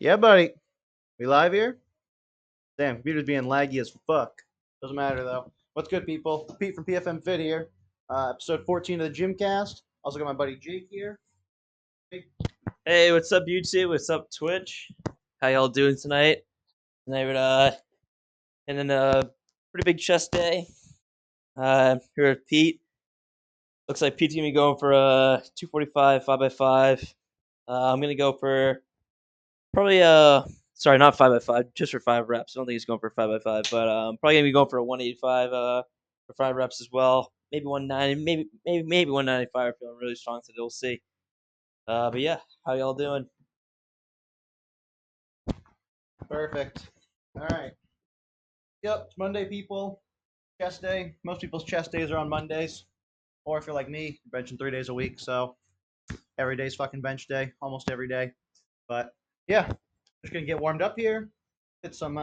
Yeah, buddy. We live here? Damn, computer's being laggy as fuck. Doesn't matter though. What's good, people? Pete from PFM Fit here. Episode 14 of the GYMCAST. Also got my buddy Jake here. Hey, what's up, YouTube? What's up, Twitch? How y'all doing tonight? Tonight, and then pretty big chest day. Here with Pete. Looks like Pete's gonna be going for a 245 5x5. I'm gonna go for probably sorry, not 5x5, just for 5 reps. I don't think he's going for 5x5, but probably gonna be going for a 185 for 5 reps as well. Maybe 190, maybe 195 if feeling really strong today. We'll see. But yeah, how y'all doing? Perfect. Alright. Yep, it's Monday, people. Chest day. Most people's chest days are on Mondays. Or if you're like me, you're benching 3 days a week, so every day's fucking bench day, almost every day. But yeah, just gonna get warmed up here, hit some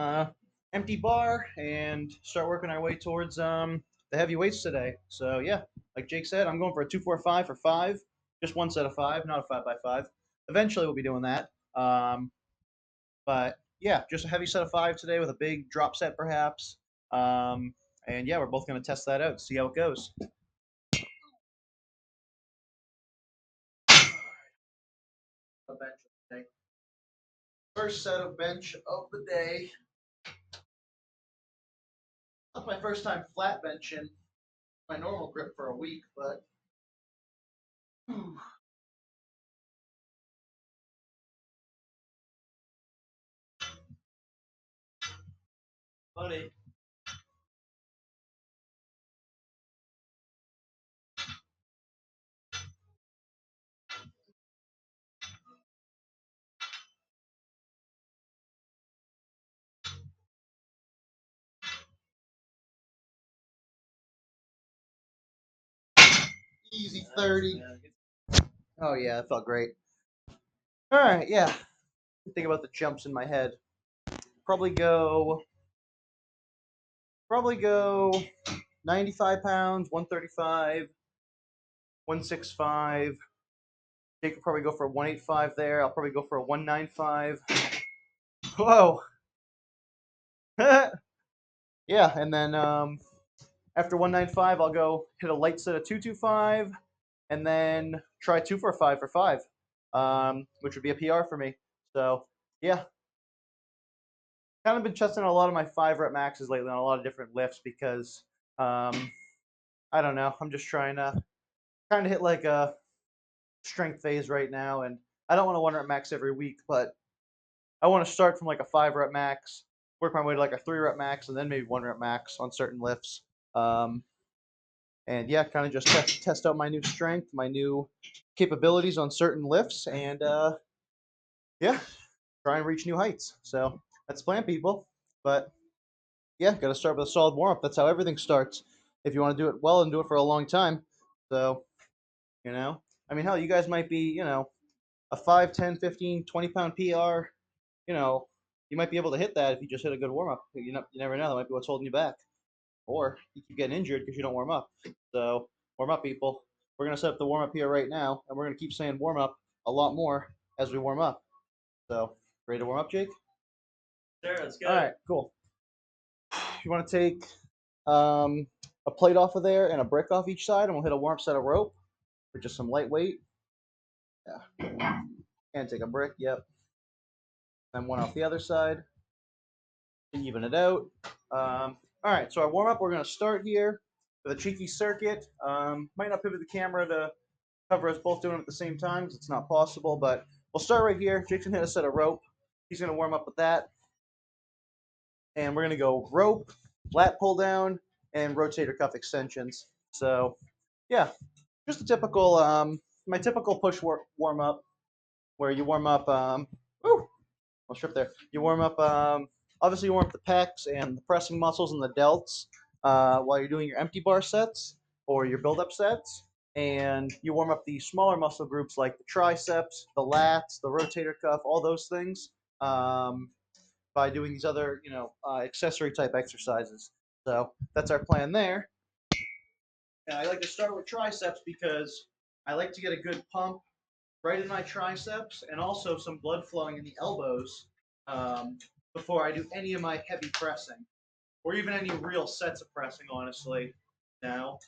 empty bar, and start working our way towards the heavy weights today. So yeah, like Jake said, I'm going for a 245 for 5, just one set of 5, not a 5x5. Eventually we'll be doing that. But yeah, just a heavy set of 5 today with a big drop set perhaps. And yeah, we're both going to test that out, see how it goes. First set of bench of the day. That's my first time flat benching my normal grip for a week, but buddy. Easy 30. Oh yeah, that felt great. All right, yeah. Think about the jumps in my head. Probably go 95 pounds, 135, 165. Jake could probably go for a 185 there. I'll probably go for a 195. Whoa. Yeah, and then after 195, I'll go hit a light set of 225, and then try 245 for 5, which would be a PR for me. So yeah, kind of been testing a lot of my 5 rep maxes lately on a lot of different lifts because I don't know. I'm just trying to hit like a strength phase right now, and I don't want to 1 rep max every week, but I want to start from like a 5 rep max, work my way to like a 3 rep max, and then maybe 1 rep max on certain lifts. And yeah, kind of just test out my new strength, my new capabilities on certain lifts, and yeah, try and reach new heights. So that's the plan, people. But yeah, got to start with a solid warm up. That's how everything starts. If you want to do it well and do it for a long time. So, I mean, hell, you guys might be, a 5, 10, 15, 20 pound PR. You might be able to hit that if you just hit a good warm up. You never know. That might be what's holding you back. Or you keep getting injured because you don't warm up. So, warm up, people. We're going to set up the warm up here right now, and we're going to keep saying warm up a lot more as we warm up. So, ready to warm up, Jake? Sure, let's go. All right, cool. You want to take a plate off of there and a brick off each side, and we'll hit a warm set of rope for just some lightweight. Yeah. And take a brick, yep. Then one off the other side. Even it out. All right, so our warm up, we're going to start here with a cheeky circuit. Might not pivot the camera to cover us both doing it at the same time because it's not possible, but we'll start right here. Jake's going to hit a set of rope. He's going to warm up with that. And we're going to go rope, lat pull down, and rotator cuff extensions. So, yeah, just a typical, my typical push warm up where you warm up, woo, I'll strip there. You warm up, obviously you warm up the pecs and the pressing muscles and the delts while you're doing your empty bar sets or your build-up sets. And you warm up the smaller muscle groups like the triceps, the lats, the rotator cuff, all those things by doing these other, accessory type exercises. So that's our plan there. And I like to start with triceps because I like to get a good pump right in my triceps and also some blood flowing in the elbows before I do any of my heavy pressing, or even any real sets of pressing, honestly. Now,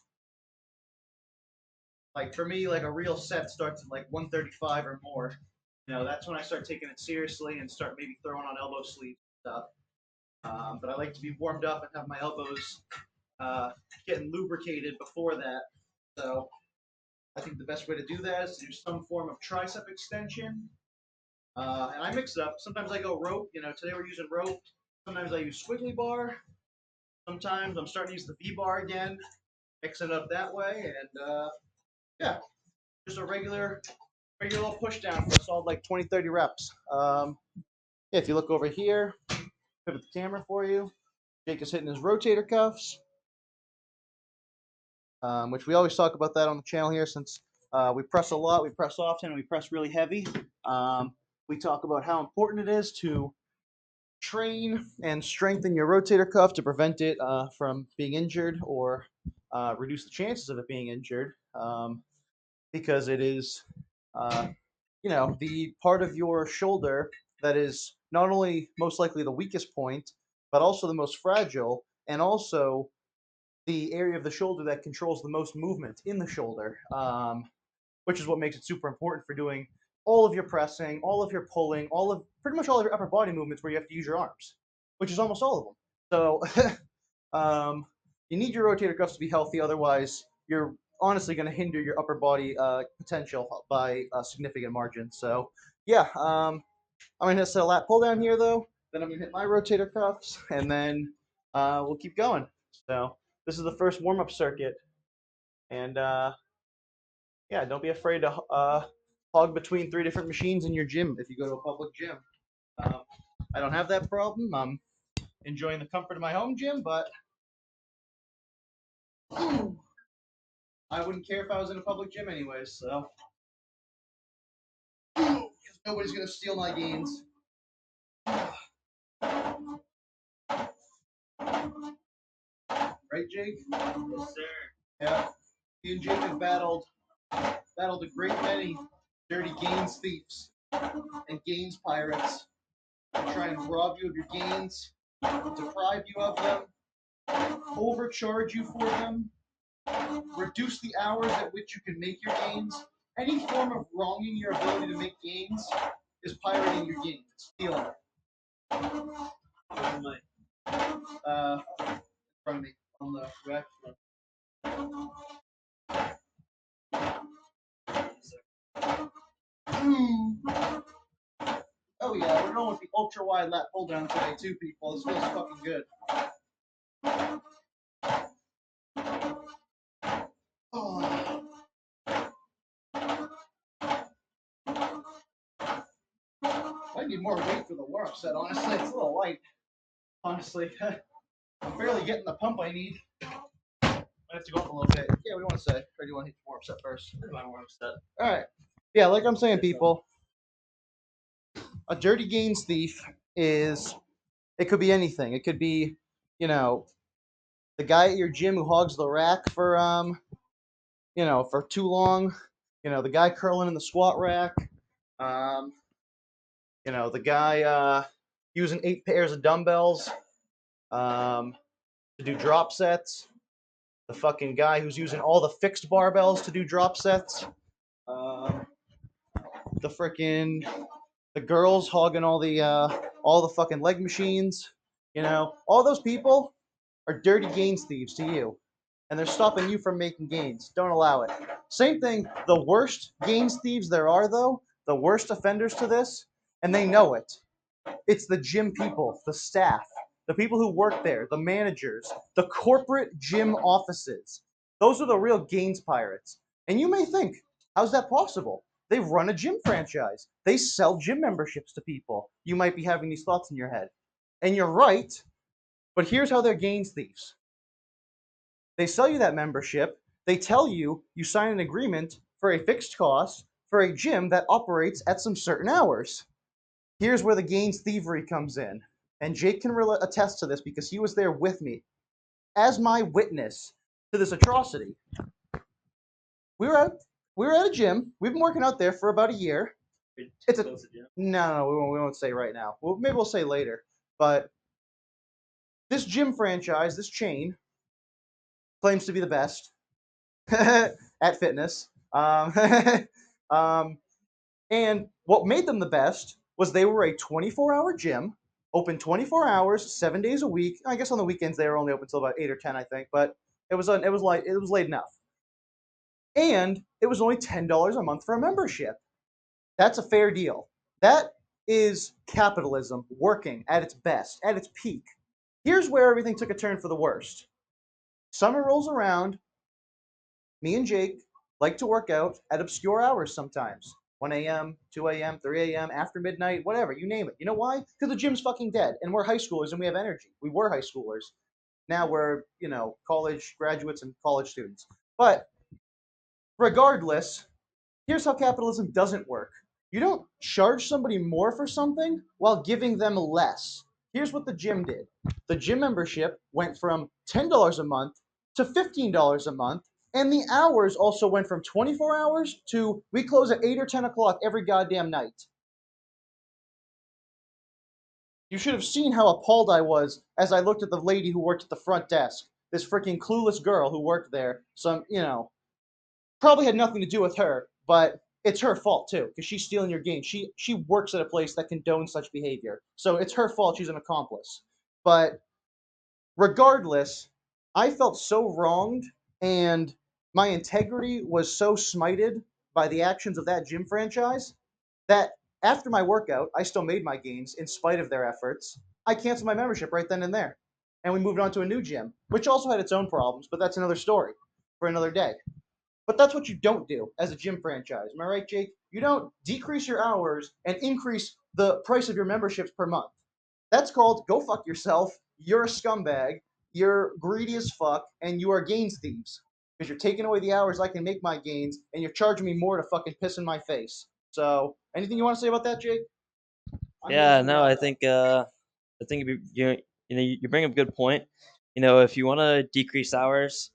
like for me, like a real set starts at like 135 or more. That's when I start taking it seriously and start maybe throwing on elbow sleeves and stuff. But I like to be warmed up and have my elbows uh, getting lubricated before that. So I think the best way to do that is to do some form of tricep extension. And I mix it up. Sometimes I go rope. Today we're using rope. Sometimes I use squiggly bar. Sometimes I'm starting to use the V bar again, mixing it up that way. And yeah, just a regular little push down for a solid like 20, 30 reps. Yeah, if you look over here, pivot the camera for you. Jake is hitting his rotator cuffs, which we always talk about that on the channel here since we press a lot, we press often, and we press really heavy. We talk about how important it is to train and strengthen your rotator cuff to prevent it from being injured or reduce the chances of it being injured because it is, the part of your shoulder that is not only most likely the weakest point, but also the most fragile, and also the area of the shoulder that controls the most movement in the shoulder, which is what makes it super important for doing all of your pressing, all of your pulling, pretty much all of your upper body movements where you have to use your arms, which is almost all of them. So you need your rotator cuffs to be healthy, otherwise you're honestly going to hinder your upper body potential by a significant margin. So yeah, I'm going to set a lat pull down here though. Then I'm going to hit my rotator cuffs, and then we'll keep going. So this is the first warm up circuit, and yeah, don't be afraid to hog between 3 different machines in your gym if you go to a public gym. Um, I don't have that problem. I'm enjoying the comfort of my home gym, but I wouldn't care if I was in a public gym anyways. So nobody's gonna steal my gains. Right, Jake? Yes, sir. Yeah. Me and Jake have battled a great many dirty gains thieves and gains pirates to try and rob you of your gains, deprive you of them, overcharge you for them, reduce the hours at which you can make your gains. Any form of wronging your ability to make gains is pirating your gains. It's stealing it. In front of me on the rack. Oh yeah, we're going with the ultra wide lat pull down today too, people. This feels fucking good. Oh. I need more weight for the warm up set, honestly. It's a little light. Honestly. I'm barely getting the pump I need. I have to go up a little bit. Yeah, what do you want to say? Or do you want to hit the warm up set first? My warm set. Alright. Yeah, like I'm saying, people, a dirty gains thief is, it could be anything. It could be, the guy at your gym who hogs the rack for too long. The guy curling in the squat rack. Um, the guy using 8 pairs of dumbbells to do drop sets. The fucking guy who's using all the fixed barbells to do drop sets. The freaking the girls hogging all the fucking leg machines. All those people are dirty gains thieves to you, and they're stopping you from making gains. Don't allow it. Same thing. The worst gains thieves there are, though, the worst offenders to this, and they know it. It's the gym people, the staff, the people who work there, the managers, the corporate gym offices. Those are the real gains pirates. And you may think, how's that possible? They run a gym franchise. They sell gym memberships to people. You might be having these thoughts in your head. And you're right, but here's how they're gains thieves. They sell you that membership. They tell you you sign an agreement for a fixed cost for a gym that operates at some certain hours. Here's where the gains thievery comes in. And Jake can attest to this because he was there with me as my witness to this atrocity. We were at a gym. We've been working out there for about a year. It's a no, we won't say right now. Well, maybe we'll say later. But this gym franchise, this chain, claims to be the best at fitness. Um, and what made them the best was they were a 24-hour gym, open 24 hours, 7 days a week. I guess on the weekends they were only open until about 8 or 10, I think. But it was late enough, and it was only $10 a month for a membership. That's a fair deal. That is capitalism working at its best, at its peak. Here's where everything took a turn for the worst. Summer rolls around. Me and Jake like to work out at obscure hours sometimes. 1 a.m., 2 a.m., 3 a.m., after midnight, whatever, you name it. You know why? Because the gym's fucking dead, and we're high schoolers and we have energy. We were high schoolers. Now we're, college graduates and college students. But regardless, here's how capitalism doesn't work. You don't charge somebody more for something while giving them less. Here's what the gym did. The gym membership went from $10 a month to $15 a month, and the hours also went from 24 hours to we close at 8 or 10 o'clock every goddamn night. You should have seen how appalled I was as I looked at the lady who worked at the front desk. This freaking clueless girl who worked there. Probably had nothing to do with her, but it's her fault too because she's stealing your game. She works at a place that condones such behavior, so it's her fault. She's an accomplice. But regardless, I felt so wronged, and my integrity was so smited by the actions of that gym franchise that after my workout, I still made my gains in spite of their efforts. I canceled my membership right then and there, and we moved on to a new gym, which also had its own problems, but that's another story for another day. But that's what you don't do as a gym franchise. Am I right, Jake? You don't decrease your hours and increase the price of your memberships per month. That's called go fuck yourself. You're a scumbag. You're greedy as fuck, and you are gains thieves because you're taking away the hours I can make my gains, and you're charging me more to fucking piss in my face. So, anything you want to say about that, Jake? Yeah, no, I think you bring up a good point. If you want to decrease hours,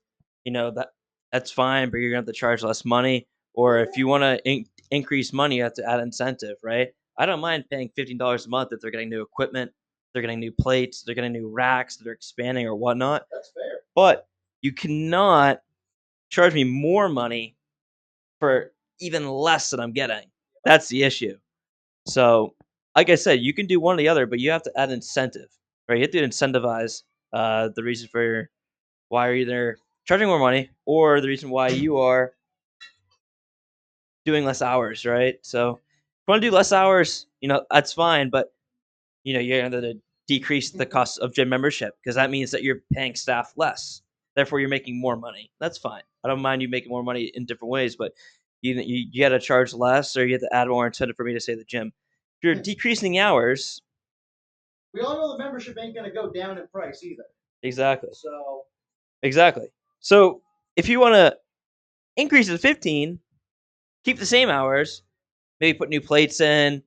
that's fine, but you're gonna have to charge less money. Or if you want to increase money, you have to add incentive, right? I don't mind paying $15 a month if they're getting new equipment, they're getting new plates, they're getting new racks, they're expanding or whatnot. That's fair. But you cannot charge me more money for even less than I'm getting. That's the issue. So, like I said, you can do one or the other, but you have to add incentive, right? You have to incentivize the reason for why you're either charging more money or the reason why you are doing less hours, right? So, if you want to do less hours, that's fine, but you're going to decrease the cost of gym membership because that means that you're paying staff less. Therefore, you're making more money. That's fine. I don't mind you making more money in different ways, but you got to charge less or you have to add more incentive for me to say the gym. If you're decreasing hours, We all know the membership ain't gonna go down in price either. exactly. So Exactly. So if you want to increase it to 15, keep the same hours, maybe put new plates in,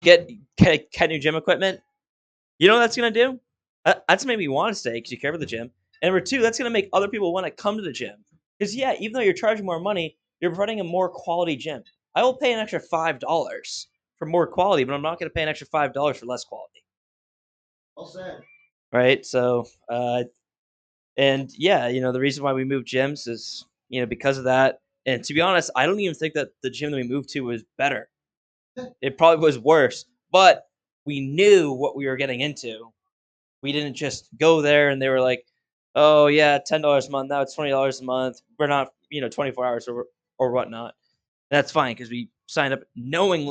get new gym equipment. You know what that's gonna do? That's gonna make me want to stay because you care for the gym. And number two, that's gonna make other people want to come to the gym. Because yeah, even though you're charging more money, you're providing a more quality gym. I will pay an extra $5 for more quality, but I'm not gonna pay an extra $5 for less quality. well said. Right? So and yeah, the reason why we moved gyms is, because of that. And to be honest, I don't even think that the gym that we moved to was better. It probably was worse, but we knew what we were getting into. We didn't just go there and they were like, "Oh yeah, $10 a month. Now it's $20 a month. We're not, 24 hours or whatnot." That's fine because we signed up knowing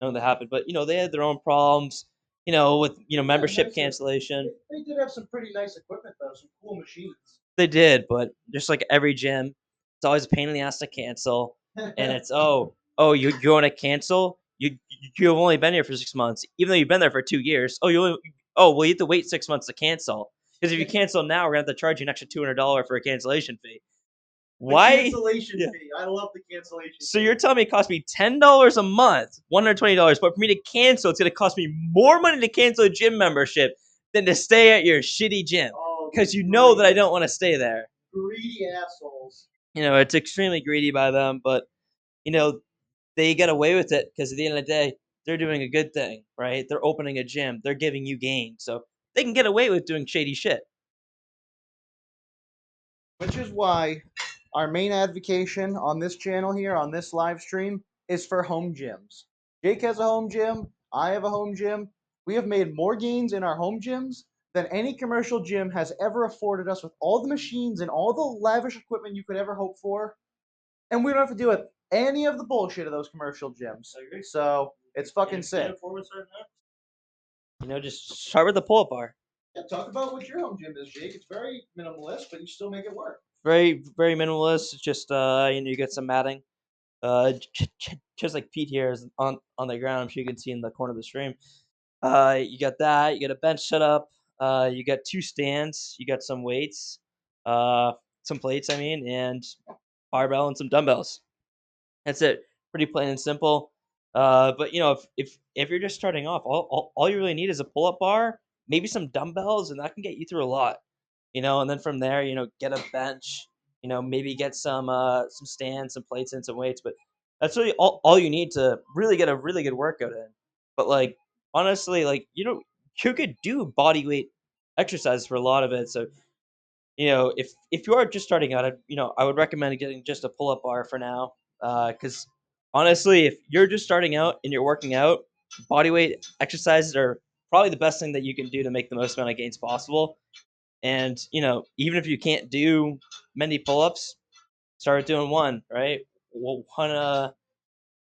that happened. But they had their own problems, with Yeah, membership cancellation. they did have some pretty nice equipment though, some cool machines. They did, but just like every gym, it's always a pain in the ass to cancel. And it's you want to cancel? You've only been here for 6 months, even though you've been there for 2 years. Well, you have to wait 6 months to cancel because if you cancel now, we're gonna have to charge you an extra $200 for a cancellation fee. Why? Cancellation Yeah. fee. I love the cancellation So fee. you're telling me it cost me $10 a month, $120, but for me to cancel, it's gonna cost me more money to cancel a gym membership than to stay at your shitty gym because you know that I don't want to stay there. Greedy assholes. It's extremely greedy by them, but you know, they get away with it because at the end of the day, they're doing a good thing, right? They're opening a gym, they're giving you gain, so they can get away with doing shady shit. Which is why our main advocation on this channel here, on this live stream, is for home gyms. Jake has a home gym. I have a home gym. We have made more gains in our home gyms than any commercial gym has ever afforded us with all the machines and all the lavish equipment you could ever hope for. And we don't have to deal with any of the bullshit of those commercial gyms. So it's fucking sick. Just start with the pull-up bar. Yeah, talk about what your home gym is, Jake. It's very minimalist, but you still make it work. Very, very minimalist. It's just you get some matting. Just like Pete here is on the ground. I'm sure you can see in the corner of the stream. You got that. You got a bench set up. You got 2 stands. You got some weights, some plates. I mean, and barbell and some dumbbells. That's it. Pretty plain and simple. But if you're just starting off, all you really need is a pull up bar, maybe some dumbbells, and that can get you through a lot. And then from there, get a bench. Maybe get some stands, some plates, and some weights. But that's really all you need to really get a really good workout in. But like honestly, like you could do body weight exercises for a lot of it. So if you are just starting out, I would recommend getting just a pull up bar for now. Because honestly, if you're just starting out and you're working out, body weight exercises are probably the best thing that you can do to make the most amount of gains possible. And even if you can't do many pull ups, start doing one, right? Well, one,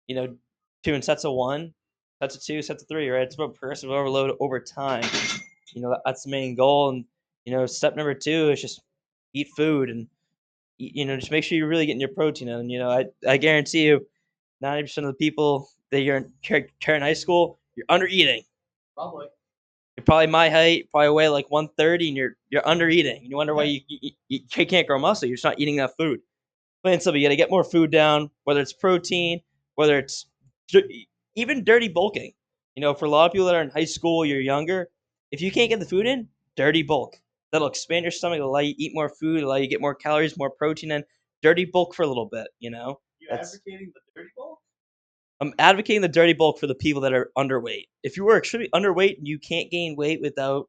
two in sets of one, sets of two, sets of three, right? It's about progressive overload over time. That's the main goal. And step number 2 is just eat food and just make sure you're really getting your protein in. I guarantee you, 90% of the people that you're in high school, you're under eating. Probably. You're probably my height, probably weigh like 130, and you're under eating. You wonder why you can't grow muscle. You're just not eating enough food. Plain and simple, you got to get more food down, whether it's protein, whether it's even dirty bulking. For a lot of people that are in high school, you're younger. If you can't get the food in, dirty bulk. That'll expand your stomach, allow you to eat more food, allow you to get more calories, more protein in. Dirty bulk for a little bit. You advocating the dirty bulk? I'm advocating the dirty bulk for the people that are underweight. If you are extremely underweight and you can't gain weight without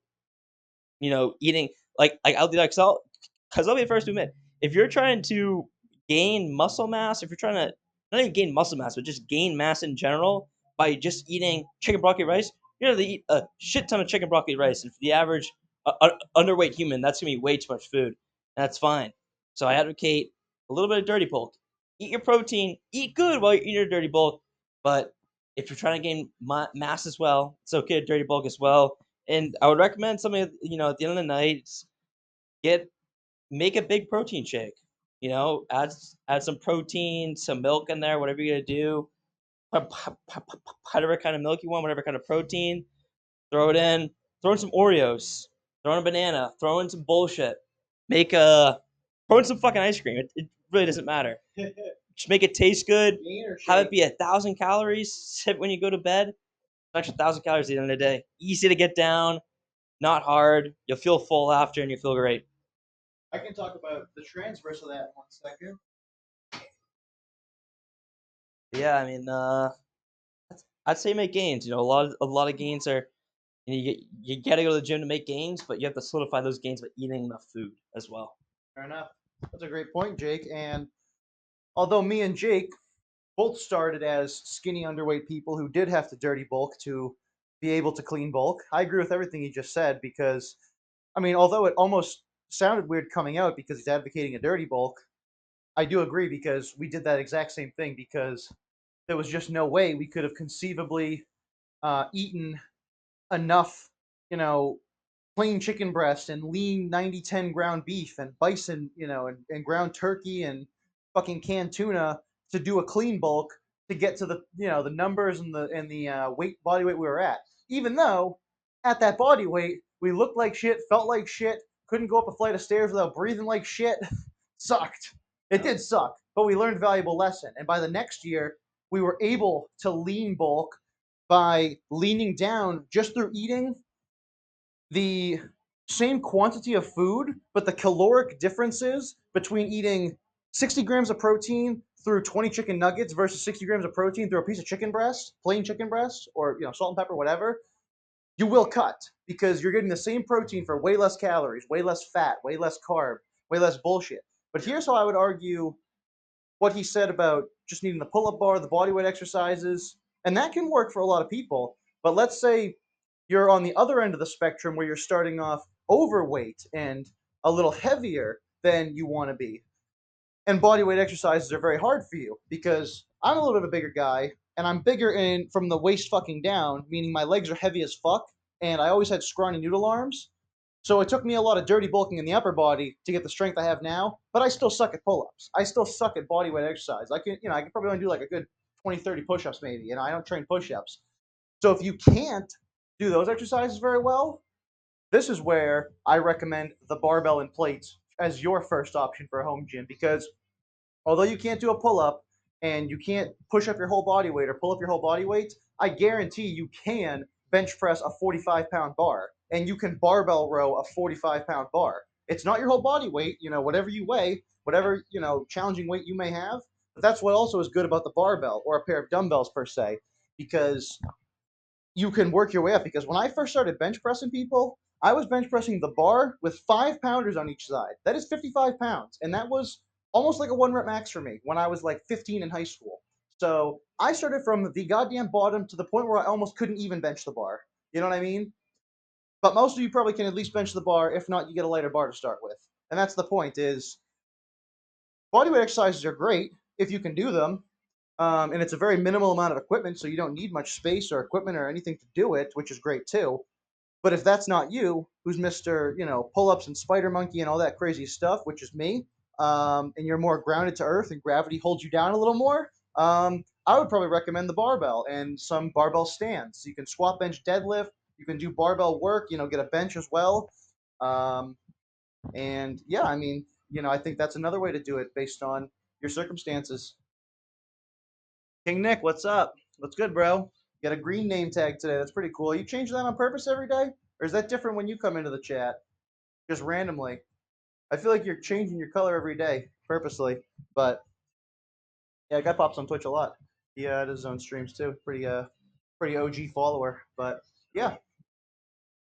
eating like I'll do that because I'll be the first to admit, if you're trying to gain muscle mass, if you're trying to not even gain muscle mass, but just gain mass in general by just eating chicken broccoli rice, you're gonna eat a shit ton of chicken broccoli rice, and for the average underweight human, that's gonna be way too much food, and that's fine. So I advocate a little bit of dirty bulk. Eat your protein, eat good while you're eating your dirty bulk, but if you're trying to gain mass as well, it's okay to dirty bulk as well. And I would recommend something, at the end of the night, get make a big protein shake. Add some protein, some milk in there, whatever you're gonna do. Whatever kind of milk you want, whatever kind of protein, throw it in. Throw in some Oreos. Throw in a banana. Throw in some bullshit. Throw in some fucking ice cream. It really doesn't matter. Just make it taste good. Have it be 1,000 calories. Sip when you go to bed. Extra 1,000 calories at the end of the day. Easy to get down. Not hard. You'll feel full after, and you feel great. I can talk about the transverse of that in 1 second. Yeah, I mean, I'd say make gains. A lot of gains are. You got to go to the gym to make gains, but you have to solidify those gains by eating enough food as well. Fair enough. That's a great point, Jake. And although me and Jake both started as skinny, underweight people who did have to dirty bulk to be able to clean bulk, I agree with everything he just said because, I mean, although it almost sounded weird coming out because he's advocating a dirty bulk, I do agree because we did that exact same thing because there was just no way we could have conceivably eaten enough, plain chicken breast and lean 90-10 ground beef and bison, and ground turkey and fucking canned tuna to do a clean bulk to get to the numbers and the body weight we were at. Even though at that body weight we looked like shit, felt like shit, couldn't go up a flight of stairs without breathing like shit. Sucked. It did suck, but we learned a valuable lesson. And by the next year, we were able to lean bulk by leaning down just through eating the same quantity of food, but the caloric differences between eating 60 grams of protein, through 20 chicken nuggets versus 60 grams of protein through a piece of chicken breast, plain chicken breast, or salt and pepper, whatever, you will cut because you're getting the same protein for way less calories, way less fat, way less carb, way less bullshit. But here's how I would argue what he said about just needing the pull-up bar, the bodyweight exercises, and that can work for a lot of people. But let's say you're on the other end of the spectrum where you're starting off overweight and a little heavier than you want to be. And bodyweight exercises are very hard for you because I'm a little bit of a bigger guy and I'm bigger in from the waist fucking down, meaning my legs are heavy as fuck, and I always had scrawny noodle arms. So it took me a lot of dirty bulking in the upper body to get the strength I have now, but I still suck at pull-ups. I still suck at bodyweight exercise. I can probably only do like a good 20, 30 push-ups maybe, and I don't train push-ups. So if you can't do those exercises very well, this is where I recommend the barbell and plates as your first option for a home gym because although you can't do a pull up and you can't push up your whole body weight or pull up your whole body weight, I guarantee you can bench press a 45-pound bar and you can barbell row a 45-pound bar. It's not your whole body weight, whatever you weigh, whatever, challenging weight you may have. But that's what also is good about the barbell or a pair of dumbbells per se, because you can work your way up. Because when I first started bench pressing people, I was bench pressing the bar with 5 pounders on each side. That is 55 pounds. And that was almost like a 1 rep max for me when I was like 15 in high school. So I started from the goddamn bottom to the point where I almost couldn't even bench the bar. You know what I mean? But most of you probably can at least bench the bar. If not, you get a lighter bar to start with. And that's the point is bodyweight exercises are great if you can do them. And it's a very minimal amount of equipment, so you don't need much space or equipment or anything to do it, which is great too. But if that's not you, who's Mr. Pull-ups and spider monkey and all that crazy stuff, which is me, and you're more grounded to earth and gravity holds you down a little more, I would probably recommend the barbell and some barbell stands. You can squat, bench, deadlift. You can do barbell work. Get a bench as well. Um, and yeah, I mean, I think that's another way to do it based on your circumstances. King Nick, what's up? What's good, bro? You got a green name tag today. That's pretty cool. You change that on purpose every day? Or is that different when you come into the chat? Just randomly. I feel like you're changing your color every day, purposely. But yeah, guy pops on Twitch a lot. He does his own streams too. Pretty OG follower. But yeah.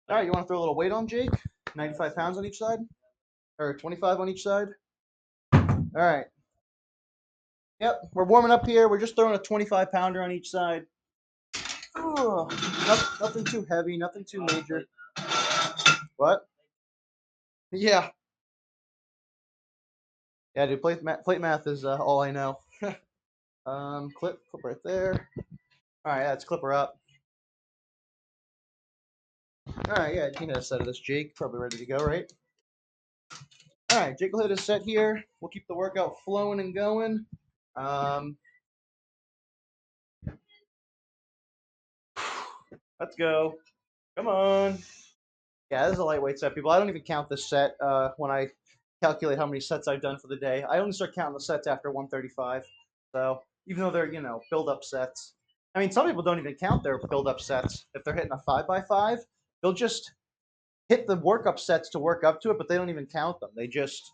All right, you want to throw a little weight on Jake? 95 pounds on each side? Or 25 on each side? All right. Yep, we're warming up here. We're just throwing a 25 pounder on each side. Oh, nothing too heavy, nothing too major. What? Yeah. Yeah, dude, plate math is all I know. Clip right there. All right, yeah, let's clip her up. All right, yeah, you know a set of this, Jake. Probably ready to go, right? All right, Jake will hit his set here. We'll keep the workout flowing and going. Let's go. Come on. Yeah, this is a lightweight set, people. I don't even count this set when I calculate how many sets I've done for the day. I only start counting the sets after 135. So even though they're build-up sets, I mean some people don't even count their build-up sets. If they're hitting a 5x5, they'll just hit the work-up sets to work up to it, but they don't even count them. They just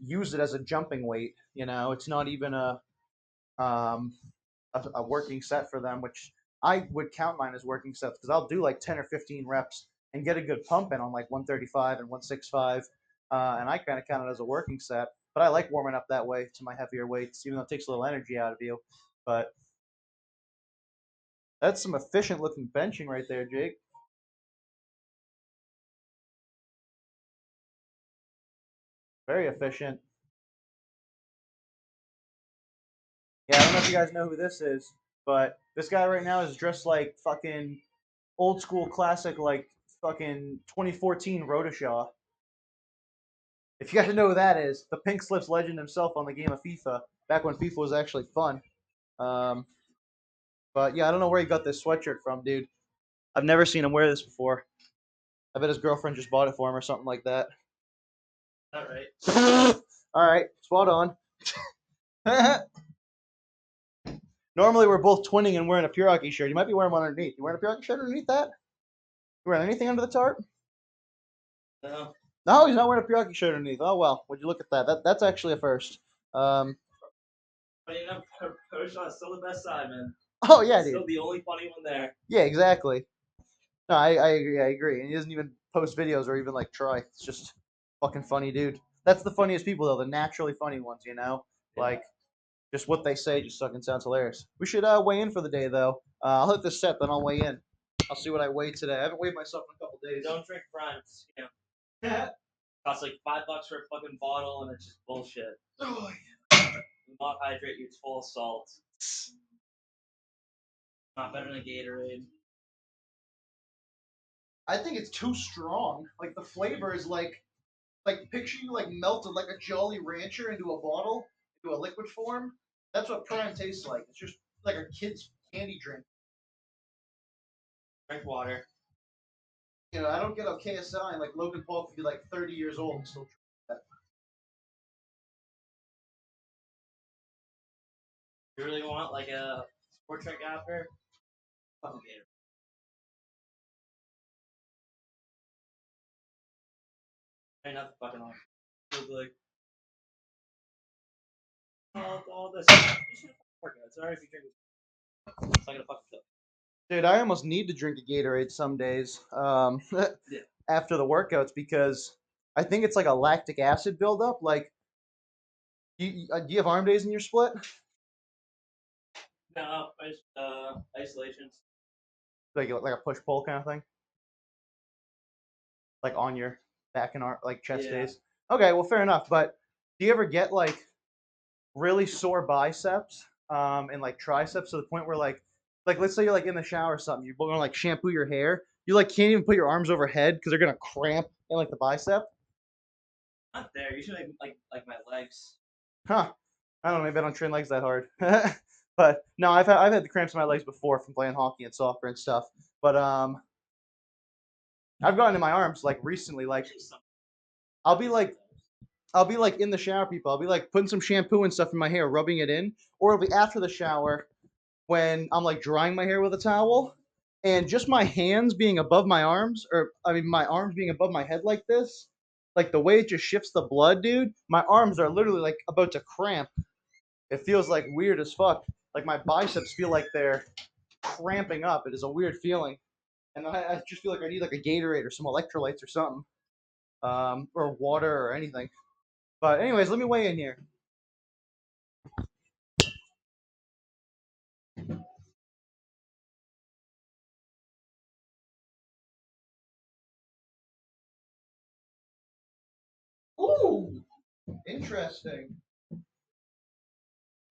use it as a jumping weight. It's not even um, a working set for them, which I would count mine as working sets because I'll do like 10 or 15 reps and get a good pump in on like 135 and 165. And I kind of count it as a working set. But I like warming up that way to my heavier weights, even though it takes a little energy out of you. But that's some efficient looking benching right there, Jake. Very efficient. Yeah, I don't know if you guys know who this is, but this guy right now is dressed like fucking old school classic, like fucking 2014 Rotoshaw. If you guys know who that is, the pink slips legend himself on the game of FIFA, back when FIFA was actually fun. Um, but yeah, I don't know where he got this sweatshirt from, dude. I've never seen him wear this before. I bet his girlfriend just bought it for him or something like that. All right. All right, spot on. Normally we're both twinning and wearing a Pure Hockey shirt. You might be wearing one underneath. You wearing a Pure Hockey shirt underneath that? You wearing anything under the tarp? No. No, he's not wearing a Pure Hockey shirt underneath. Oh well, would you look at that? That's actually a first. Funny enough, Shot's still the best side, man. Oh yeah, dude. Still the only funny one there. Yeah, exactly. No, I agree. I agree. And he doesn't even post videos or even like try. It's just fucking funny, dude. That's the funniest people though, the naturally funny ones, you know? Like just what they say just fucking sounds hilarious. We should weigh in for the day though. I'll hit this set, then I'll weigh in. I'll see what I weigh today. I haven't weighed myself in a couple days. Don't drink Primes. You know, costs like $5 for a fucking bottle, and it's just bullshit. Oh, Will not hydrate you. It's full of salt. Not better than a Gatorade. I think it's too strong. Like the flavor is like picture you like melted like a Jolly Rancher into a bottle, into a liquid form. That's what Prime tastes like. It's just like a kid's candy drink. Drink water. You know, I don't get a KSI and like Logan Paul could be like 30 years old and still drink that. You really want like a sport drink after? Fucking Gatorade. Ain't nothing fucking on. Feels like all this. You should work out. It's alright if you drink. It's not gonna fucking kill. Dude, I almost need to drink a Gatorade some days Yeah. after the workouts because I think it's like a lactic acid buildup. Like, do you have arm days in your split? No, I just isolations. Like a push pull kind of thing, like on your back and arm, like chest Yeah. days. Okay, well, fair enough. But do you ever get like really sore biceps and like triceps to the point where like let's say you're like in the shower or something, you're gonna like shampoo your hair, you like can't even put your arms overhead because they're gonna cramp in like the bicep? Not there. Usually like my legs. Huh. I don't know, maybe I don't train legs that hard. But no, I've had the cramps in my legs before from playing hockey and soccer and stuff. But I've gotten in my arms like recently, like I'll be like I'll be like in the shower, people. I'll be like putting some shampoo and stuff in my hair, rubbing it in, or it'll be after the shower when I'm like drying my hair with a towel, and just my hands being above my arms, or I mean my arms being above my head like this, like the way it just shifts the blood, dude. My arms are literally like about to cramp. It feels like weird as fuck. Like my biceps feel like they're cramping up. It is a weird feeling, and I just feel like I need like a Gatorade or some electrolytes or something, or water or anything. But anyways, let me weigh in here. Ooh, interesting.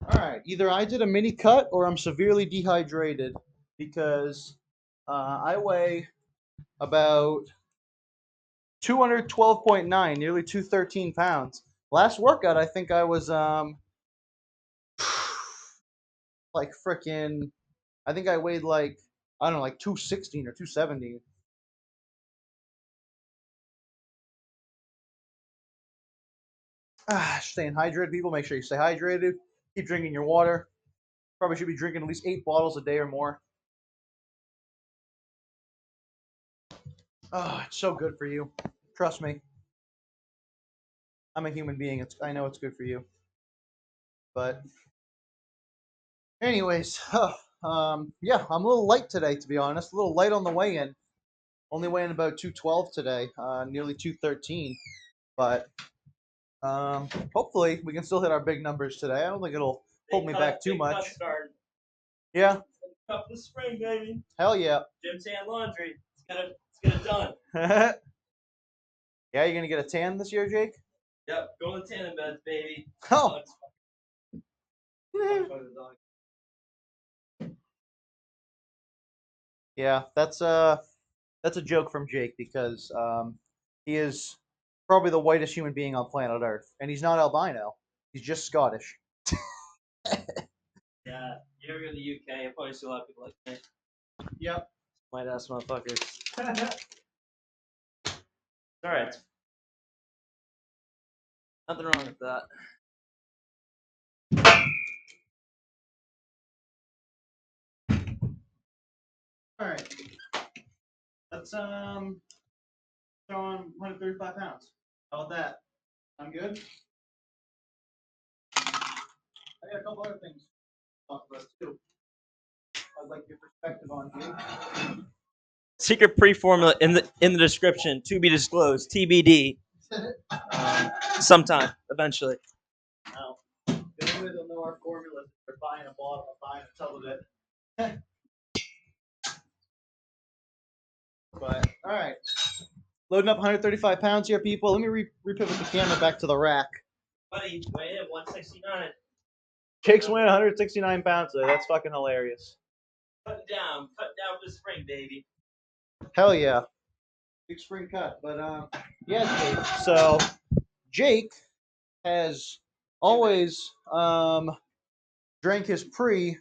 All right, either I did a mini cut or I'm severely dehydrated because I weigh about 212.9, nearly 213 pounds. Last workout, I think I was like freaking. I think I weighed like I don't know, like 216 or 217. Staying hydrated, people. Make sure you stay hydrated. Keep drinking your water. Probably should be drinking at least 8 bottles a day or more. Oh, it's so good for you. Trust me. I'm a human being. I know it's good for you. But anyways, yeah, I'm a little light today, to be honest. A little light on the weigh-in. Only weighing about 212 today, nearly 213. But hopefully we can still hit our big numbers today. I don't think it'll hold me back too much. Yeah. Cup the spring, baby. Hell yeah. Gym tan laundry. Let's get it done. Yeah, you're gonna get a tan this year, Jake? Yep, go in the tanning beds, baby. Oh. Yeah, that's a joke from Jake because he is probably the whitest human being on planet Earth, and he's not albino. He's just Scottish. Yeah, you ever go to the UK, you probably see a lot of people like me. Yep. White ass motherfuckers. Alright. Nothing wrong with that. All right. Let's throw on 135 pounds. How about that? I'm good. I got a couple other things to talk about too. I'd like your perspective on you. Secret pre-formula in the description to be disclosed. TBD. Sometime eventually. Now, the only way they'll know our formula is if they're buying a bottle or buying a tub of it. But all right, loading up 135 pounds here, people. Let me repivot the camera back to the rack. Buddy, weigh in 169. Jake's weighing 169 pounds today. That's fucking hilarious. Cut down for the spring, baby. Hell yeah, big spring cut. But yeah, Jake. So Jake has always drank his pre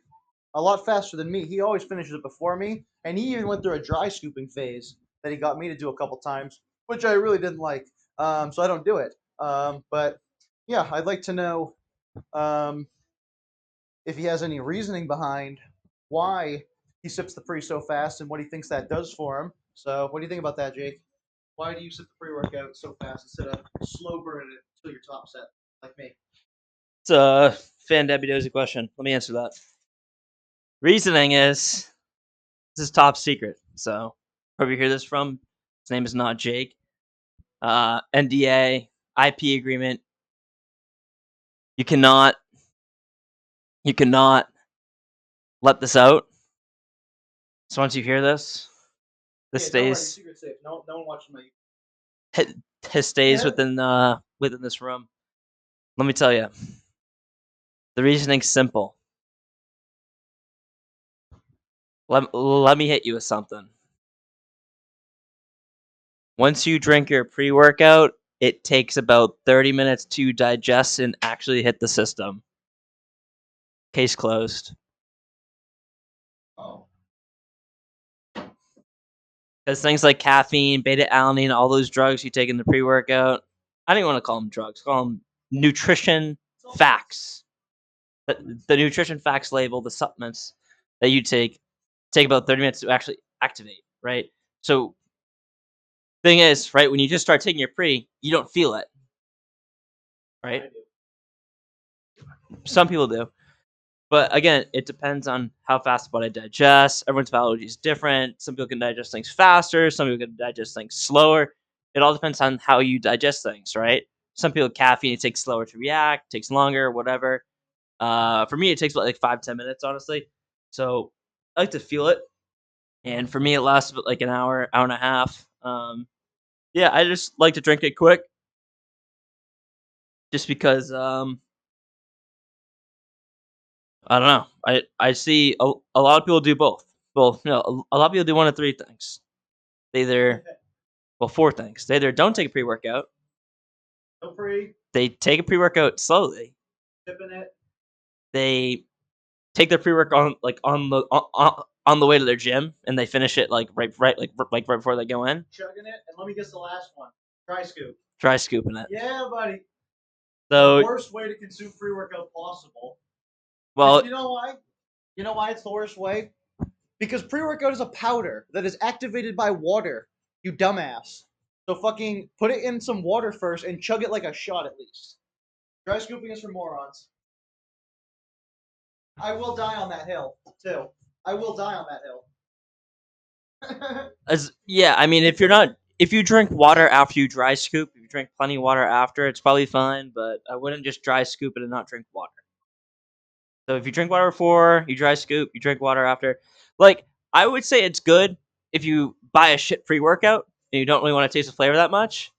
a lot faster than me. He always finishes it before me, and he even went through a dry scooping phase that he got me to do a couple times, which I really didn't like. So I don't do it. But yeah, I'd like to know if he has any reasoning behind why he sips the pre so fast and what he thinks that does for him. So what do you think about that, Jake? Why do you sip the pre-workout so fast instead of slow burning it until you're top set, like me? It's a fan Debbie Dozy question. Let me answer that. Reasoning is this is top secret. So wherever you hear this from, his name is not Jake. NDA, IP agreement. You cannot let this out. So once you hear this stays Secret safe. No one watching my. it stays within this room. Let me tell you. The reasoning's simple. Let me hit you with something. Once you drink your pre-workout, it takes about 30 minutes to digest and actually hit the system. Case closed. Oh. Because things like caffeine, beta-alanine, all those drugs you take in the pre-workout, I don't even want to call them drugs. Call them nutrition facts. The nutrition facts label, the supplements that you take about 30 minutes to actually activate, right? So thing is, right, when you just start taking your pre, you don't feel it, right? Some people do. But again, it depends on how fast the body digests. Everyone's biology is different. Some people can digest things faster. Some people can digest things slower. It all depends on how you digest things, right? Some people, caffeine, it takes slower to react, takes longer, whatever. For me, it takes about like 5-10 minutes, honestly. So I like to feel it. And for me, it lasts about like an hour, hour and a half. Yeah, I just like to drink it quick. Just because I don't know. I see a lot of people do both. Well, no, a lot of people do one of three things. They either, well, four things. They either don't take a pre-workout. No pre. They take a pre-workout slowly. Sipping it. They take their pre-workout on the way to their gym, and they finish it like right before they go in. Chugging it, and let me guess the last one. Dry scoop. Dry scooping it. Yeah, buddy. So the worst way to consume pre-workout possible. Well, you know why? You know why it's the worst way? Because pre-workout is a powder that is activated by water. You dumbass. So fucking put it in some water first and chug it like a shot at least. Dry scooping is for morons. I will die on that hill too. I will die on that hill. yeah, I mean, if you drink water after you dry scoop, if you drink plenty of water after, it's probably fine. But I wouldn't just dry scoop it and not drink water. So if you drink water before, you dry scoop, you drink water after. Like, I would say it's good if you buy a shit pre-workout and you don't really want to taste the flavor that much.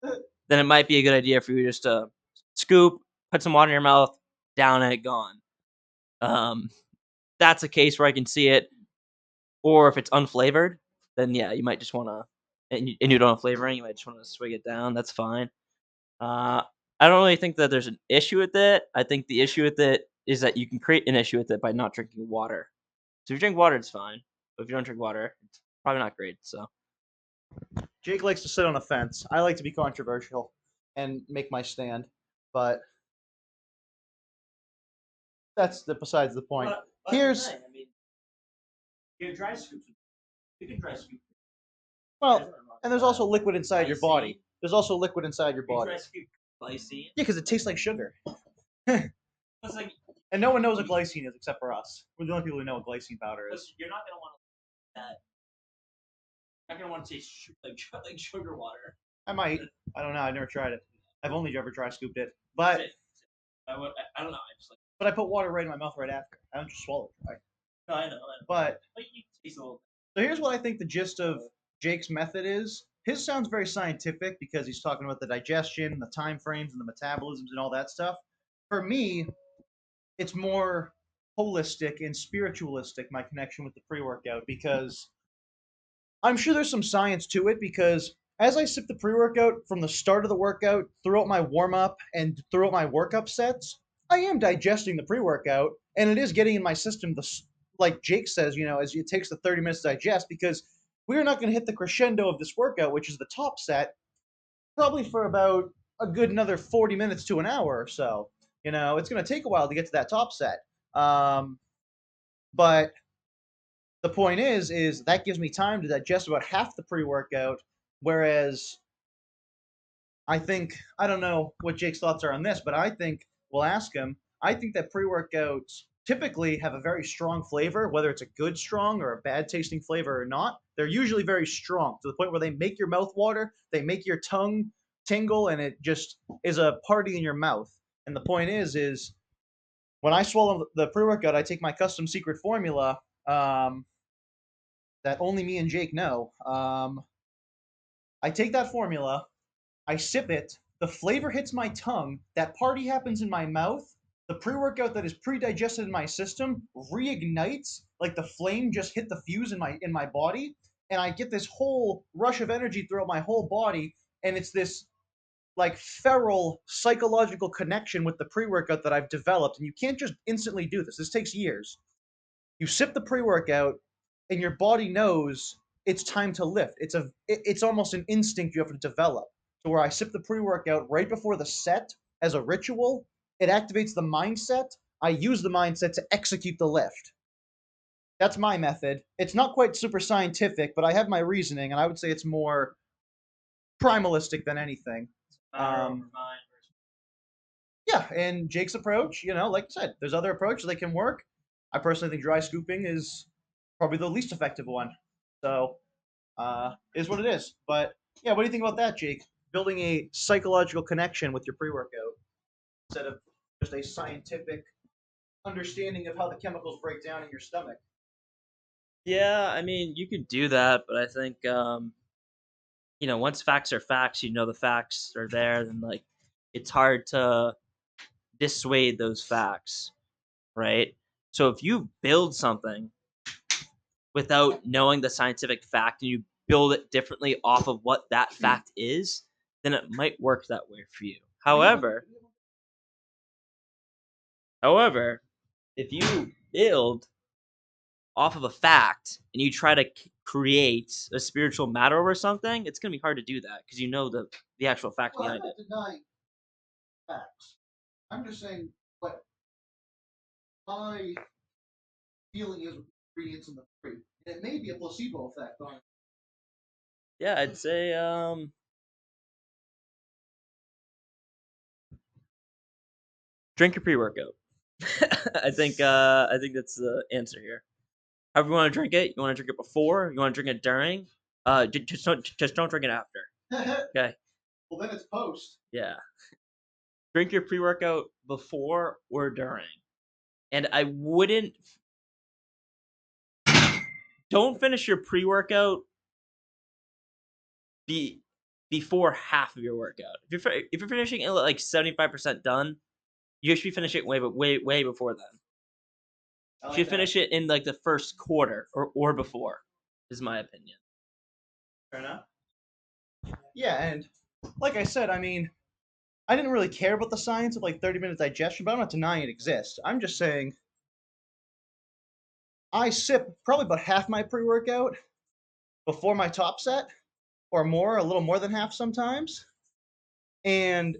Then it might be a good idea for you just to scoop, put some water in your mouth, down it, gone. That's a case where I can see it. Or if it's unflavored, then yeah, you might just want to, and you don't have flavoring, you might just want to swig it down. That's fine. I don't really think that there's an issue with it. I think the issue with it is that you can create an issue with it by not drinking water. So if you drink water, it's fine. But if you don't drink water, it's probably not great. So Jake likes to sit on a fence. I like to be controversial and make my stand, but that's besides the point. Here's I mean, you can dry scoop. You can dry scoop. well, and there's also liquid inside your body. There's also liquid inside your body. Glycine. Yeah, because it tastes like sugar. It's like And no one knows what glycine is except for us. We're the only people who know what glycine powder is. You're not gonna want that. You're not gonna want to taste like sugar water. I might. I don't know. I never tried it. I've only ever dry scooped it. But I don't know. I just like. But I put water right in my mouth right after. I don't just swallow it dry. No, I know. But you taste a little. So here's what I think the gist of Jake's method is. His sounds very scientific because he's talking about the digestion, the time frames, and the metabolisms and all that stuff. For me, it's more holistic and spiritualistic, my connection with the pre-workout, because I'm sure there's some science to it, because as I sip the pre-workout from the start of the workout, throughout my warm-up, and throughout my workup sets, I am digesting the pre-workout, and it is getting in my system, like Jake says, as it takes the 30 minutes to digest, because we're not going to hit the crescendo of this workout, which is the top set, probably for about a good another 40 minutes to an hour or so. It's going to take a while to get to that top set. But the point is that gives me time to digest about half the pre-workout, whereas I don't know what Jake's thoughts are on this, but I think we'll ask him. I think that pre-workouts typically have a very strong flavor, whether it's a good strong or a bad tasting flavor or not. They're usually very strong to the point where they make your mouth water, they make your tongue tingle, and it just is a party in your mouth. And the point is when I swallow the pre-workout, I take my custom secret formula that only me and Jake know. I take that formula, I sip it, the flavor hits my tongue, that party happens in my mouth, the pre-workout that is pre-digested in my system reignites, like the flame just hit the fuse in my body, and I get this whole rush of energy throughout my whole body, and it's this like feral psychological connection with the pre-workout that I've developed, and you can't just instantly do this. This takes years. You sip the pre-workout, and your body knows it's time to lift. It's almost an instinct you have to develop. So where I sip the pre-workout right before the set as a ritual, it activates the mindset. I use the mindset to execute the lift. That's my method. It's not quite super scientific, but I have my reasoning, and I would say it's more primalistic than anything. Yeah, and Jake's approach, like I said, there's other approaches that can work. I personally think dry scooping is probably the least effective one. So, is what it is. But yeah, what do you think about that, Jake? Building a psychological connection with your pre-workout instead of just a scientific understanding of how the chemicals break down in your stomach. Yeah, I mean, you could do that, but I think once facts are facts, the facts are there, then like it's hard to dissuade those facts, right? So if you build something without knowing the scientific fact and you build it differently off of what that fact is, then it might work that way for you. However, if you build off of a fact and you try to create a spiritual matter over something, it's going to be hard to do that because you know the actual fact Well, I'm behind not it. denying facts. I'm just saying what my feeling is with the ingredients in the fruit. And it may be a placebo effect on it. Yeah, I'd say drink your pre-workout. I think that's the answer here. However you want to drink it, you want to drink it before, you want to drink it during. Just don't drink it after. Okay. Well, then it's post. Yeah. Drink your pre-workout before or during. And I wouldn't don't finish your pre-workout before half of your workout. If you're finishing it like 75% done, you should be finishing it way before then. You should finish it in like the first quarter or before, is my opinion. Fair enough. Yeah, and like I said, I mean, I didn't really care about the science of like 30-minute digestion, but I'm not denying it exists. I'm just saying I sip probably about half my pre-workout before my top set, or more, a little more than half sometimes. And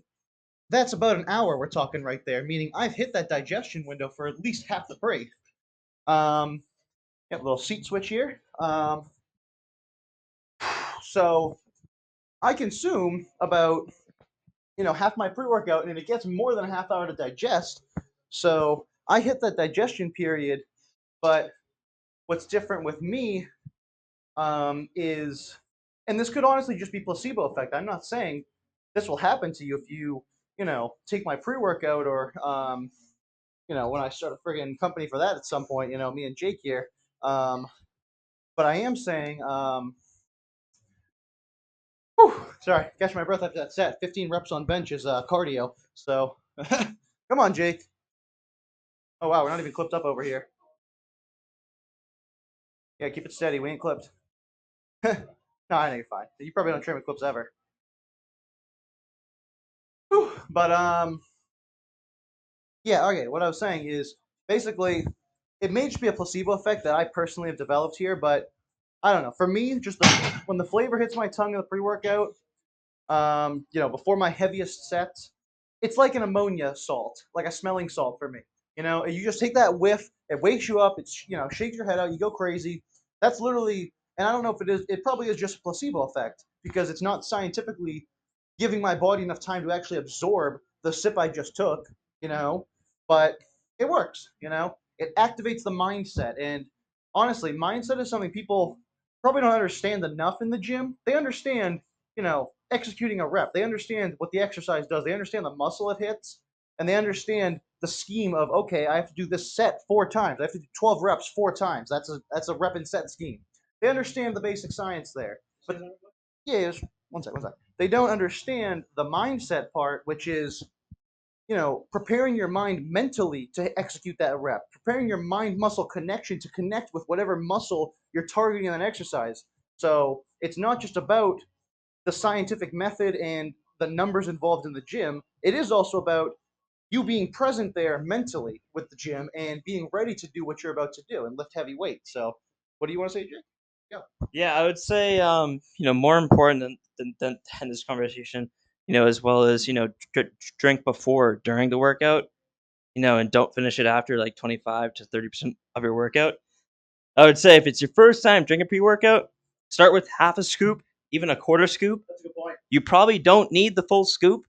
that's about an hour we're talking right there, meaning I've hit that digestion window for at least half the pre. Got a little seat switch here. So I consume about half my pre-workout, and it gets more than a half hour to digest. So I hit that digestion period, but what's different with me is, and this could honestly just be placebo effect. I'm not saying this will happen to you if you take my pre-workout or when I start a friggin' company for that at some point, me and Jake here. Um, but I am saying, whew, sorry, catch my breath after that set. 15 reps on bench is cardio. So, come on, Jake. Oh wow, we're not even clipped up over here. Yeah, keep it steady. We ain't clipped. No, I know you're fine. You probably don't train with clips ever. Whew. But yeah, okay. What I was saying is basically it may just be a placebo effect that I personally have developed here, but I don't know. For me, just when the flavor hits my tongue in the pre-workout, before my heaviest sets, it's like an ammonia salt, like a smelling salt for me. You just take that whiff, it wakes you up, it's shakes your head out, you go crazy. That's literally, and I don't know if it is, it probably is just a placebo effect because it's not scientifically giving my body enough time to actually absorb the sip I just took, you know, but it works, It activates the mindset. And honestly, mindset is something people probably don't understand enough in the gym. They understand, executing a rep. They understand what the exercise does. They understand the muscle it hits, and they understand the scheme of, okay, I have to do this set 4 times. I have to do 12 reps 4 times. That's a rep and set scheme. They understand the basic science there. But yeah, just one sec. They don't understand the mindset part, which is preparing your mind mentally to execute that rep, preparing your mind muscle connection to connect with whatever muscle you're targeting on an exercise. So it's not just about the scientific method and the numbers involved in the gym. It is also about you being present there mentally with the gym and being ready to do what you're about to do and lift heavy weights. So, what do you want to say, Jake? Yeah. Yeah, I would say, more important than this conversation, as well as, drink before, during the workout, and don't finish it after like 25 to 30% of your workout. I would say if it's your first time drinking pre-workout, start with half a scoop, even a quarter scoop. That's a good point. You probably don't need the full scoop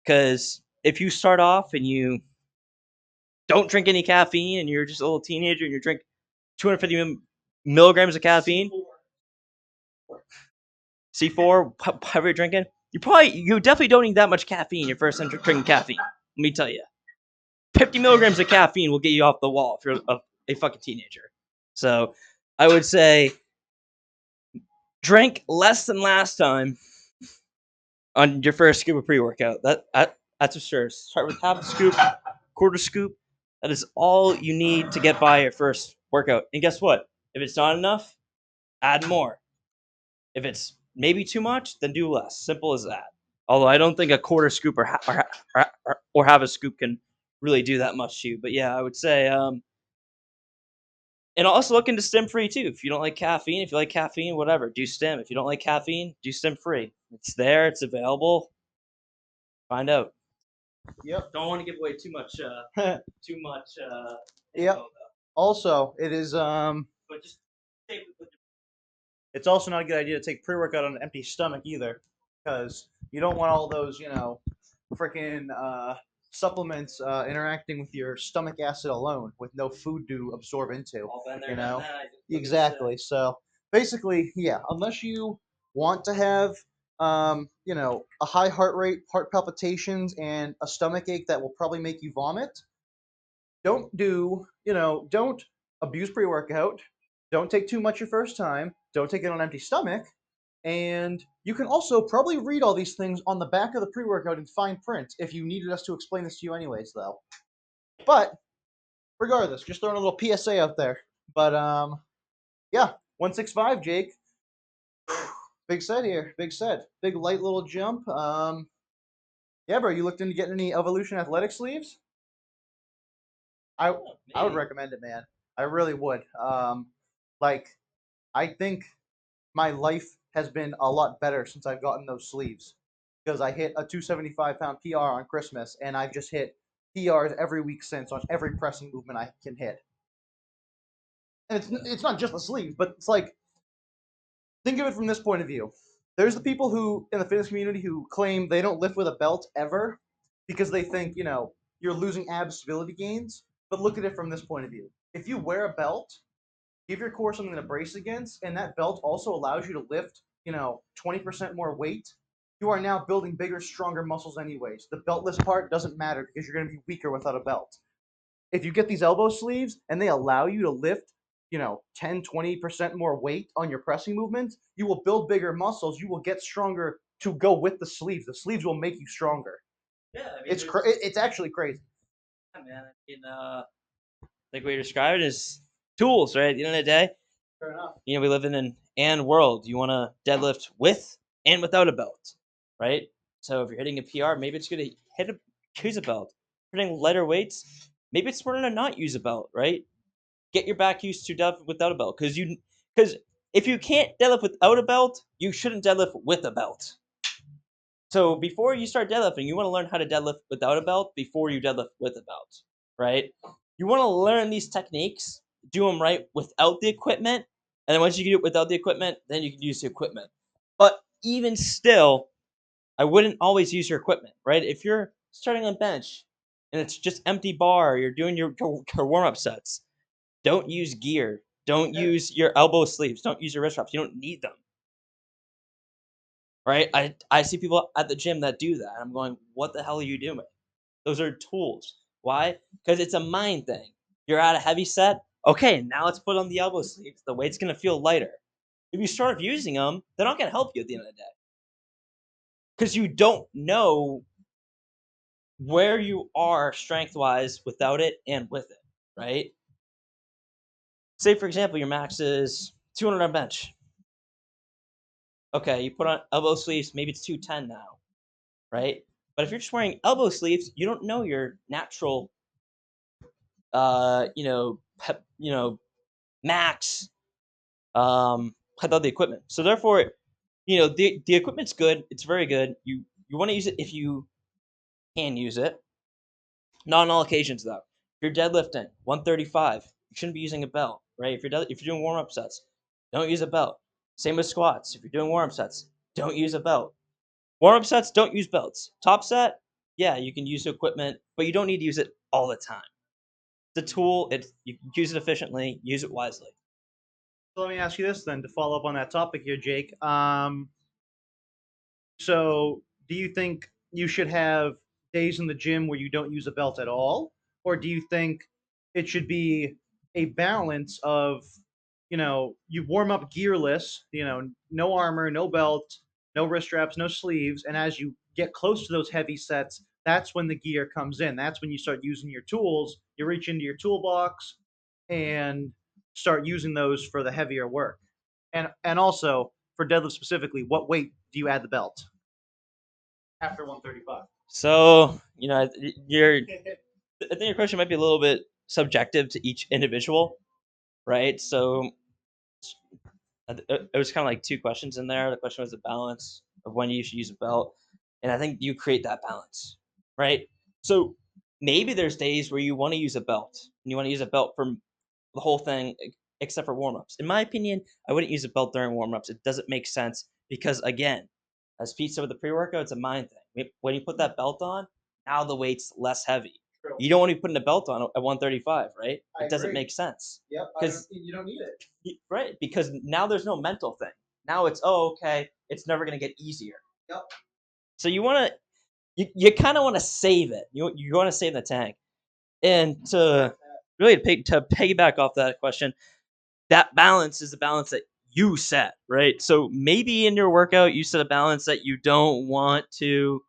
because if you start off and you don't drink any caffeine and you're just a little teenager and you drink 250 milligrams of caffeine, C4, whatever you're drinking, you definitely don't need that much caffeine your first time drinking caffeine. Let me tell you, 50 milligrams of caffeine will get you off the wall if you're a fucking teenager. So I would say drink less than last time on your first scoop of pre-workout. That's for sure. Start with half a scoop, quarter scoop. That is all you need to get by your first workout. And guess what? If it's not enough, add more. If it's maybe too much, then do less. Simple as that. Although I don't think a quarter scoop or half a scoop can really do that much to you. But yeah, I would say, and also look into stim free too. If you don't like caffeine, if you like caffeine, whatever, do stim. If you don't like caffeine, do stim free. It's there, it's available. Find out. Yep. Don't want to give away too much, too much. Yep. Info, Also, it is but just stay with it's also not a good idea to take pre-workout on an empty stomach either, because you don't want all those freaking supplements interacting with your stomach acid alone with no food to absorb into. all been there, You done know that. exactly. So basically, yeah, unless you want to have a high heart rate, heart palpitations, and a stomach ache that will probably make you vomit, don't abuse pre-workout. Don't take too much your first time. Don't take it on an empty stomach. And you can also probably read all these things on the back of the pre-workout in fine print if you needed us to explain this to you anyways, though. But regardless, just throwing a little PSA out there. But yeah, 165, Jake. Big set here. Big set. Big light little jump. Yeah, bro, you looked into getting any Evolution Athletic sleeves? I I would recommend it, man. I really would. Like I think my life has been a lot better since I've gotten those sleeves because I hit a 275-pound PR on Christmas, and I've just hit PRs every week since on every pressing movement I can hit. And it's not just the sleeves, but it's like think of it from this point of view. There's the people who in the fitness community who claim they don't lift with a belt ever because they think you're losing ab stability gains. But look at it from this point of view. If you wear a belt, give your core something to brace against, and that belt also allows you to lift, 20% more weight. You are now building bigger, stronger muscles anyways. The beltless part doesn't matter because you're going to be weaker without a belt. If you get these elbow sleeves and they allow you to lift, 10, 20% more weight on your pressing movements, you will build bigger muscles. You will get stronger to go with the sleeves. The sleeves will make you stronger. Yeah, I mean, It's actually crazy. yeah, man. Like what you're describing is tools, right? At the end of the day, Fair enough. we live in an and world. You want to deadlift with and without a belt, right? So if you're hitting a PR, maybe it's good to use a belt. If you're hitting lighter weights, maybe it's smarter to not use a belt, right? Get your back used to deadlift without a belt, because if you can't deadlift without a belt, you shouldn't deadlift with a belt. So before you start deadlifting, you want to learn how to deadlift without a belt before you deadlift with a belt, right? You want to learn these techniques, do them right without the equipment, and then once you can do it without the equipment, then you can use the equipment. But even still, I wouldn't always use your equipment, right? If you're starting on bench and it's just empty bar, you're doing your warm up sets, don't use gear. Don't use your elbow sleeves. Don't use your wrist wraps. You don't need them. Right? I see people at the gym that do that. I'm going, what the hell are you doing? Those are tools. Why? Because it's a mind thing. You're at a heavy set. Okay, now let's put on the elbow sleeves. The weight's gonna feel lighter. If you start off using them, they're not gonna help you at the end of the day. Because you don't know where you are strength wise without it and with it, right? Say for example, your max is 200 on bench. Okay, you put on elbow sleeves, maybe it's 210 now, right? But if you're just wearing elbow sleeves, you don't know your natural, max, without the equipment. So therefore, the equipment's good. It's very good. You want to use it if you can use it. Not on all occasions though. If you're deadlifting 135, you shouldn't be using a belt, right? If you're doing warm up sets, don't use a belt. Same with squats. If you're doing warm up sets, don't use a belt. Warm up sets, don't use belts. Top set, yeah, you can use equipment, but you don't need to use it all the time. The tool, you can use it efficiently, use it wisely. So let me ask you this then to follow up on that topic here, Jake. So, do you think you should have days in the gym where you don't use a belt at all? Or do you think it should be a balance of, you warm up gearless, no armor, no belt, no wrist straps, no sleeves. And as you get close to those heavy sets, that's when the gear comes in. That's when you start using your tools. You reach into your toolbox and start using those for the heavier work. And also for deadlift specifically, what weight do you add the belt after 135? So, I think your question might be a little bit subjective to each individual, right? So it was kind of like two questions in there. The question was the balance of when you should use a belt, and I think you create that balance, right? So maybe there's days where you want to use a belt, and you want to use a belt for the whole thing, except for warm ups. In my opinion, I wouldn't use a belt during warm ups. It doesn't make sense because, again, as Pete said with the pre workout, it's a mind thing. When you put that belt on, now the weight's less heavy. True. You don't want to be putting a belt on at 135, right? I It doesn't agree. make sense. Yep, Because you don't need it. right, because now there's no mental thing. Now it's, oh, okay, it's never gonna get easier. Yep. So you kind of want to save it. You want to save the tank, and to really to piggyback off that question, that balance is the balance that you set, right? So maybe in your workout you set a balance that you don't want to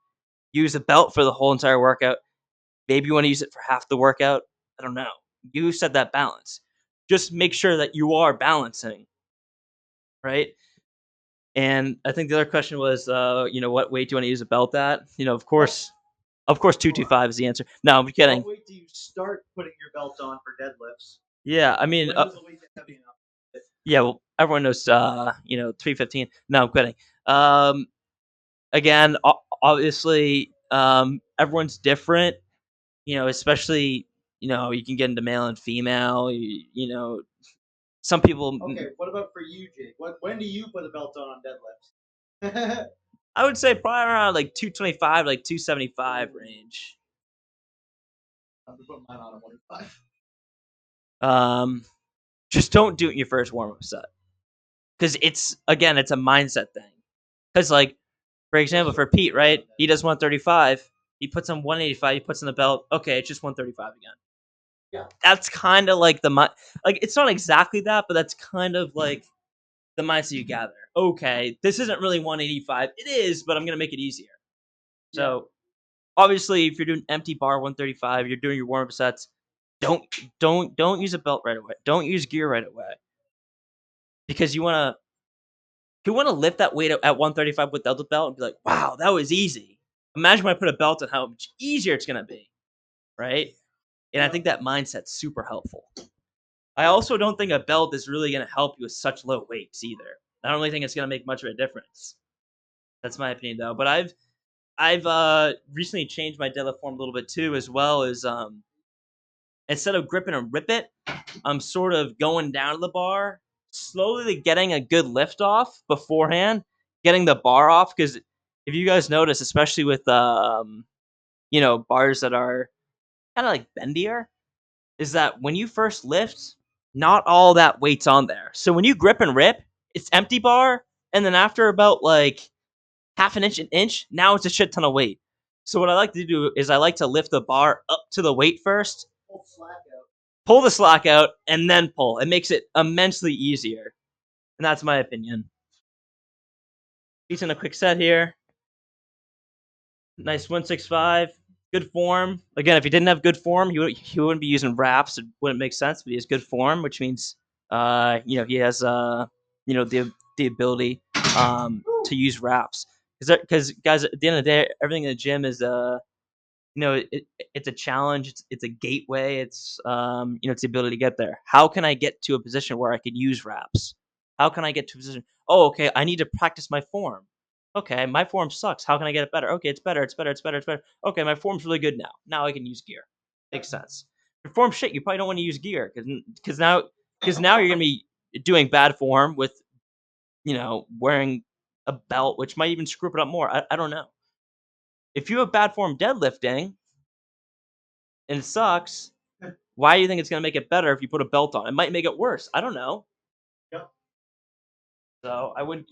use a belt for the whole entire workout. Maybe you want to use it for half the workout. I don't know. You set that balance. Just make sure that you are balancing, right? And I think the other question was, what weight do you want to use a belt at? Of course, 225 is the answer. No, I'm kidding. What weight do you start putting your belt on for deadlifts? Yeah, I mean, When does the weight get heavy enough? yeah, well, everyone knows, 315. No, I'm kidding. Um, Again, obviously, everyone's different. Especially, you can get into male and female. Some people. Okay, what about for you, Jake? When do you put a belt on deadlifts? I would say probably around like 225, like 275 range. I'm putting mine on at 105. Just don't do it in your first warm up set because it's a mindset thing. Because like for example, for Pete, right? He does 135. He puts on 185. He puts on the belt. Okay, it's just 135 again. Yeah. That's kind of like it's not exactly that, but that's kind of like the mindset you gather. Okay, this isn't really 185. It is, but I'm gonna make it easier. So obviously, if you're doing empty bar 135, you're doing your warm up sets. Don't use a belt right away. Don't use gear right away because you want to lift that weight at 135 without the belt and be like, wow, that was easy. Imagine when I put a belt on how much easier it's gonna be, right? And I think that mindset's super helpful. I also don't think a belt is really gonna help you with such low weights either. I don't really think it's gonna make much of a difference. That's my opinion though. But I've recently changed my deadlift form a little bit too, as well as instead of gripping and rip it, I'm sort of going down to the bar, slowly getting a good lift off beforehand, getting the bar off. Because if you guys notice, especially with bars that are kind of like bendier, is that when you first lift, not all that weight's on there. So when you grip and rip, it's empty bar, and then after about like half an inch, now it's a shit ton of weight. So what I like to do is I like to lift the bar up to the weight first, pull the slack out, and then pull. It makes it immensely easier. And that's my opinion. He's in a quick set here. Nice 165. Good form. Again, if he didn't have good form, he wouldn't be using wraps. It wouldn't make sense, but he has good form, which means he has the ability to use wraps. Because guys, at the end of the day, everything in the gym is it's a challenge. It's a gateway. It's the ability to get there. How can I get to a position where I can use wraps? How can I get to a position? Oh, okay. I need to practice my form. Okay, my form sucks. How can I get it better? Okay, it's better. It's better. It's better. It's better. Okay, my form's really good now. Now I can use gear. Makes sense. If your form's shit, you probably don't want to use gear because now you're gonna be doing bad form with wearing a belt, which might even screw it up more. I don't know. If you have bad form deadlifting and it sucks, why do you think it's going to make it better if you put a belt on? It might make it worse. I don't know. Yep. So I would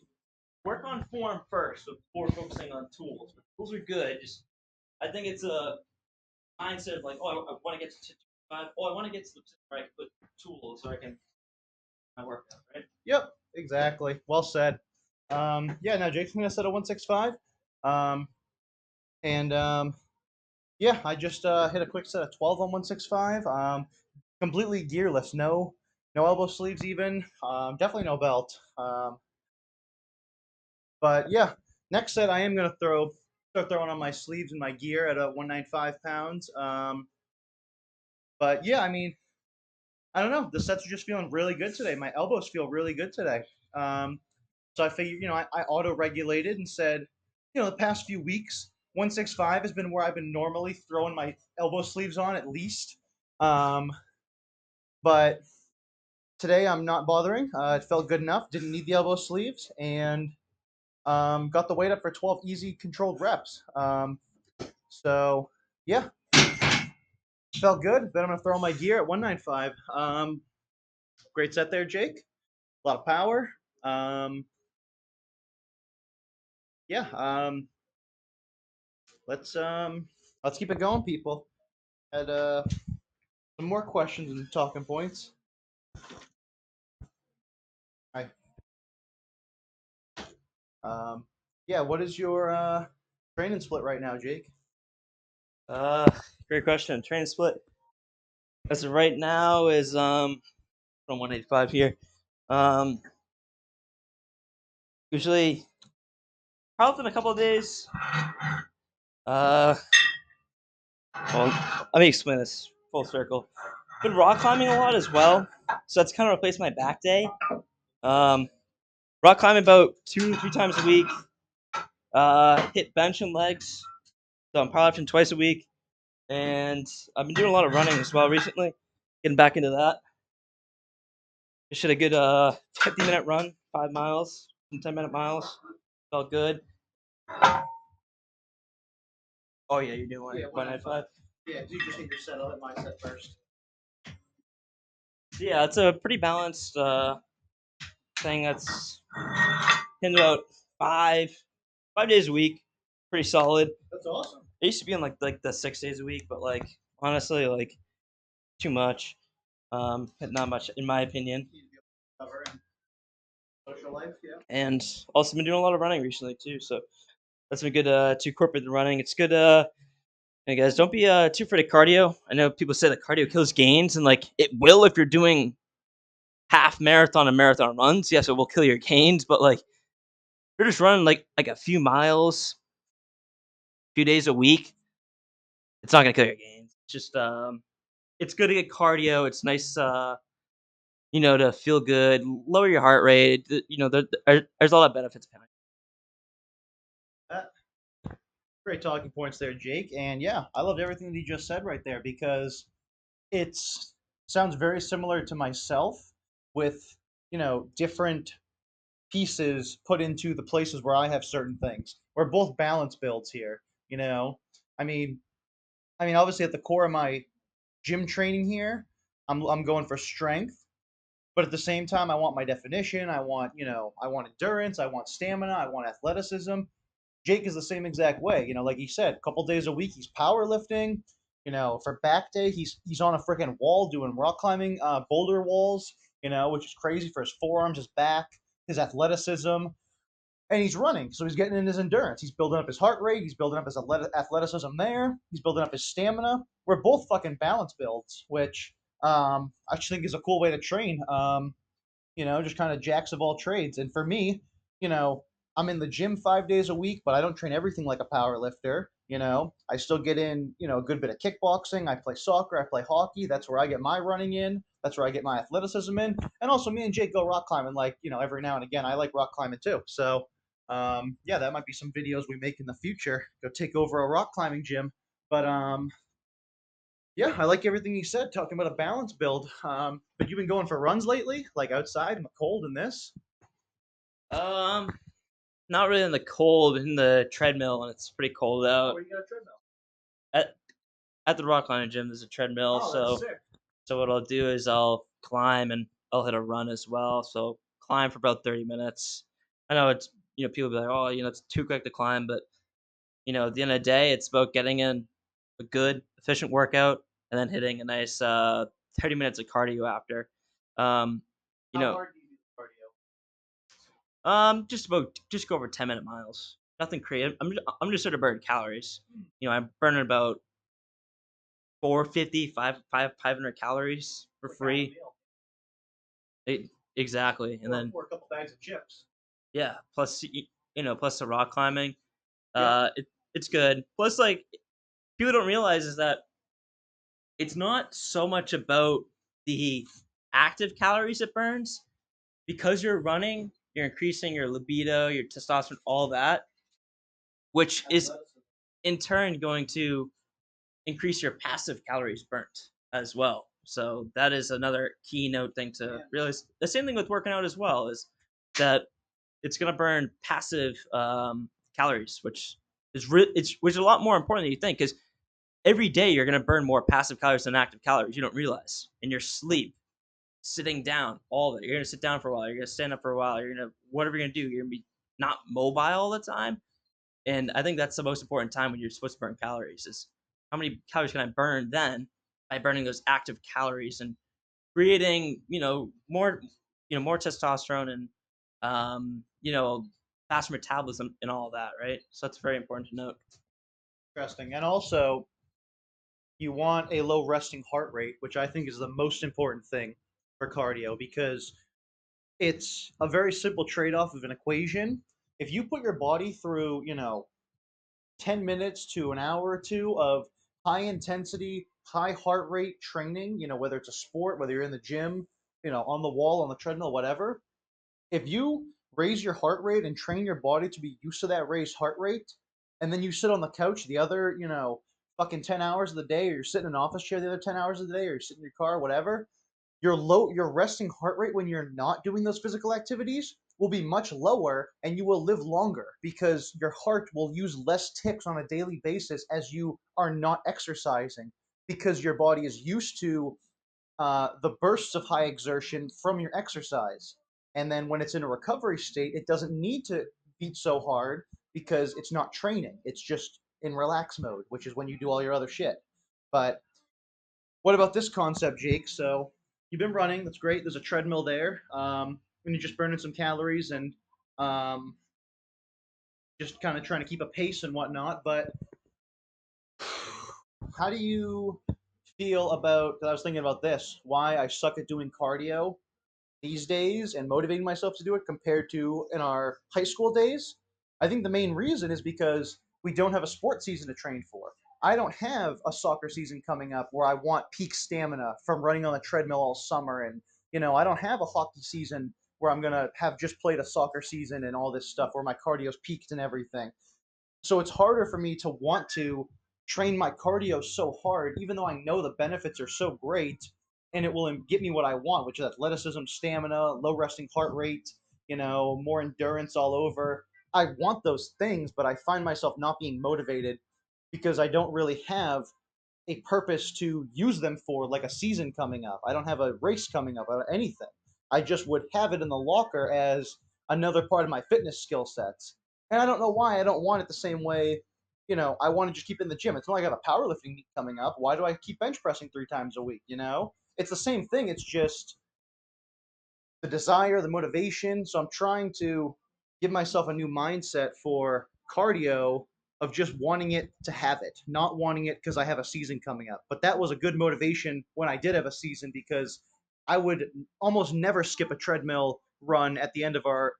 work on form first before focusing on tools. But tools are good. Just I think it's a mindset of like, oh, I want to get to 5. Oh, I want to get to the position where I can put tools so I can my workout, right? Yep. Exactly. Well said. Yeah. Now Jake's gonna set a 165. Um, and yeah, I just hit a quick set of 12 on 165. Completely gearless. No elbow sleeves even. Definitely no belt. But yeah, next set I am gonna start throwing on my sleeves and my gear at 195 pounds. But yeah, I mean, I don't know. The sets are just feeling really good today. My elbows feel really good today. Um, so I figured, I auto regulated and said, the past few weeks, 165 has been where I've been normally throwing my elbow sleeves on at least. But today I'm not bothering. It felt good enough. Didn't need the elbow sleeves, and got the weight up for 12 easy controlled reps. So yeah, felt good. Then I'm gonna throw my gear at 195. Great set there, Jake. A lot of power. Um, yeah. Let's keep it going, people. Had some more questions and talking points. Hi. Yeah. What is your training split right now, Jake? Uh, Great question. Training split as of right now is from 185 here. Um, Usually probably in a couple of days. Uh, well, let me explain this full circle. Been rock climbing a lot as well, so that's kind of replaced my back day. Um, Rock climbing about 2 3 times a week. Hit bench and legs, so I'm powerlifting twice a week, and I've been doing a lot of running as well recently. Getting back into that. Just did a good 50-minute run, 5 miles, some 10-minute miles. Felt good. Oh yeah, you're doing 195. Yeah, you just hit your set. I'll hit my set first. Yeah, it's a pretty balanced thing. That's in about five 5 days a week. Pretty solid. That's awesome. I used to be in like the 6 days a week, but like honestly, like too much. Not much in my opinion. Cover and social life, yeah. And also been doing a lot of running recently too. So that's been good to incorporate the running. It's good. Hey guys, don't be too afraid of cardio. I know people say that cardio kills gains, and like it will if you're doing half marathon and marathon runs. Yes, it will kill your gains, but like you're just running like a few miles, few days a week. It's not gonna kill your gains. It's just it's good to get cardio. It's nice, to feel good, lower your heart rate. There's a lot of benefits behind That great talking points there, Jake. And yeah, I loved everything that you just said right there because it's sounds very similar to myself with, different pieces put into the places where I have certain things. We're both balance builds here, you know. I mean, obviously at the core of my gym training here, I'm going for strength, but at the same time I want my definition, I want endurance, I want stamina, I want athleticism. Jake is the same exact way. Like he said, a couple days a week he's powerlifting. For back day he's on a freaking wall doing rock climbing, boulder walls. Which is crazy for his forearms, his back, his athleticism, and he's running. So he's getting in his endurance. He's building up his heart rate. He's building up his athleticism there. He's building up his stamina. We're both fucking balance builds, which I just think is a cool way to train. Just kind of jacks of all trades. And for me, you know, I'm in the gym 5 days a week, but I don't train everything like a power lifter. I still get in, a good bit of kickboxing. I play soccer. I play hockey. That's where I get my running in. That's where I get my athleticism in. And also, me and Jake go rock climbing, like, every now and again. I like rock climbing too. So, yeah, that might be some videos we make in the future. Go take over a rock climbing gym. But yeah, I like everything you said, talking about a balance build. But you've been going for runs lately, like outside in the cold in this? it. Not really in the cold, in the treadmill when it's pretty cold Oh, out. you got a treadmill. At at the rock climbing gym, there's a treadmill, Oh, that's so sick. what I'll do is I'll climb and I'll hit a run as well. So climb for about 30 minutes. I know it's people be like, oh, it's too quick to climb, but at the end of the day, it's about getting in a good, efficient workout and then hitting a nice 30 minutes of cardio after. Um, you How know, hard do you do cardio? just go over 10-minute miles. Nothing creative. I'm just sort of burning calories. I'm burning about 450, 500 calories for Like half a free. meal. Exactly, and then Or a couple bags of chips. yeah, plus plus the rock climbing. Yeah. It's good. Plus, like people don't realize is that it's not so much about the active calories it burns because you're running. You're increasing your libido, your testosterone, all that, which is Athleticism. in turn going to increase your passive calories burnt as well. So that is another keynote thing to Yeah. realize. The same thing with working out as well is that it's going to burn passive calories, which is a lot more important than you think because every day you're going to burn more passive calories than active calories. You don't realize in your sleep, sitting down, all of it. You're going to sit down for a while. You're going to stand up for a while. You're going to whatever you're going to do. You're going to be not mobile all the time. And I think that's the most important time when you're supposed to burn calories is how many calories can I burn then by burning those active calories and creating, more testosterone and, faster metabolism and all of that, right? So that's very important to note. Interesting. And also, you want a low resting heart rate, which I think is the most important thing for cardio because it's a very simple trade off of an equation. If you put your body through, 10 minutes to an hour or two of high intensity, high heart rate training, whether it's a sport, whether you're in the gym, on the wall, on the treadmill, whatever, if you raise your heart rate and train your body to be used to that raised heart rate, and then you sit on the couch the other, fucking 10 hours of the day, or you're sitting in an office chair the other 10 hours of the day, or you're sitting in your car, whatever, your resting heart rate when you're not doing those physical activities will be much lower and you will live longer because your heart will use less ticks on a daily basis as you are not exercising because your body is used to the bursts of high exertion from your exercise. And then when it's in a recovery state, it doesn't need to beat so hard because it's not training. It's just in relax mode, which is when you do all your other shit. But what about this concept, Jake? So you've been running. That's great. There's a treadmill there. And you're just burning some calories and um, just kind of trying to keep a pace and whatnot. But how do you feel about? 'Cause I was thinking about this. Why I suck at doing cardio these days and motivating myself to do it compared to in our high school days. I think the main reason is because we don't have a sports season to train for. I don't have a soccer season coming up where I want peak stamina from running on the treadmill all summer. And, I don't have a hockey season where I'm going to have just played a soccer season and all this stuff where my cardio's peaked and everything. So it's harder for me to want to train my cardio so hard, even though I know the benefits are so great and it will get me what I want, which is athleticism, stamina, low resting heart rate, more endurance all over. I want those things, but I find myself not being motivated because I don't really have a purpose to use them for, like a season coming up. I don't have a race coming up or anything. I just would have it in the locker as another part of my fitness skill sets. And I don't know why I don't want it the same way. I want to just keep it in the gym. It's not like I have a powerlifting meet coming up. Why do I keep bench pressing 3 times a week? It's the same thing. It's just the desire, the motivation. So I'm trying to give myself a new mindset for cardio of just wanting it to have it, not wanting it because I have a season coming up. But that was a good motivation when I did have a season because I would almost never skip a treadmill run at the end of our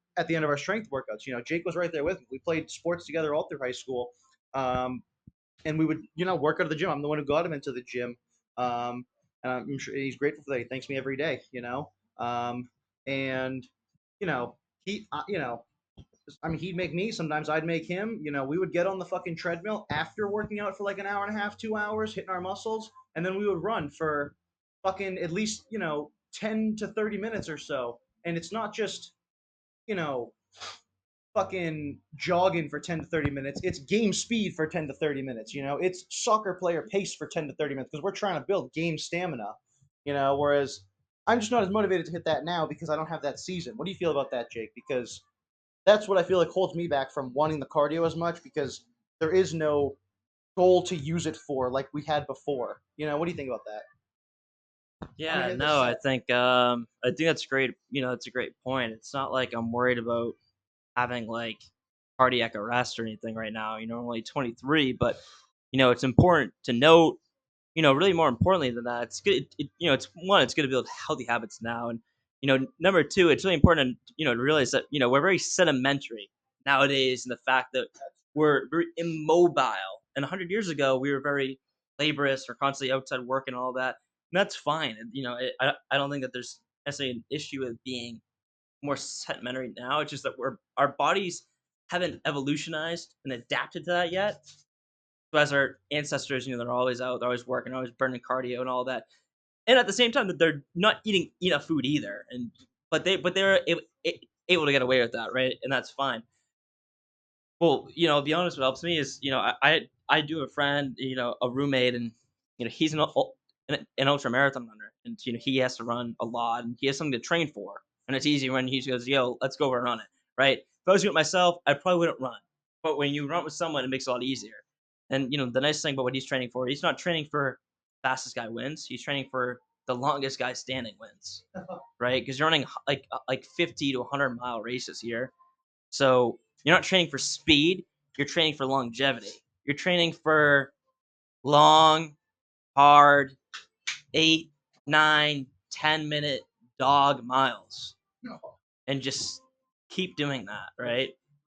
strength workouts. Jake was right there with me. We played sports together all through high school. Um, and we would work out of the gym. I'm the one who got him into the gym, and I'm sure he's grateful for that. He thanks me every day. And you know he I mean, he'd make me. Sometimes I'd make him. We would get on the fucking treadmill after working out for like an hour and a half, 2 hours, hitting our muscles, and then we would run for fucking at least 10 to 30 minutes or so. And it's not just you know fucking jogging for 10 to 30 minutes. It's game speed for 10 to 30 minutes. It's soccer player pace for 10 to 30 minutes because we're trying to build game stamina. Whereas I'm just not as motivated to hit that now because I don't have that season. What do you feel about that, Jake? Because that's what I feel like holds me back from wanting the cardio as much because there is no goal to use it for like we had before. What do you think about that? I'm gonna Yeah, hit this no, set. I think that's great. It's a great point. It's not like I'm worried about having like cardiac arrest or anything right now. I'm only 23, but it's important to note. Really more importantly than that, it's good. It's one, it's good to build healthy habits now, and number two, it's really important to realize that we're very sedimentary nowadays, and the fact that we're very immobile. And 100 years ago, we were very laborious, or constantly outside working and all that. And that's fine. And, I don't think that there's necessarily an issue with being more sedimentary now. It's just that our bodies haven't evolutionized and adapted to that yet. So as our ancestors, they're always out, they're always working, always burning cardio and all that. And at the same time, that they're not eating enough food either. And but they're able to get away with that, right? And that's fine. Well, I'll be honest, what helps me is, I do have a friend, a roommate, and he's an ultra marathon runner, and he has to run a lot, and he has something to train for, and it's easy when he goes, "Yo, let's go and run it." Right? If I was doing it myself, I probably wouldn't run, but when you run with someone, it makes it a lot easier. And the nice thing about what he's training for, he's not training for fastest guy wins. He's training for the longest guy standing wins, right? Because you're running like 50 to 100-mile races here, so you're not training for speed, you're training for longevity. You're training for long, hard, 8, 9, 10-minute dog miles. And just keep doing that, right?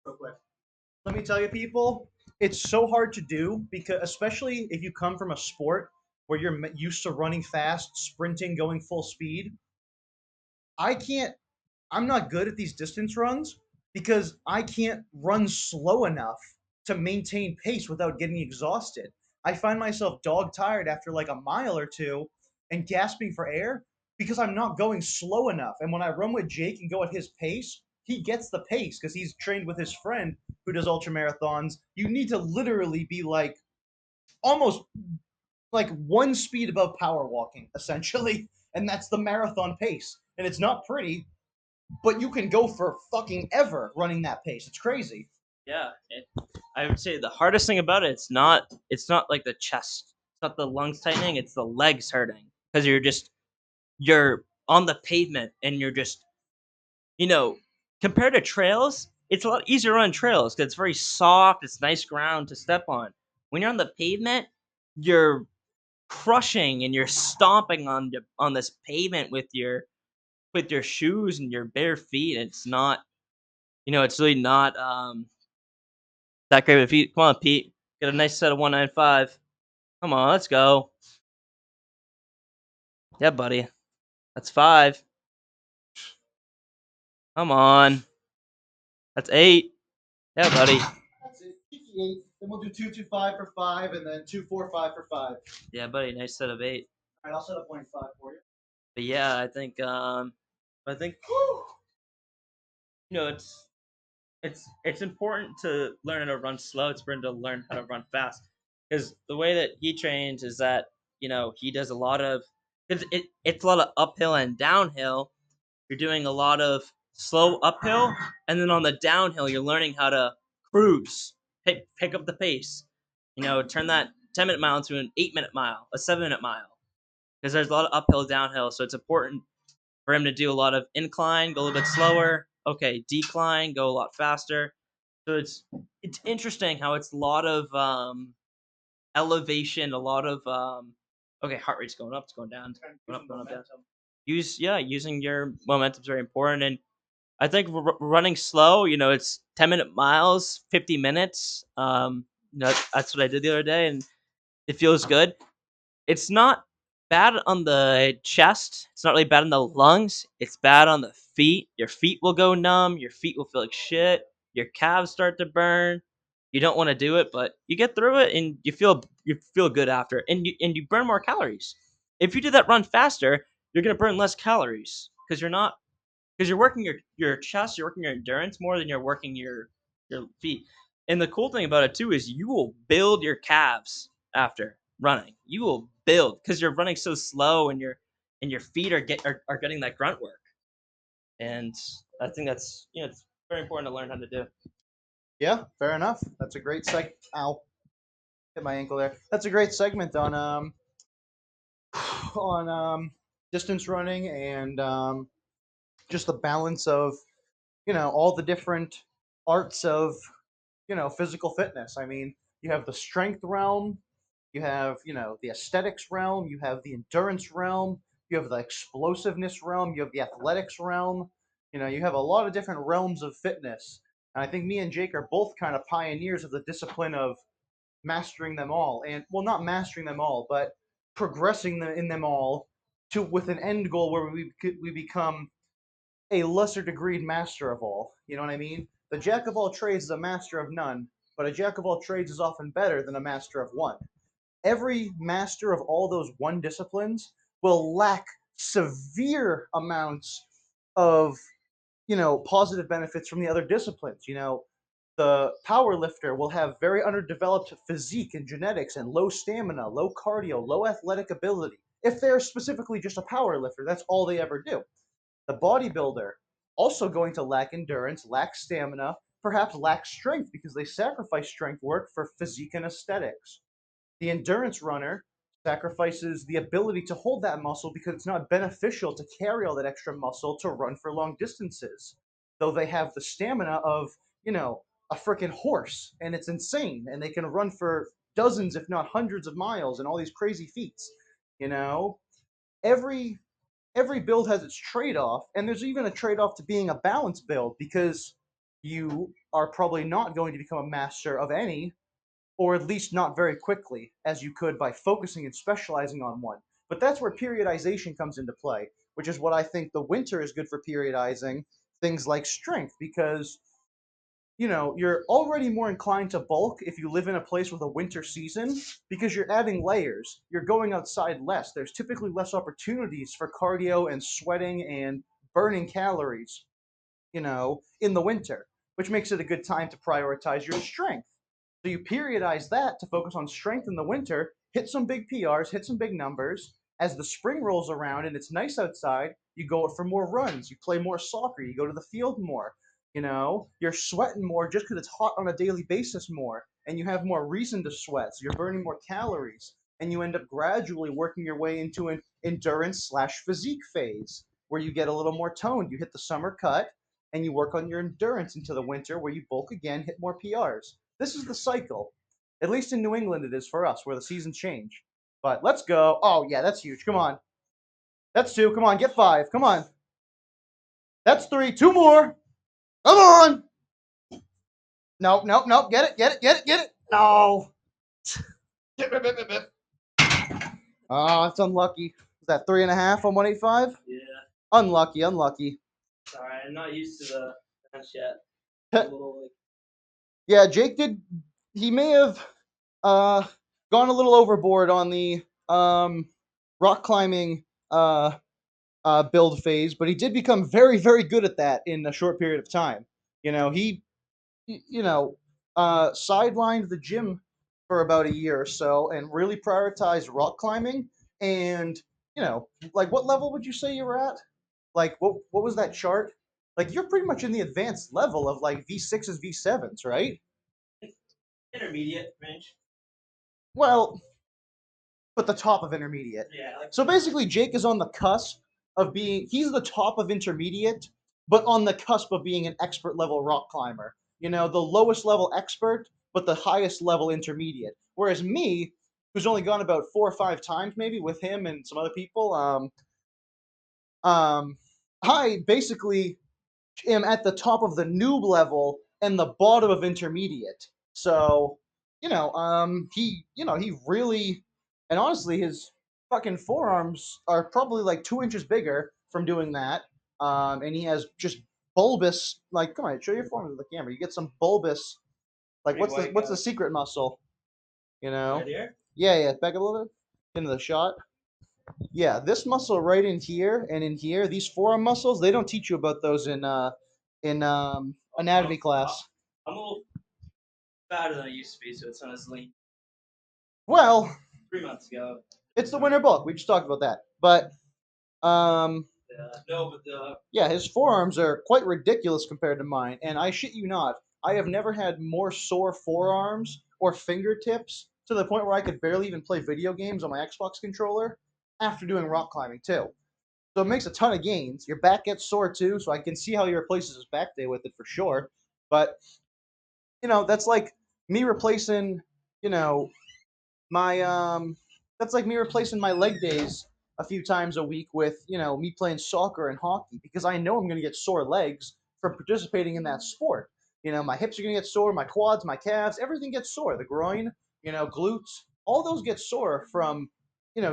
Real quick. Let me tell you, people, it's so hard to do because, especially if you come from a sport where you're used to running fast, sprinting, going full speed. I can't I'm not good at these distance runs because I can't run slow enough to maintain pace without getting exhausted. I find myself dog tired after like a mile or two and gasping for air because I'm not going slow enough. And when I run with Jake and go at his pace, he gets the pace because he's trained with his friend who does ultra marathons. You need to literally be like almost like one speed above power walking, essentially. and that's the marathon pace. And it's not pretty, but you can go for fucking ever running that pace. It's crazy. Yeah, I would say the hardest thing about it, it's not like the chest, it's not the lungs tightening, it's the legs hurting because you're on the pavement and you're just you know compared to trails, it's a lot easier on trails because it's very soft, it's nice ground to step on. When you're on the pavement, you're crushing and you're stomping on this pavement with your shoes and your bare feet. It's not it's really not that great of feet. Come on, Pete. Get a nice set of 195. Come on, let's go. Yeah, buddy. That's 5. Come on. That's 8. Yeah, buddy. That's it. Then we'll do 225 for 5, and then 245 for 5. Yeah, buddy. Nice set of 8. All right, I'll set up 0.5 for you. But yeah, I think it's important to learn how to run slow. It's important to learn how to run fast because the way that he trains is that he does a lot of because it's a lot of uphill and downhill. You're doing a lot of slow uphill, and then on the downhill, you're learning how to cruise, pick up the pace. Turn that 10-minute mile into an 8-minute mile, a 7-minute mile, because there's a lot of uphill, downhill. So it's important for him to do a lot of incline, go a little bit slower. Okay, decline, go a lot faster. So it's interesting how it's a lot of elevation, a lot of okay, heart rate's going up, it's going down, going up, down. Using your momentum is very important, and I think running slow, it's 10-minute miles, 50 minutes. That's what I did the other day, and it feels good. It's not bad on the chest. It's not really bad on the lungs. It's bad on the feet. Your feet will go numb. Your feet will feel like shit. Your calves start to burn. You don't want to do it, but you get through it and you feel good after. And you burn more calories. If you do that run faster, you're gonna burn less calories because you're working your chest, you're working your endurance more than you're working your feet. And the cool thing about it too is you will build your calves after running. You will build because you're running so slow and your feet are getting that grunt work. And I think that's it's very important to learn how to do. Yeah, fair enough. That's a great Ow, hit my ankle there. That's a great segment on on distance running and just the balance of all the different arts of physical fitness. I mean, you have the strength realm, you have the aesthetics realm, you have the endurance realm, you have the explosiveness realm, you have the athletics realm. You have a lot of different realms of fitness, and I think me and Jake are both kind of pioneers of the discipline of mastering them all, and well, not mastering them all, but progressing in them all to with an end goal where we become a lesser degree master of all. You know what I mean? The jack of all trades is a master of none, but a jack of all trades is often better than a master of one. Every master of all those one disciplines will lack severe amounts of positive benefits from the other disciplines. The power lifter will have very underdeveloped physique and genetics and low stamina, low cardio, low athletic ability. If they're specifically just a power lifter, that's all they ever do. The bodybuilder also going to lack endurance, lack stamina, perhaps lack strength because they sacrifice strength work for physique and aesthetics. The endurance runner sacrifices the ability to hold that muscle because it's not beneficial to carry all that extra muscle to run for long distances. Though they have the stamina of, a freaking horse, and it's insane, and they can run for dozens, if not hundreds of miles and all these crazy feats. You know, every every build has its trade-off, and there's even a trade-off to being a balanced build because you are probably not going to become a master of any, or at least not very quickly, as you could by focusing and specializing on one. But that's where periodization comes into play, which is what I think the winter is good for periodizing things like strength, because you're already more inclined to bulk if you live in a place with a winter season because you're adding layers. You're going outside less. There's typically less opportunities for cardio and sweating and burning calories, in the winter, which makes it a good time to prioritize your strength. So you periodize that to focus on strength in the winter, hit some big PRs, hit some big numbers, as the spring rolls around and it's nice outside, you go out for more runs, you play more soccer, you go to the field more. You're sweating more just because it's hot on a daily basis more, and you have more reason to sweat, so you're burning more calories, and you end up gradually working your way into an endurance slash physique phase where you get a little more toned. You hit the summer cut, and you work on your endurance into the winter where you bulk again, hit more PRs. This is the cycle. At least in New England, it is for us, where the seasons change. But let's go. Oh, yeah, that's huge. Come on. That's two. Come on, get five. Come on. That's three. Two more. Come on. Nope, nope, nope. Get it, get it, get it, get it. No. Oh, it's unlucky. Is that 3.5 on 185? Yeah. Unlucky, unlucky. Sorry, I'm not used to the bench yet. A little, Yeah, Jake did. He may have gone a little overboard on the rock climbing build phase, but he did become very, very good at that in a short period of time. He sidelined the gym for about a year or so and really prioritized rock climbing. And like, what level would you say you were at? Like, what was that chart? Like, you're pretty much in the advanced level of like V6s, V7s, right? intermediate range. Well, but the top of intermediate. Yeah. So basically, Jake is on the cusp of being, he's the top of intermediate, but on the cusp of being an expert level rock climber. The lowest level expert, but the highest level intermediate. Whereas me, who's only gone about 4 or 5 times maybe with him and some other people, I basically am at the top of the noob level and the bottom of intermediate. So, he really, and honestly, his fucking forearms are probably like 2 inches bigger from doing that. And he has just bulbous, like, come on, show your forearms with the camera. You get some bulbous, like, what's the secret muscle? Right here? Yeah, yeah, back up a little bit into the shot. Yeah, this muscle right in here and in here, these forearm muscles, they don't teach you about those in anatomy class. I'm a little fatter than I used to be, so it's not as lean. Well, 3 months ago. it's the winter bulk. We just talked about that. But No, but the yeah, his forearms are quite ridiculous compared to mine, and I shit you not, I have never had more sore forearms or fingertips to the point where I could barely even play video games on my Xbox controller after doing rock climbing too. So it makes a ton of gains. Your back gets sore too, so I can see how he replaces his back day with it for sure. But that's like me replacing, you know, my that's like me replacing my leg days a few times a week with me playing soccer and hockey because I know I'm going to get sore legs from participating in that sport. My hips are going to get sore, my quads, my calves, everything gets sore. The groin, glutes, all those get sore from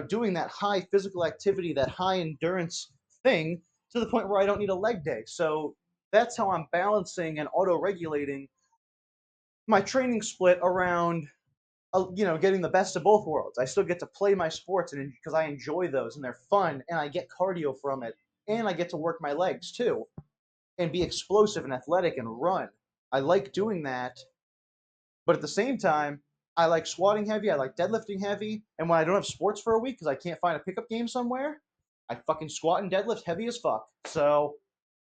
doing that high physical activity, that high endurance thing to the point where I don't need a leg day. So that's how I'm balancing and auto regulating my training split around getting the best of both worlds. I still get to play my sports and because I enjoy those and they're fun and I get cardio from it and I get to work my legs too and be explosive and athletic and run. I like doing that, but at the same time, I like squatting heavy, I like deadlifting heavy, and when I don't have sports for a week because I can't find a pickup game somewhere, I fucking squat and deadlift heavy as fuck. So,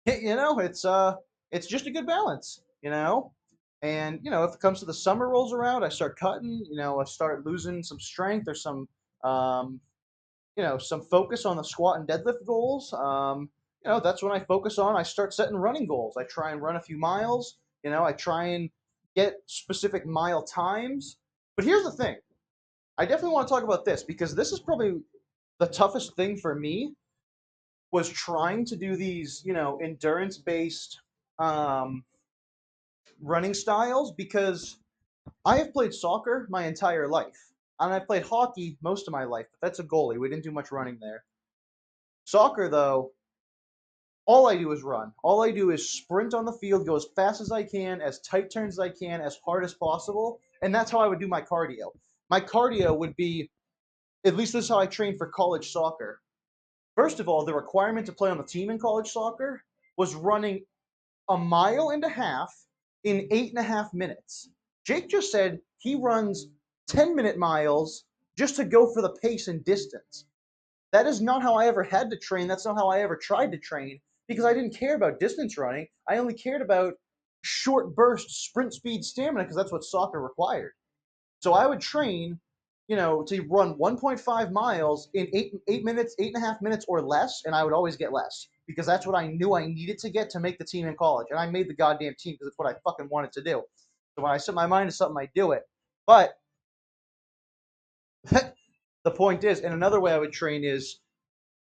it's just a good balance. And if it comes to the summer rolls around, I start cutting. I start losing some strength or um, some focus on the squat and deadlift goals. That's when I focus on. I start setting running goals. I try and run a few miles. I try and get specific mile times. But here's the thing. I definitely want to talk about this because this is probably the toughest thing for me was trying to do these, endurance based um, running styles because I have played soccer my entire life. And I've played hockey most of my life, but that's a goalie. We didn't do much running there. Soccer, though, all I do is run. All I do is sprint on the field, go as fast as I can, as tight turns as I can, as hard as possible. And that's how I would do my cardio. My cardio would be, at least this is how I trained for college soccer. First of all, the requirement to play on the team in college soccer was running a mile and a half in 8.5 minutes. Jake just said he runs 10-minute miles just to go for the pace and distance. That is not how I ever had to train. That's not how I ever tried to train because I didn't care about distance running. I only cared about short burst sprint speed stamina because that's what soccer required. So I would train, to run 1.5 miles in 8 minutes, 8.5 minutes or less, and I would always get less because that's what I knew I needed to get to make the team in college. And I made the goddamn team because it's what I fucking wanted to do. So when I set my mind to something, I do it. But the point is, and another way I would train is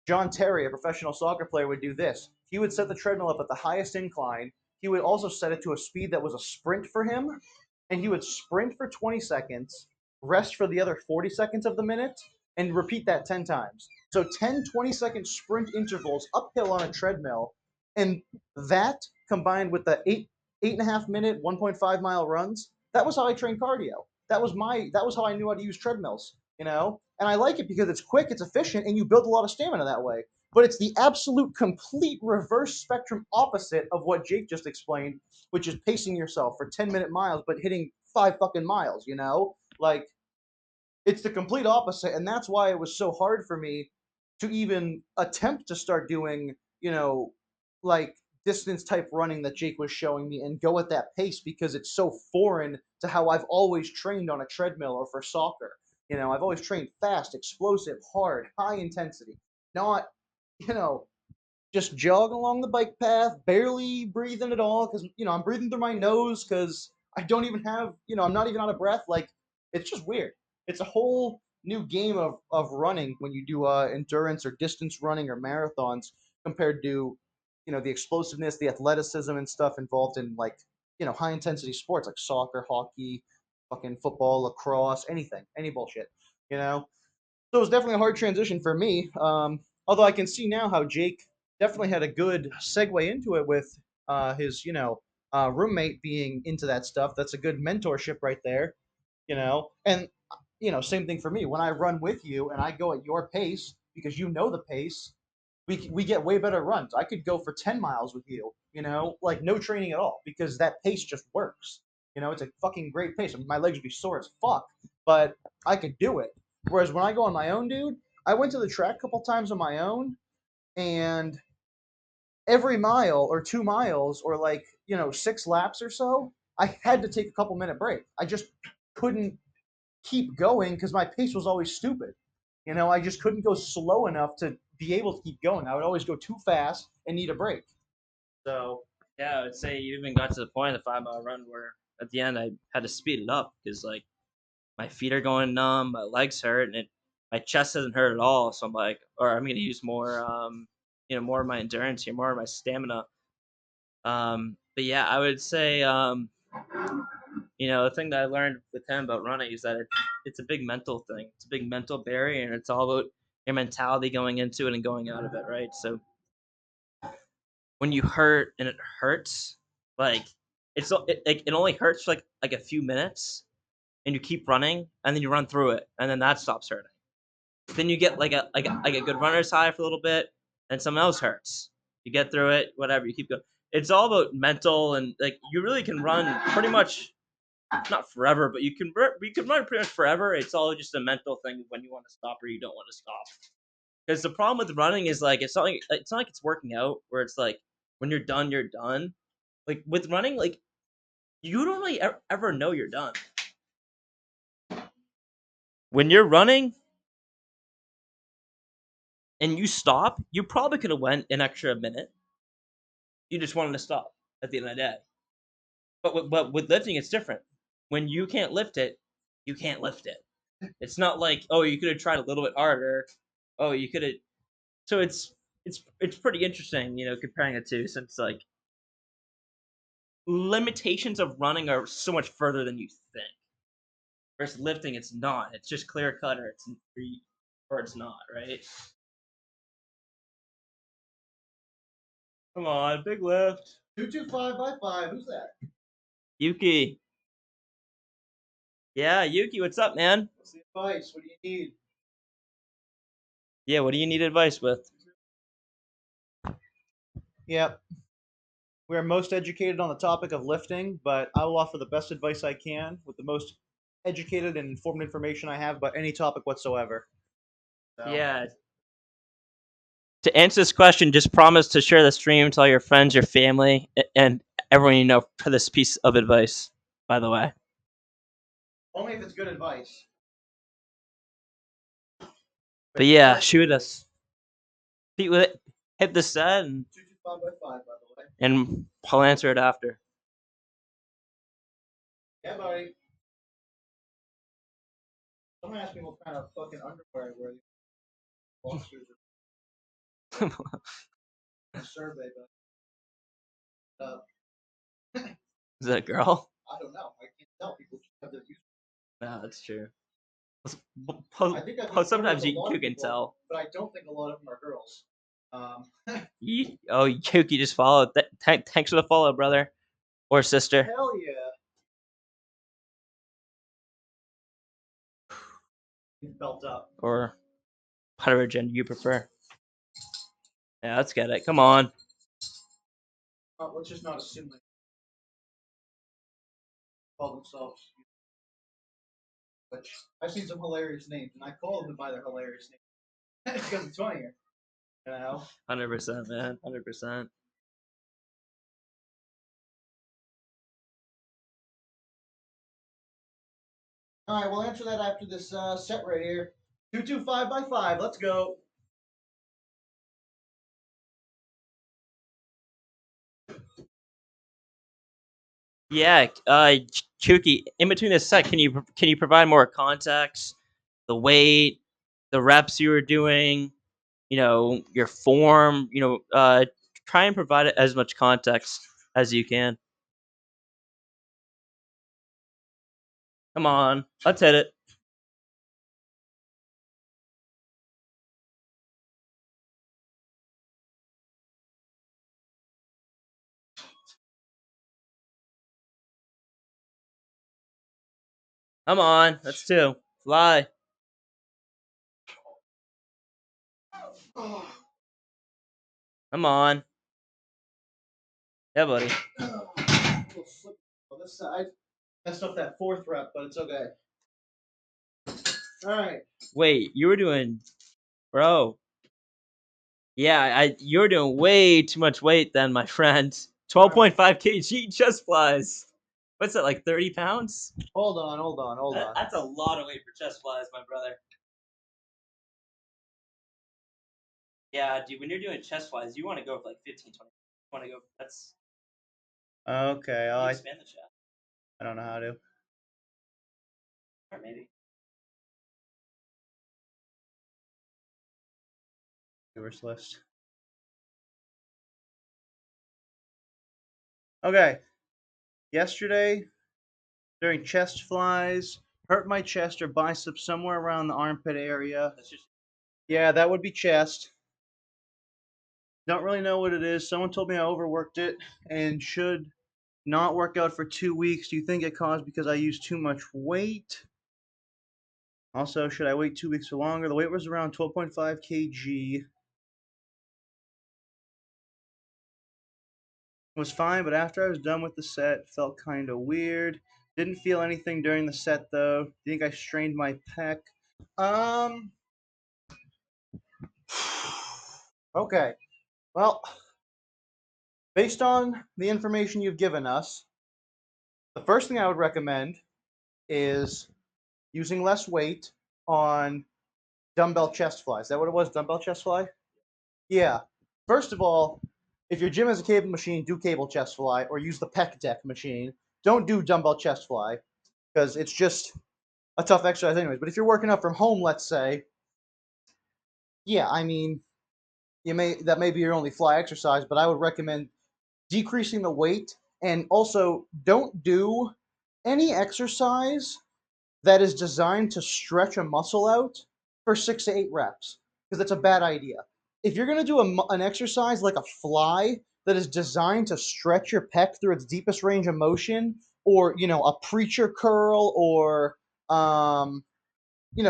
John Terry, a professional soccer player, would do this. He would set the treadmill up at the highest incline. He would also set it to a speed that was a sprint for him, and he would sprint for 20 seconds, rest for the other 40 seconds of the minute, and repeat that 10 times. So 10 20-second sprint intervals uphill on a treadmill, and that combined with the 8.5 minute, 1.5 mile runs, that was how I trained cardio. That was how I knew how to use treadmills. And I like it because it's quick, it's efficient, and you build a lot of stamina that way. But it's the absolute complete reverse spectrum opposite of what Jake just explained, which is pacing yourself for 10-minute miles but hitting 5 fucking miles. Like, it's the complete opposite, and that's why it was so hard for me to even attempt to start doing, like distance type running that Jake was showing me and go at that pace because it's so foreign to how I've always trained on a treadmill or for soccer. I've always trained fast, explosive, hard, high intensity, not, you know, just jogging along the bike path, barely breathing at all because I'm breathing through my nose because I don't even have I'm not even out of breath. Like it's just weird. It's a whole new game of running when you do endurance or distance running or marathons compared to the explosiveness, the athleticism and stuff involved in like high intensity sports like soccer, hockey, fucking football, lacrosse, anything, any bullshit. You know, so it was definitely a hard transition for me. Although I can see now how Jake definitely had a good segue into it with his, roommate being into that stuff. That's a good mentorship right there. And same thing for me. When I run with you and I go at your pace because you know the pace, we get way better runs. I could go for 10 miles with you, like no training at all because that pace just works. It's a fucking great pace. I mean, my legs would be sore as fuck, but I could do it. Whereas when I go on my own, dude, I went to the track a couple times on my own, and every mile or 2 miles or like 6 laps or so, I had to take a couple minute break. I just couldn't keep going because my pace was always stupid. I just couldn't go slow enough to be able to keep going. I would always go too fast and need a break. So Yeah, I would say you even got to the point of the 5 mile run where at the end I had to speed it up because like my feet are going numb, my legs hurt, and my chest doesn't hurt at all. So I'm like, or I'm gonna use more, more of my endurance here, more of my stamina. But yeah, I would say, the thing that I learned with him about running is that it's a big mental thing. It's a big mental barrier, and it's all about your mentality going into it and going out of it, right? So when you hurt and it hurts, like it only hurts for like a few minutes, and you keep running, and then you run through it, and then that stops hurting. Then you get like a good runner's high for a little bit, and something else hurts. You get through it, whatever. You keep going. It's all about mental, and like you really can run pretty much not forever, but you can run pretty much forever. It's all just a mental thing of when you want to stop or you don't want to stop. Because the problem with running is like it's not like it's working out where it's like when you're done, you're done. Like with running, like you don't really ever know you're done. When you're running and you stop, you probably could have went an extra minute. You just wanted to stop at the end of the day. But with lifting, it's different. When you can't lift it, you can't lift it. It's not like, oh, you could have tried a little bit harder. Oh, you could have. So it's pretty interesting, comparing the two, since like limitations of running are so much further than you think. Versus lifting, it's not. It's just clear cut, or it's not, right? Come on, big lift. 225 by 5. Who's that? Yuki. Yeah, Yuki, what's up, man? What's the advice? What do you need? Yeah, what do you need advice with? Yep. We are most educated on the topic of lifting, but I will offer the best advice I can with the most educated and informed information I have about any topic whatsoever. So, Yeah, To answer this question, just promise to share the stream to all your friends, your family, and everyone you know for this piece of advice. By the way, Only if it's good advice. but yeah, shoot us. Hit the set, 225 by 5, by the way. and I'll answer it after. Yeah, buddy. Someone asked me what kind of fucking underwear I wear. Officers a survey, but Is that a girl? I don't know. I can't tell. People just have their views. No, that's true. I think I've been Sometimes with a you lot of can people, tell. but I don't think a lot of them are girls. Yuki just followed. Thanks for the follow, brother or sister. Hell yeah. Belt up. Or whatever gender you prefer. Yeah, let's get it. Come on. Let's just not assume they call themselves. Which I've seen some hilarious names, and I call them by their hilarious names because it's funnier. You know. 100%, man. 100%. All right, we'll answer that after this set right here. 225 by 5. Let's go. Yeah, Chuki, in between this set, can you provide more context? The weight, the reps you were doing, your form, try and provide as much context as you can. Come on, let's hit it. Come on, that's 2. Fly. Come on. Yeah, buddy. On this side, messed up that 4th rep, but it's okay. All right. Wait, you were doing, bro. Yeah, you were doing way too much weight then, my friend. 12.5 kg chest flies. What's that, like 30 pounds? Hold on. That's a lot of weight for chest flies, my brother. Yeah, dude, when you're doing chest flies, you want to go for like 15, 20. You want to go, that's. Okay. You expand the chest. I don't know how to. Or maybe. Viewers list. Okay. Yesterday, during chest flies, hurt my chest or biceps somewhere around the armpit area. That's just. Yeah, that would be chest. Don't really know what it is. Someone told me I overworked it and should not work out for 2 weeks. Do you think it caused because I used too much weight? Also, should I wait 2 weeks or longer? The weight was around 12.5 kg. It was fine, but after I was done with the set, felt kind of weird. Didn't feel anything during the set though. Do you think I strained my pec? Okay. Well, based on the information you've given us, the first thing I would recommend is using less weight on dumbbell chest fly. Is that what it was? Dumbbell chest fly? Yeah. First of all, if your gym has a cable machine, do cable chest fly or use the pec deck machine. Don't do dumbbell chest fly because it's just a tough exercise anyways. But if you're working out from home, let's say, yeah, I mean, that may be your only fly exercise, but I would recommend decreasing the weight and also don't do any exercise that is designed to stretch a muscle out for 6 to 8 reps because that's a bad idea. If you're going to do an exercise like a fly that is designed to stretch your pec through its deepest range of motion, or a preacher curl, or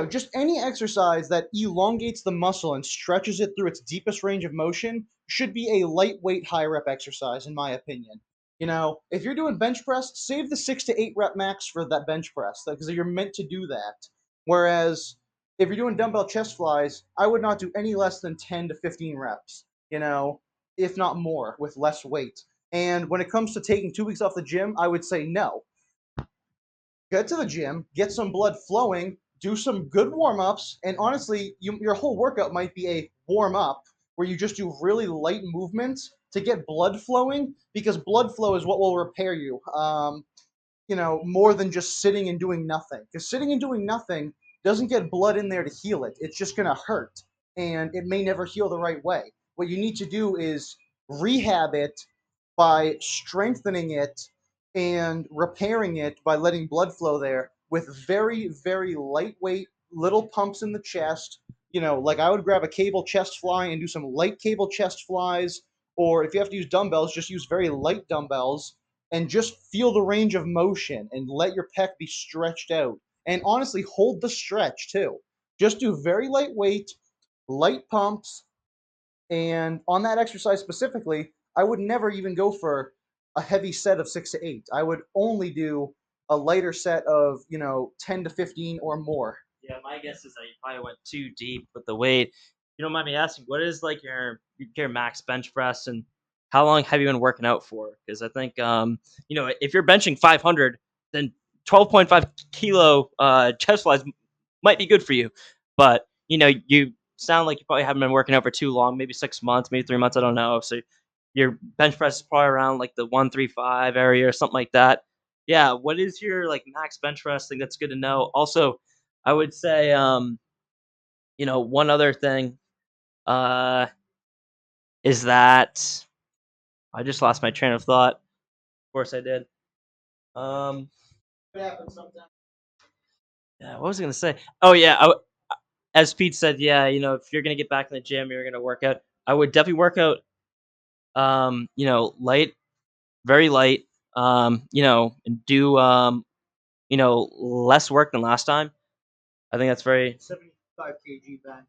just any exercise that elongates the muscle and stretches it through its deepest range of motion should be a lightweight high rep exercise, in my opinion. If you're doing bench press, save the 6 to 8 rep max for that bench press because you're meant to do that. Whereas if you're doing dumbbell chest flies, I would not do any less than 10 to 15 reps, if not more, with less weight. And when it comes to taking 2 weeks off the gym, I would say no. Get to the gym, get some blood flowing, do some good warm ups, and honestly, your whole workout might be a warm up where you just do really light movements to get blood flowing because blood flow is what will repair you. More than just sitting and doing nothing. Because sitting and doing nothing doesn't get blood in there to heal it. It's just going to hurt, and it may never heal the right way. What you need to do is rehab it by strengthening it and repairing it by letting blood flow there with very, very lightweight little pumps in the chest. Like I would grab a cable chest fly and do some light cable chest flies, or if you have to use dumbbells, just use very light dumbbells and just feel the range of motion and let your pec be stretched out. And honestly, hold the stretch too. Just do very lightweight, light pumps. And on that exercise specifically, I would never even go for a heavy set of 6 to 8. I would only do a lighter set of, 10 to 15 or more. Yeah, my guess is that you probably went too deep with the weight. You don't mind me asking, what is like your max bench press, and how long have you been working out for? Because I think if you're benching 500, then 12.5 kilo chest flies might be good for you. But you sound like you probably haven't been working out for too long, maybe 6 months, maybe 3 months, I don't know. So your bench press is probably around like the 135 area or something like that. Yeah, what is your like max bench press? I think that's good to know. Also, I would say, one other thing, uh, is that I just lost my train of thought. Of course, I did. Um, It happens sometimes. yeah, what was I gonna say? Oh yeah, as Pete said, yeah, if you're gonna get back in the gym, you're gonna work out. I would definitely work out. Light, very light. And do less work than last time. I think that's very. 75 kg bench.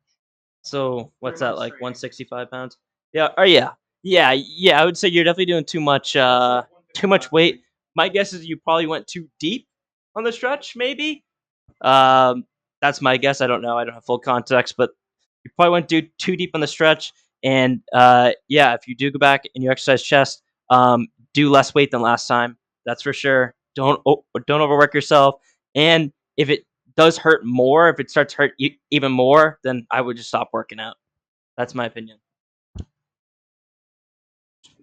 So what's that, like, training. 165 pounds? Yeah. Or yeah. I would say you're definitely doing too much weight. My guess is you probably went too deep on the stretch, maybe. Um, that's my guess. I don't know. I don't have full context, but you probably went too deep on the stretch. And yeah, if you do go back and you exercise chest, do less weight than last time. That's for sure. Don't overwork yourself. And if it does hurt more, if it starts to hurt even more, then I would just stop working out. That's my opinion.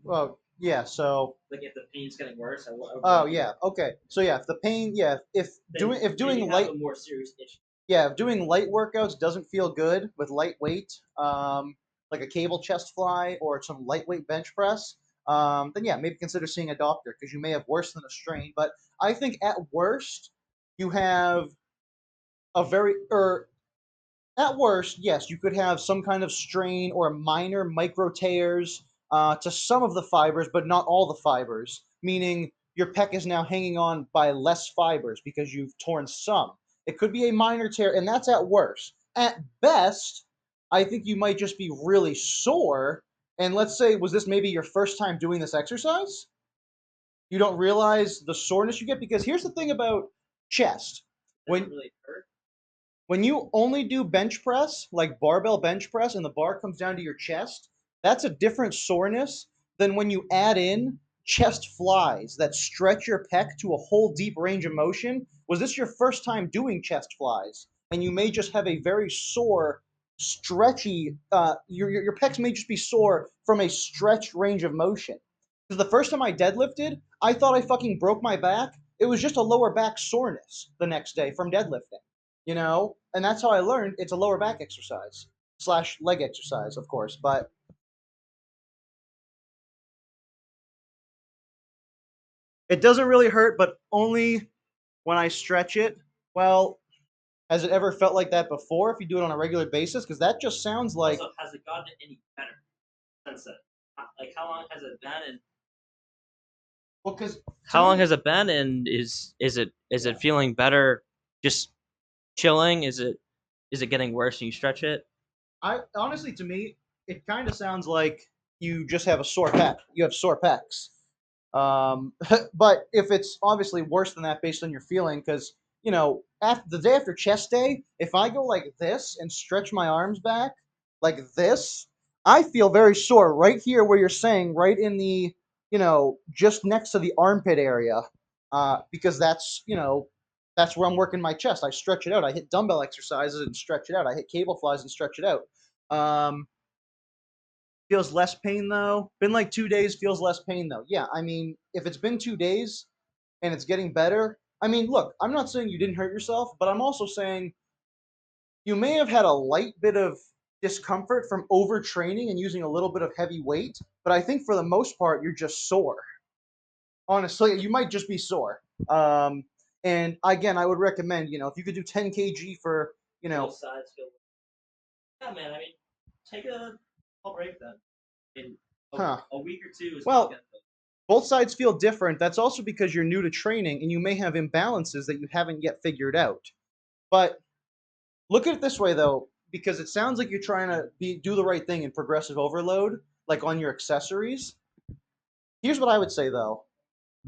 Well, yeah. So. Like if the pain's getting worse, Oh yeah. Okay. So yeah, if the pain, yeah, if doing light, a more serious issue. yeah, if doing light workouts doesn't feel good with light weight, like a cable chest fly or some lightweight bench press, then yeah, maybe consider seeing a doctor because you may have worse than a strain. But I think at worst, you have a very, or at worst, yes, you could have some kind of strain or minor micro tears to some of the fibers, but not all the fibers, meaning your pec is now hanging on by less fibers because you've torn some. It could be a minor tear, and that's at worst. At best, I think you might just be really sore. And let's say, was this maybe your first time doing this exercise? You don't realize the soreness you get? Because here's the thing about chest. Doesn't When really hurt. when you only do bench press, like barbell bench press, and the bar comes down to your chest, that's a different soreness than when you add in chest flies that stretch your pec to a whole deep range of motion. Was this your first time doing chest flies? And you may just have a very sore, stretchy, your pecs may just be sore from a stretched range of motion. Because the first time I deadlifted, I thought I fucking broke my back. It was just a lower back soreness the next day from deadlifting, and that's how I learned it's a lower back exercise slash leg exercise, of course. But it doesn't really hurt, but only when I stretch it. Well, has it ever felt like that before? If you do it on a regular basis, because that just sounds like. Also, has it gotten any better since then? Like, how long has it been? And Well, because how long has it been? And is it feeling better? Just chilling? Is it getting worse when you stretch it? I honestly, to me, it kind of sounds like you just have a sore pec. You have sore pecs. But if it's obviously worse than that based on your feeling, because after the day after chest day, if I go like this and stretch my arms back like this, I feel very sore right here where you're saying, right in the, just next to the armpit area, because that's where I'm working my chest. I stretch it out. I hit dumbbell exercises and stretch it out. I hit cable flies and stretch it out. Feels less pain though. Been like 2 days, feels less pain though. Yeah, I mean, if it's been 2 days and it's getting better, I mean, look, I'm not saying you didn't hurt yourself, but I'm also saying you may have had a light bit of discomfort from overtraining and using a little bit of heavy weight, but I think for the most part, you're just sore. Honestly, you might just be sore. And again, I would recommend, if you could do 10 kg for, Both sides feel. Yeah, man. I mean, take a whole break then. In a week or two is well, good. both sides feel different. That's also because you're new to training and you may have imbalances that you haven't yet figured out. But look at it this way, though, because it sounds like you're trying to do the right thing in progressive overload, like on your accessories. Here's what I would say, though.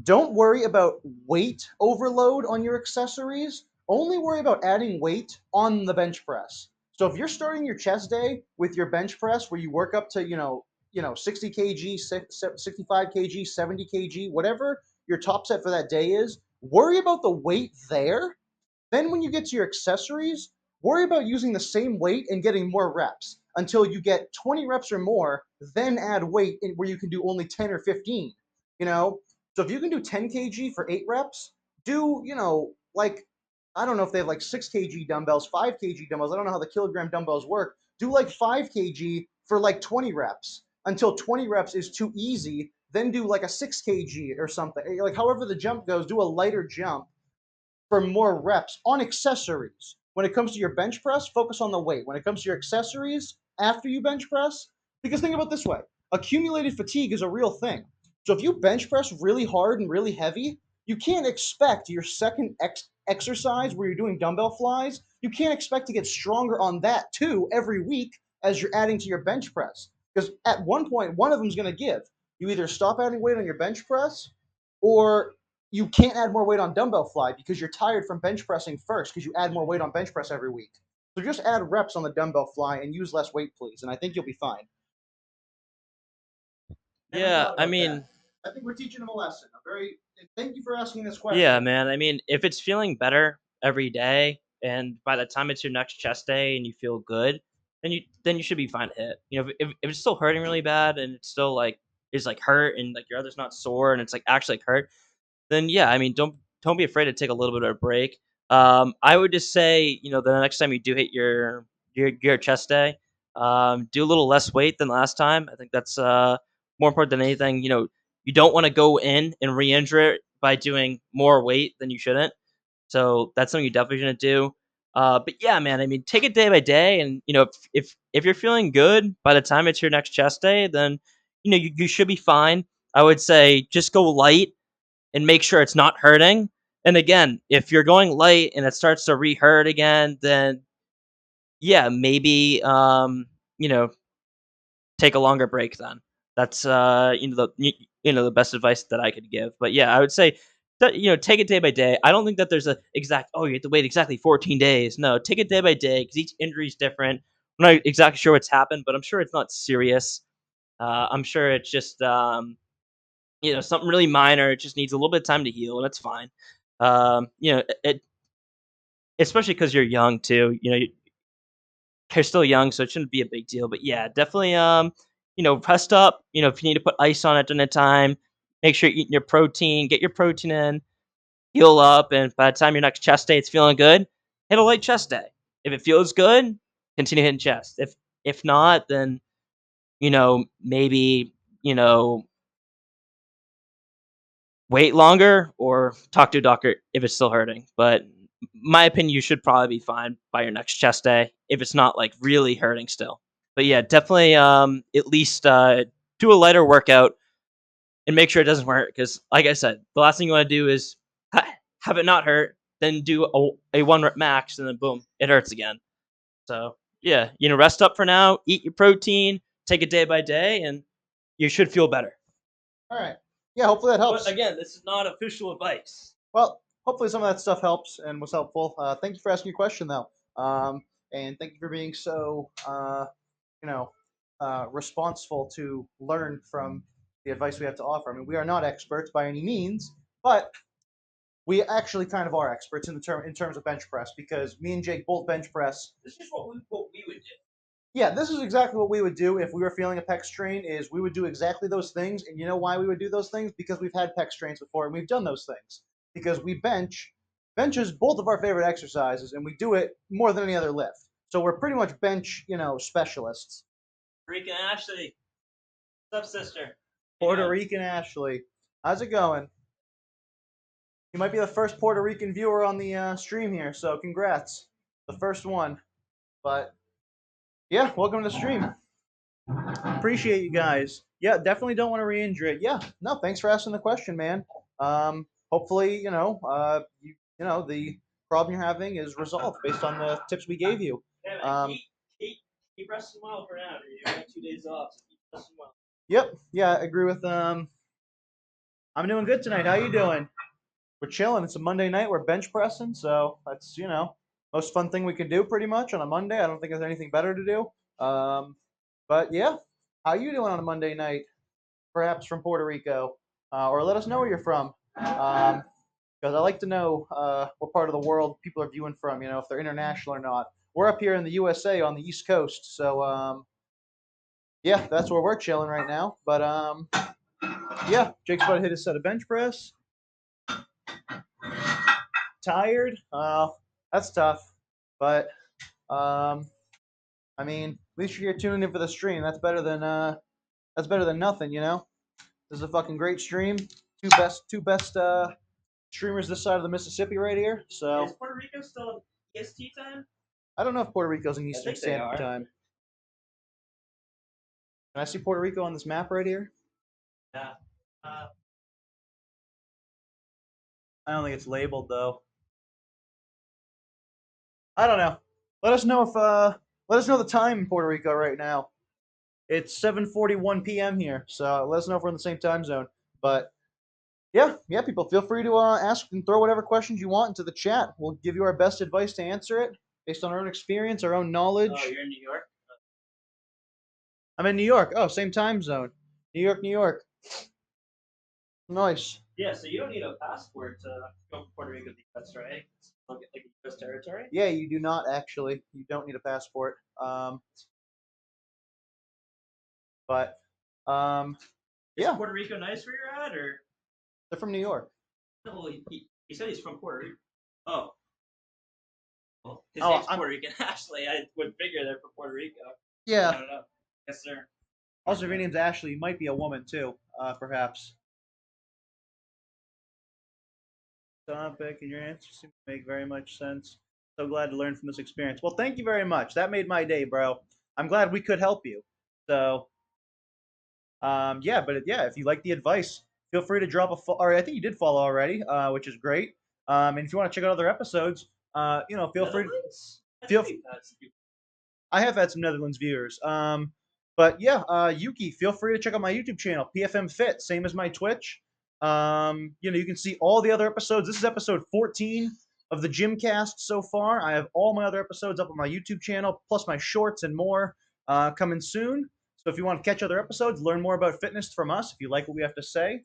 Don't worry about weight overload on your accessories. Only worry about adding weight on the bench press. So if you're starting your chest day with your bench press where you work up to, 60 kg, 65 kg, 70 kg, whatever your top set for that day is, worry about the weight there. Then when you get to your accessories, worry about using the same weight and getting more reps until you get 20 reps or more, then add weight where you can do only 10 or 15. You know, so if you can do 10 kg for 8 reps, do, like, I don't know if they have like 6 kg dumbbells, 5 kg dumbbells. I don't know how the kilogram dumbbells work. Do like 5 kg for like 20 reps until 20 reps is too easy. Then do like a 6 kg or something. Like, however the jump goes, do a lighter jump for more reps on accessories. When it comes to your bench press, focus on the weight. When it comes to your accessories after you bench press, because think about it this way, accumulated fatigue is a real thing. So if you bench press really hard and really heavy, you can't expect your second exercise where you're doing dumbbell flies, you can't expect to get stronger on that too every week as you're adding to your bench press. Because at one point, one of them is going to give. You either stop adding weight on your bench press or you can't add more weight on dumbbell fly because you're tired from bench pressing first because you add more weight on bench press every week. So just add reps on the dumbbell fly and use less weight, please, and I think you'll be fine. Yeah, I mean, I think we're teaching them a lesson. Thank you for asking this yeah, question. man. I mean, if it's feeling better every day, and by the time it's your next chest day and you feel good, then you should be fine to hit. If it's still hurting really bad and it's still like is like hurt and like your other's not sore and it's like actually like hurt, then yeah, I mean, don't be afraid to take a little bit of a break. I would just say, the next time you do hit your chest day, do a little less weight than last time. I think that's more important than anything. You don't want to go in and re-injure it by doing more weight than you shouldn't. So that's something you definitely shouldn't do. But yeah, man, I mean, take it day by day, and if you're feeling good by the time it's your next chest day, then you should be fine. I would say just go light and make sure it's not hurting. And again, if you're going light and it starts to re-hurt again, then yeah, maybe take a longer break then. That's the best advice that I could give. But yeah, I would say that take it day by day. I don't think that there's a exact you have to wait exactly 14 days. No, take it day by day because each injury is different. I'm not exactly sure what's happened, but I'm sure it's not serious. I'm sure it's just something really minor. It just needs a little bit of time to heal, and it's fine. Especially because you're young too. You're still young, so it shouldn't be a big deal. But yeah, definitely, rest up. If you need to put ice on it during the time, make sure you're eating your protein, get your protein in, heal up, and by the time your next chest day, it's feeling good. Hit a light chest day. If it feels good, continue hitting chest. If not, then maybe wait longer or talk to a doctor if it's still hurting. But my opinion, you should probably be fine by your next chest day if it's not like really hurting still. But yeah, definitely at least do a lighter workout and make sure it doesn't hurt because like I said, the last thing you want to do is have it not hurt, then do a 1 rep max and then boom, it hurts again. So yeah, rest up for now, eat your protein, take it day by day, and you should feel better. All right. Yeah, hopefully that helps. But again, this is not official advice. Well, hopefully some of that stuff helps and was helpful. Thank you for asking your question though, and thank you for being so you know responsible to learn from the advice we have to offer. I mean, we are not experts by any means, but we actually kind of are experts in terms of bench press because me and Jake both bench press. This is what we would do. Yeah, this is exactly what we would do if we were feeling a pec strain. Is we would do exactly those things, and you know why we would do those things? Because we've had pec strains before, and we've done those things. Because we bench is both of our favorite exercises, and we do it more than any other lift. So we're pretty much bench, specialists. Rican Ashley, what's up, sister? Puerto Rican Ashley, how's it going? You might be the first Puerto Rican viewer on the stream here, so congrats, the first one. But yeah, welcome to the stream. Appreciate you guys. Yeah, definitely don't want to re-injure it. Yeah, no, thanks for asking the question, man. Hopefully, the problem you're having is resolved based on the tips we gave you. Yeah, man, keep resting well for now. You're doing 2 days off, so keep resting well. Yep. Yeah, I agree with I'm doing good tonight. How you doing? We're chilling. It's a Monday night. We're bench pressing, so that's most fun thing we can do pretty much on a Monday. I don't think there's anything better to do. But yeah, how you doing on a Monday night? Perhaps from Puerto Rico, or let us know where you're from, because I like to know what part of the world people are viewing from. If they're international or not. We're up here in the USA on the East Coast, so yeah, that's where we're chilling right now. But yeah, Jake's about to hit his set of bench press. Tired? That's tough, but I mean, at least you're tuning in for the stream. That's better than nothing. This is a fucking great stream. Two best streamers this side of the Mississippi right here. So is Puerto Rico still EST time? I don't know if Puerto Rico's in Eastern Standard Time. Can I see Puerto Rico on this map right here? Yeah. I don't think it's labeled though. I don't know. Let us know the time in Puerto Rico right now. It's 7:41 p.m. here, so let us know if we're in the same time zone. But yeah, people, feel free to ask and throw whatever questions you want into the chat. We'll give you our best advice to answer it based on our own experience, our own knowledge. Oh, you're in New York? I'm in New York. Oh, same time zone. New York, New York. Nice. Yeah, so you don't need a passport to go from Puerto Rico to the US, right? It's like U.S. territory? Yeah, you do not actually. You don't need a passport. But Is yeah, Puerto Rico nice where you're at, or? they're from New York. No, he said he's from Puerto Rico. Oh. Well, his Oh, name's Puerto Rican Ashley. I would figure they're from Puerto Rico. I Yeah. don't know. Yes, sir. Also, if your name's Ashley, you might be a woman too, perhaps. Topic and your answers seem to make very much sense. So glad to learn from this experience. Well, thank you very much. That made my day, bro. I'm glad we could help you. So, yeah, but yeah, if you like the advice, feel free to drop a follow. Or I think you did follow already, which is great. And if you want to check out other episodes, feel free. Feel. I have had some Netherlands viewers. But yeah, Yuki, feel free to check out my YouTube channel, PFM Fit, same as my Twitch. You can see all the other episodes. This is episode 14 of the GYMCAST so far. I have all my other episodes up on my YouTube channel, plus my shorts and more coming soon. So if you want to catch other episodes, learn more about fitness from us, if you like what we have to say,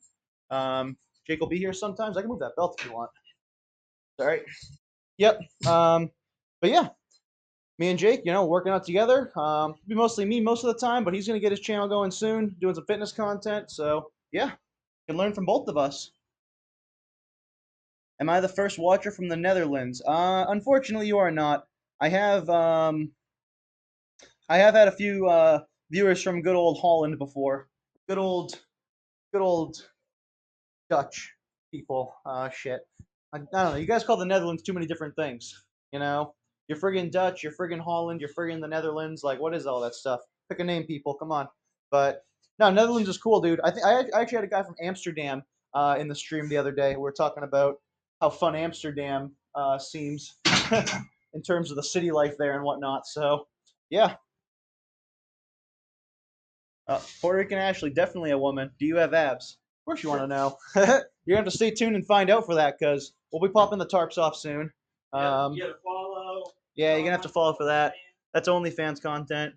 Jake will be here sometimes. I can move that belt if you want. All right. Yep. But yeah, me and Jake, working out together. Be mostly me most of the time, but he's gonna get his channel going soon, doing some fitness content. So yeah, can learn from both of us. Am I the first watcher from the Netherlands? Unfortunately, you are not. I have had a few viewers from good old Holland before. Good old Dutch people. Shit. I don't know. You guys call the Netherlands too many different things. You're friggin' Dutch. You're friggin' Holland. You're friggin' the Netherlands. Like, what is all that stuff? Pick a name, people. Come on. But no, Netherlands is cool, dude. I actually had a guy from Amsterdam in the stream the other day. We were talking about how fun Amsterdam seems in terms of the city life there and whatnot. So yeah. Puerto Rican Ashley, definitely a woman. Do you have abs? Of course you want to know. You're going to have to stay tuned and find out for that, because we'll be popping the tarps off soon. You gotta follow. Yeah, you're gonna have to follow for that. That's OnlyFans content.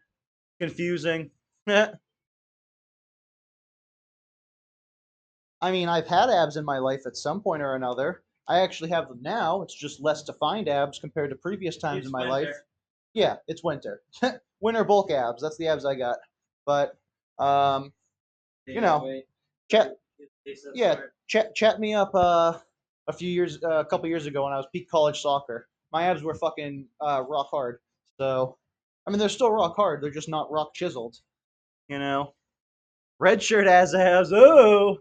Confusing. I mean, I've had abs in my life at some point or another. I actually have them now. It's just less defined abs compared to previous times in my life. Yeah, it's winter. Winter bulk abs. That's the abs I got. But you know, chat. Yeah, chat me up. A couple years ago when I was peak college soccer, my abs were fucking rock hard. So, I mean, they're still rock hard. They're just not rock chiseled. You know, red shirt has abs. Oh.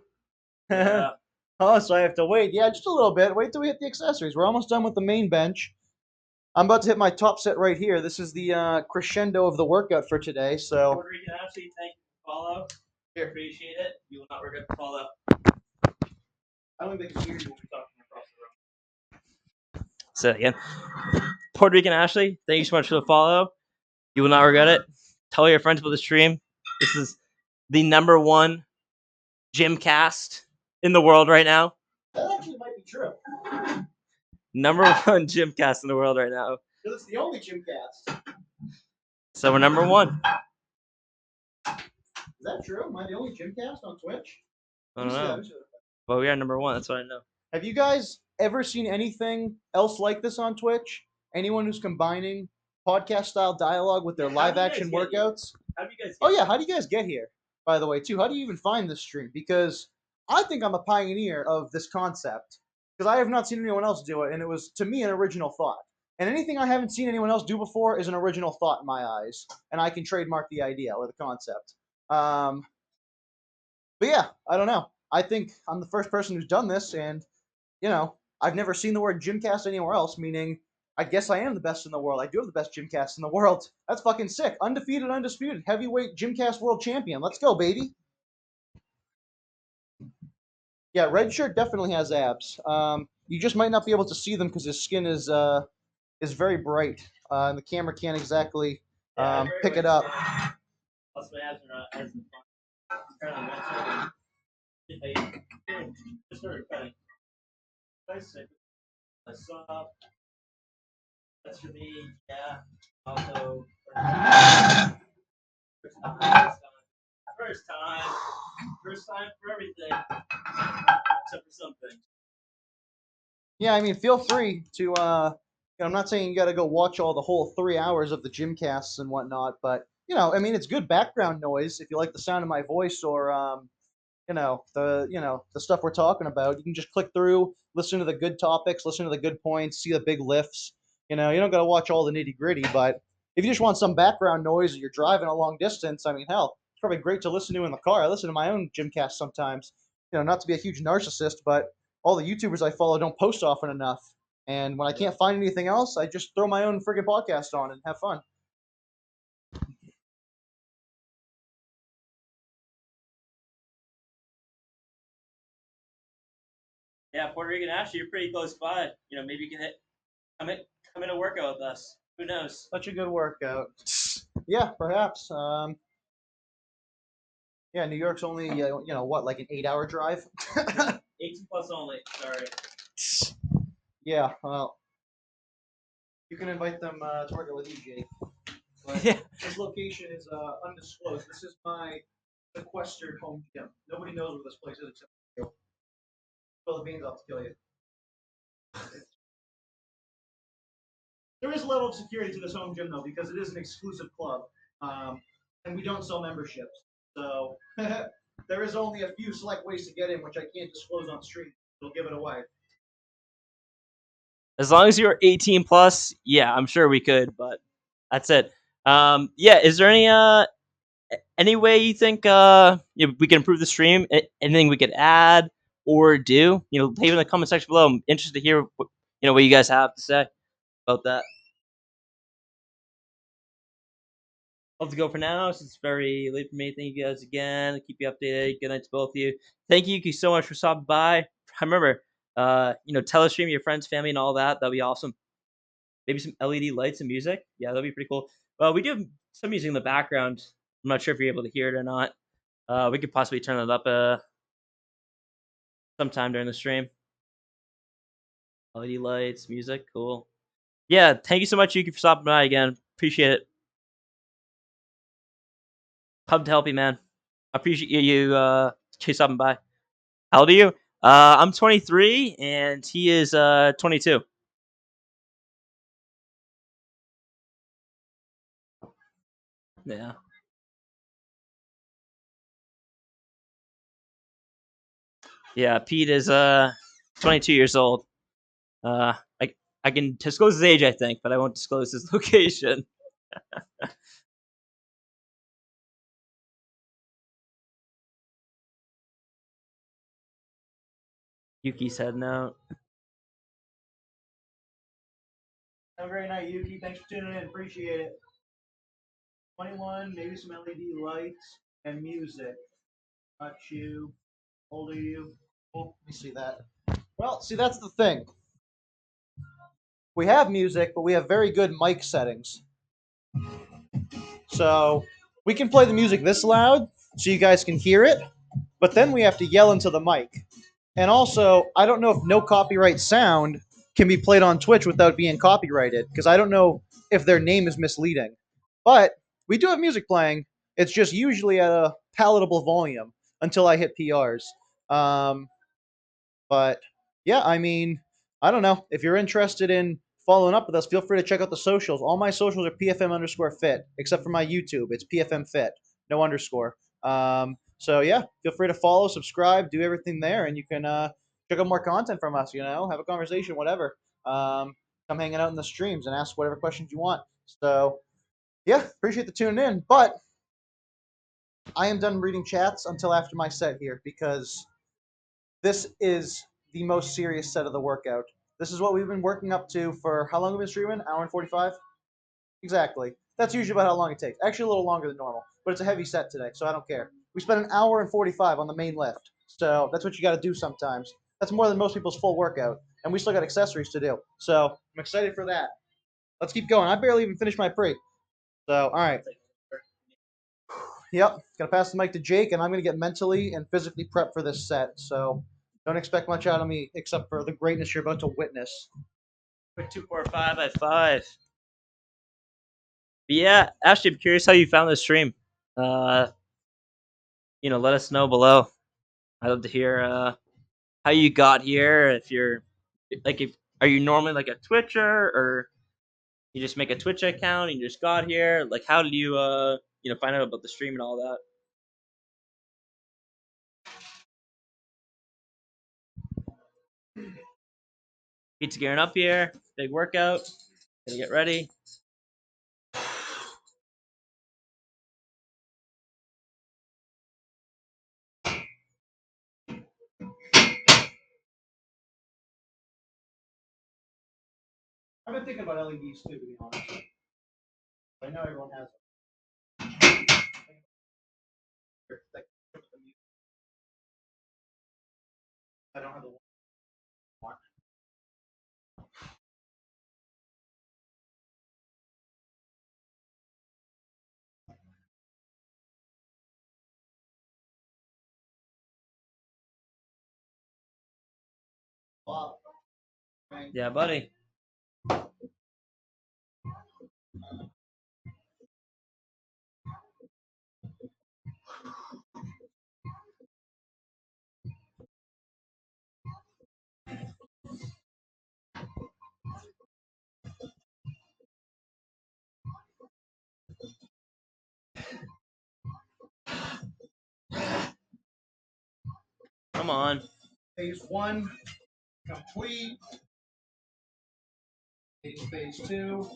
Yeah. Oh, so I have to wait. Yeah, just a little bit. Wait till we hit the accessories. We're almost done with the main bench. I'm about to hit my top set right here. This is the crescendo of the workout for today. So, Puerto Rican Ashley, thank you for follow. Here. Appreciate it. You will not regret the follow. I don't think they can hear you when we're talking across the room. Say it again. Puerto Rican Ashley, thank you so much for the follow. You will not regret it. Tell your friends about the stream. This is the #1 GYMCAST in the world right now. That actually might be true. #1 GYMCAST in the world right now. Because it's the only GYMCAST. So we're #1. Is that true? Am I the only GYMCAST on Twitch? I don't know. Well, we are #1. That's what I know. Have you guys ever seen anything else like this on Twitch? Anyone who's combining podcast style dialogue with their live action workouts? How do you guys? Oh yeah, how do you guys get here? By the way, too, how do you even find this stream? Because I think I'm a pioneer of this concept because I have not seen anyone else do it, and it was to me an original thought. And anything I haven't seen anyone else do before is an original thought in my eyes, and I can trademark the idea or the concept. But yeah, I don't know. I think I'm the first person who's done this, and I've never seen the word gymcast anywhere else, meaning I guess I am the best in the world. I do have the best gymcast in the world. That's fucking sick. Undefeated, undisputed, heavyweight gymcast world champion. Let's go, baby. Yeah, red shirt definitely has abs. You just might not be able to see them because his skin is very bright, and the camera can't exactly pick it up. Plus, my abs are not as defined. Just started cutting. I saw. That's for me. Yeah. Also. First time for everything, except for something. Yeah, I mean, feel free to. I'm not saying you got to go watch all the whole 3 hours of the gymcasts and whatnot, but I mean, it's good background noise if you like the sound of my voice or the stuff we're talking about. You can just click through, listen to the good topics, listen to the good points, see the big lifts. You don't got to watch all the nitty gritty, but if you just want some background noise or you're driving a long distance, I mean, hell, it's probably great to listen to in the car. I listen to my own gymcast sometimes. Not to be a huge narcissist, but all the YouTubers I follow don't post often enough. And when I can't find anything else, I just throw my own friggin' podcast on and have fun. Yeah, Puerto Rican Ashley, you're pretty close by. Maybe you can come in a workout with us. Who knows? Such a good workout. Yeah, perhaps. Yeah, New York's only what, like an 8-hour drive. 18 plus only. Sorry. Yeah, well, you can invite them to work out with you, Jake. But Yeah. this location is undisclosed. This is my sequestered home gym. Nobody knows where this place is except you. Spill the beans, I'll have to kill you. There is a level of security to this home gym, though, because it is an exclusive club, and we don't sell memberships. So there is only a few select ways to get in, which I can't disclose on stream. They'll give it away. As long as you're 18 plus, yeah, I'm sure we could, but that's it. Yeah, is there any way you think we can improve the stream? Anything we could add or do? Leave it in the comment section below. I'm interested to hear what you guys have to say about that. I'll have to go for now since it's very late for me. Thank you guys again. I'll keep you updated. Good night to both of you. Thank you so much for stopping by. Remember, tell us stream your friends, family, and all that. That'd be awesome. Maybe some LED lights and music. Yeah, that'd be pretty cool. Well, we do have some music in the background. I'm not sure if you're able to hear it or not. We could possibly turn it up sometime during the stream. LED lights, music, cool. Yeah, thank you so much, Yuki, for stopping by again. Appreciate it. Come to help you, man. I appreciate you stopping by. How old are you? I'm 23, and he is 22. Yeah, yeah. Pete is 22 years old. Uh, I I can disclose his age, I think, but I won't disclose his location. Yuki's heading out. Have a great night, Yuki. Thanks for tuning in. Appreciate it. 21, maybe some LED lights and music. Got you. How old are you? Oh, let me see that. Well, see, that's the thing. We have music, but we have very good mic settings. So we can play the music this loud so you guys can hear it, but then we have to yell into the mic. And also, I don't know if no copyright sound can be played on Twitch without being copyrighted because I don't know if their name is misleading. But we do have music playing. It's just usually at a palatable volume until I hit PRs. Um, but yeah, I mean, I don't know. If you're interested in following up with us, feel free to check out the socials. All my socials are PFM underscore fit, except for my YouTube. It's PFM fit, no underscore. So yeah, feel free to follow, subscribe, do everything there, and you can check out more content from us. You know, have a conversation, whatever. Come hanging out in the streams and ask whatever questions you want. So yeah, appreciate the tune in. But I am done reading chats until after my set here because this is the most serious set of the workout. This is what we've been working up to for how long have we been streaming? Hour and 45? Exactly. That's usually about how long it takes. Actually, a little longer than normal, but it's a heavy set today, so I don't care. We spent an hour and 45 on the main lift, so that's what you got to do sometimes. That's more than most people's full workout, and we still got accessories to do. So I'm excited for that. Let's keep going. I barely even finished my pre. So, all right. Yep, gonna pass the mic to Jake, and I'm gonna get mentally and physically prepped for this set. So don't expect much out of me except for the greatness you're about to witness. Quick 245 by 5. But yeah, actually, I'm curious how you found this stream. Uh, let us know below. I'd love to hear how you got here. If you're if are you normally like a Twitcher, or you just make a Twitch account and you just got here? Like, how did you find out about the stream and all that? Pizza gearing up here. Big workout. Gotta get ready. I've been thinking about LEDs too, to be honest. I know everyone has them. I don't have the one. Wow. Yeah, buddy. Come on. Phase one complete. Phase two.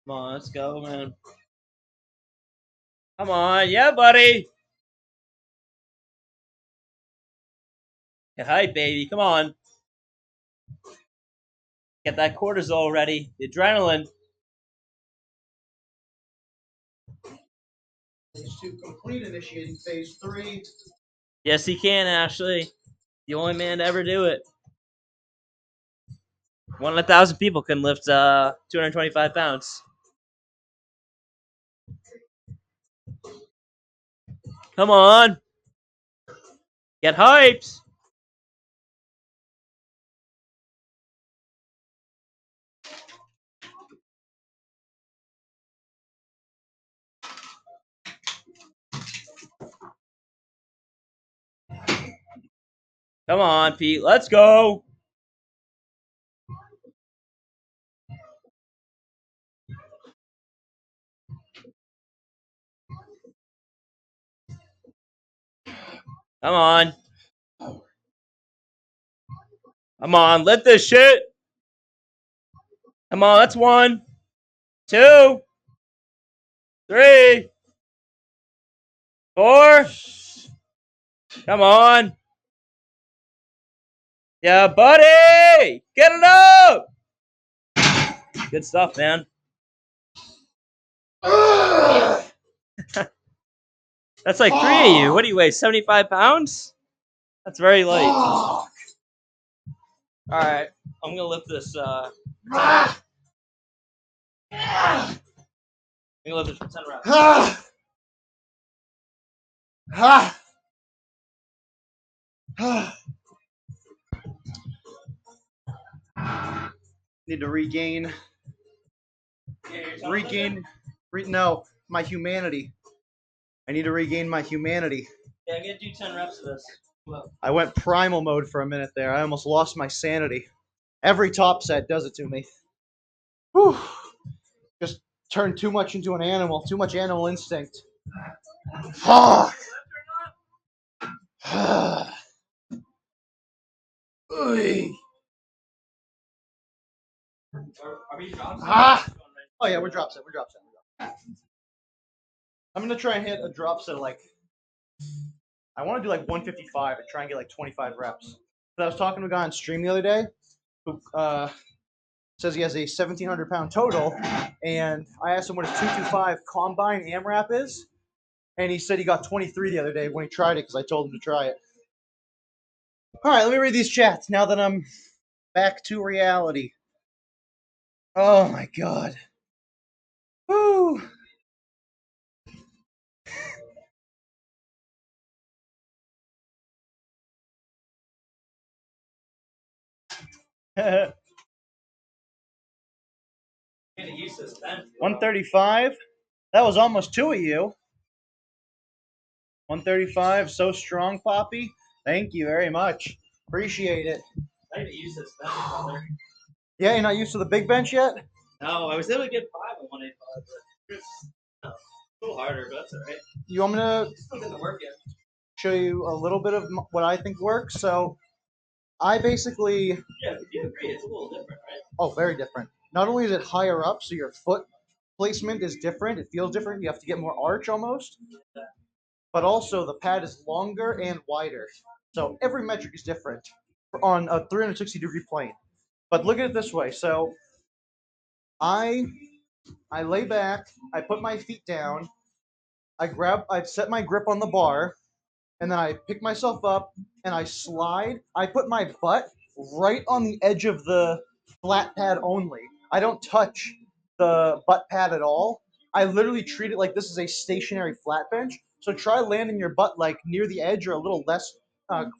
Come on, let's go, man. Come on, yeah, buddy. Get hype, baby. Come on. Get that cortisol ready. The adrenaline. Phase two complete. Initiating phase three. Yes, he can, Ashley. The only man to ever do it. 1 in 1,000 people can lift 225 pounds. Come on. Get hyped. Come on, Pete. Let's go. Come on. Come on. Lift this shit. Come on. That's 1, 2, 3, 4. Come on. Yeah, buddy. Get it up. Good stuff, man. That's like 3 of you. What do you weigh? 75 pounds? That's very light. All right. I'm going to lift this. I'm going to lift this for 10 reps. Need to regain no, my humanity. I need to regain my humanity. Yeah, I'm going to do 10 reps of this. I went primal mode for a minute there. I almost lost my sanity. Every top set does it to me. Whew. Just turned too much into an animal. Too much animal instinct. Fuck. Are we drop set? Oh yeah, we're drop set. I'm gonna try and hit a drop set like I want to do like 155 and try and get like 25 reps. But I was talking to a guy on stream the other day who says he has a 1,700-pound total, and I asked him what his 225 combine AMRAP is, and he said he got 23 the other day when he tried it because I told him to try it. All right, let me read these chats now that I'm back to reality. Oh my god. Woo. I'm going to use this bench. 135. That was almost 2 of you. 135. So strong, Poppy. Thank you very much. Appreciate it. I need to use this bench, brother. Yeah, you're not used to the big bench yet? No, I was able to get 5 on 185, but it's a little harder, but that's all right. You want me to Still get the work in. show you a little bit of what I think works? So I basically... Yeah, if you agree, it's a little different, right? Oh, very different. Not only is it higher up, so your foot placement is different. It feels different. You have to get more arch almost. But also the pad is longer and wider. So every metric is different on a 360-degree plane. But look at it this way. So I lay back, I put my feet down, I set my grip on the bar, and then I pick myself up and I slide. I put my butt right on the edge of the flat pad only. I don't touch the butt pad at all. I literally treat it like this is a stationary flat bench. So try landing your butt like near the edge or a little less,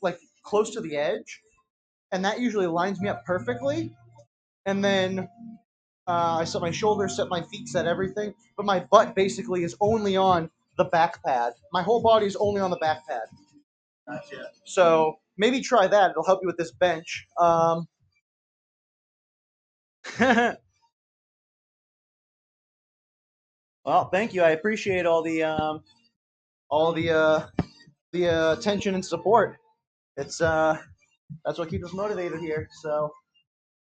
like close to the edge, and that usually lines me up perfectly. And then I set my shoulders, set my feet, set everything, but my butt basically is only on the back pad. My whole body is only on the back pad. Gotcha. So maybe try that. It'll help you with this bench. Well, thank you. I appreciate all the attention and support. It's that's what keeps us motivated here. So,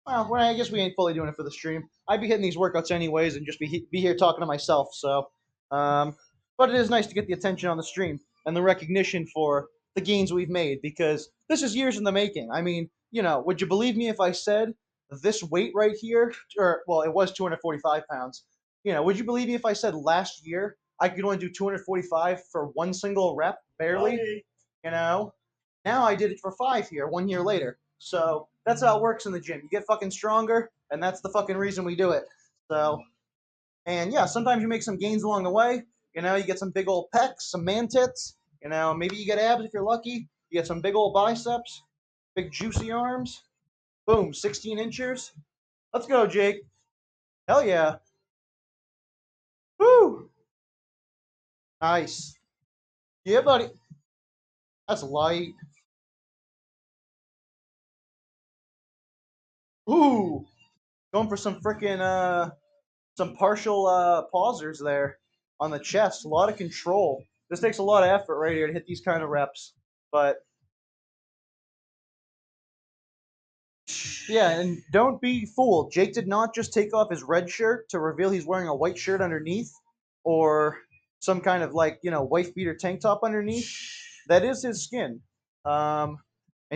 well, I guess we ain't fully doing it for the stream. I'd be hitting these workouts anyways, and just be here talking to myself. So, but it is nice to get the attention on the stream and the recognition for the gains we've made because this is years in the making. I mean, would you believe me if I said this weight right here, or well, it was 245 pounds. Would you believe me if I said last year I could only do 245 for one single rep, barely? You know, Now I did it for 5 here, 1 year later. So that's how it works in the gym. You get fucking stronger, and that's the fucking reason we do it. So, and yeah, sometimes you make some gains along the way. You know, you get some big old pecs, some man tits. You know, maybe you get abs if you're lucky. You get some big old biceps, big juicy arms. Boom, 16 inches. Let's go, Jake. Hell yeah. Woo! Nice. Yeah, buddy. That's light. Ooh, going for some freaking some partial pausers there on the chest. A lot of control. This takes a lot of effort right here to hit these kind of reps. But yeah, and don't be fooled. Jake did not just take off his red shirt to reveal he's wearing a white shirt underneath, or some kind of like wife beater tank top underneath. That is his skin, and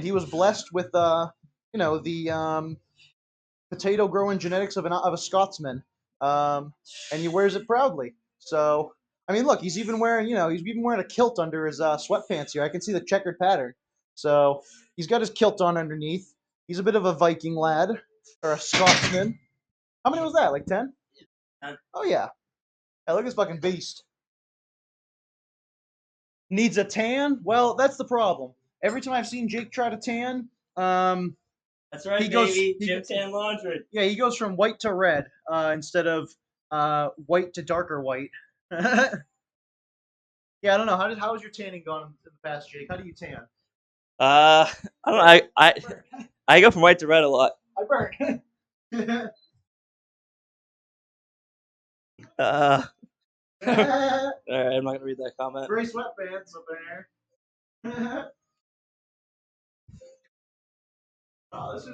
he was blessed with the potato growing genetics of a Scotsman, and he wears it proudly. So I mean, look, he's even wearing a kilt under his sweatpants here. I can see the checkered pattern. So he's got his kilt on underneath. He's a bit of a Viking lad or a Scotsman. How many was that? Like 10? Oh yeah. Hey, look at this fucking beast. Needs a tan? Well, that's the problem. Every time I've seen Jake try to tan, That's right, he goes. baby. Gym tan laundry. Yeah, he goes from white to red instead of white to darker white. Yeah, I don't know. How has your tanning gone in the past, Jake? How do you tan? I don't know. I go from white to red a lot. I burn. Uh, all right, I'm not gonna read that comment. Gray sweatpants up there. Oh, this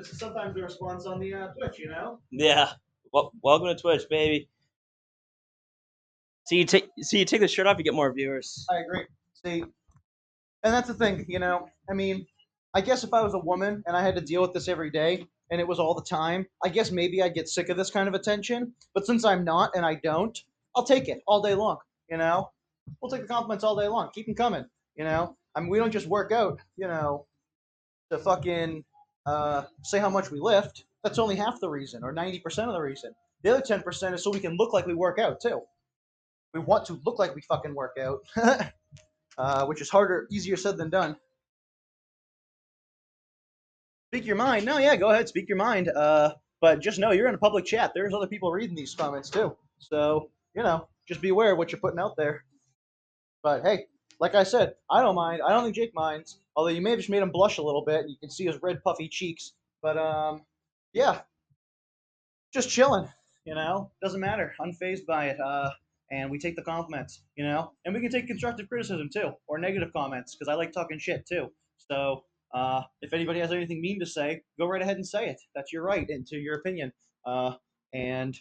is sometimes the response on the Twitch, you know. Yeah. Well, welcome to Twitch, baby. See, you take the shirt off, you get more viewers. I agree. See, and that's the thing, I mean, I guess if I was a woman and I had to deal with this every day and it was all the time, I guess maybe I'd get sick of this kind of attention. But since I'm not and I don't, I'll take it all day long. You know, we'll take the compliments all day long. Keep them coming. I mean, we don't just work out, to fucking say how much we lift. That's only half the reason, or 90% of the reason. The other 10% is so we can look like we work out too. We want to look like we fucking work out, which is easier said than done. Speak your mind. No, yeah, go ahead, speak your mind. But just know you're in a public chat. There's other people reading these comments too. So, just be aware of what you're putting out there. But hey, like I said, I don't mind. I don't think Jake minds. Although you may have just made him blush a little bit, and you can see his red puffy cheeks. But yeah, just chilling. Doesn't matter. Unfazed by it. And we take the compliments. And we can take constructive criticism too, or negative comments, because I like talking shit too. So if anybody has anything mean to say, go right ahead and say it. That's your right into your opinion, and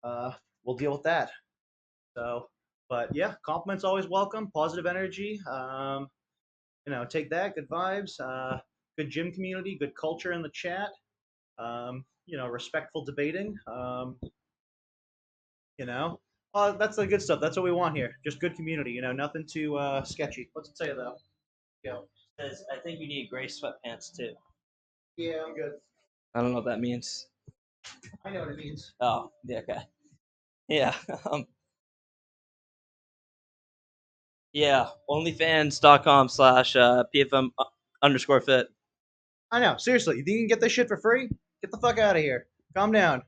uh, we'll deal with that. So, but yeah, compliments always welcome. Positive energy. Take that. Good vibes. Good gym community. Good culture in the chat. Respectful debating. You know, that's the good stuff. That's what we want here. Just good community. Nothing too sketchy. What's it say though? Go. Says, I think you need gray sweatpants too. Yeah, I'm good. I don't know what that means. I know what it means. Oh, yeah, okay. Yeah. Yeah. OnlyFans.com/PFM underscore fit. I know. Seriously, you think you can get this shit for free? Get the fuck out of here. Calm down.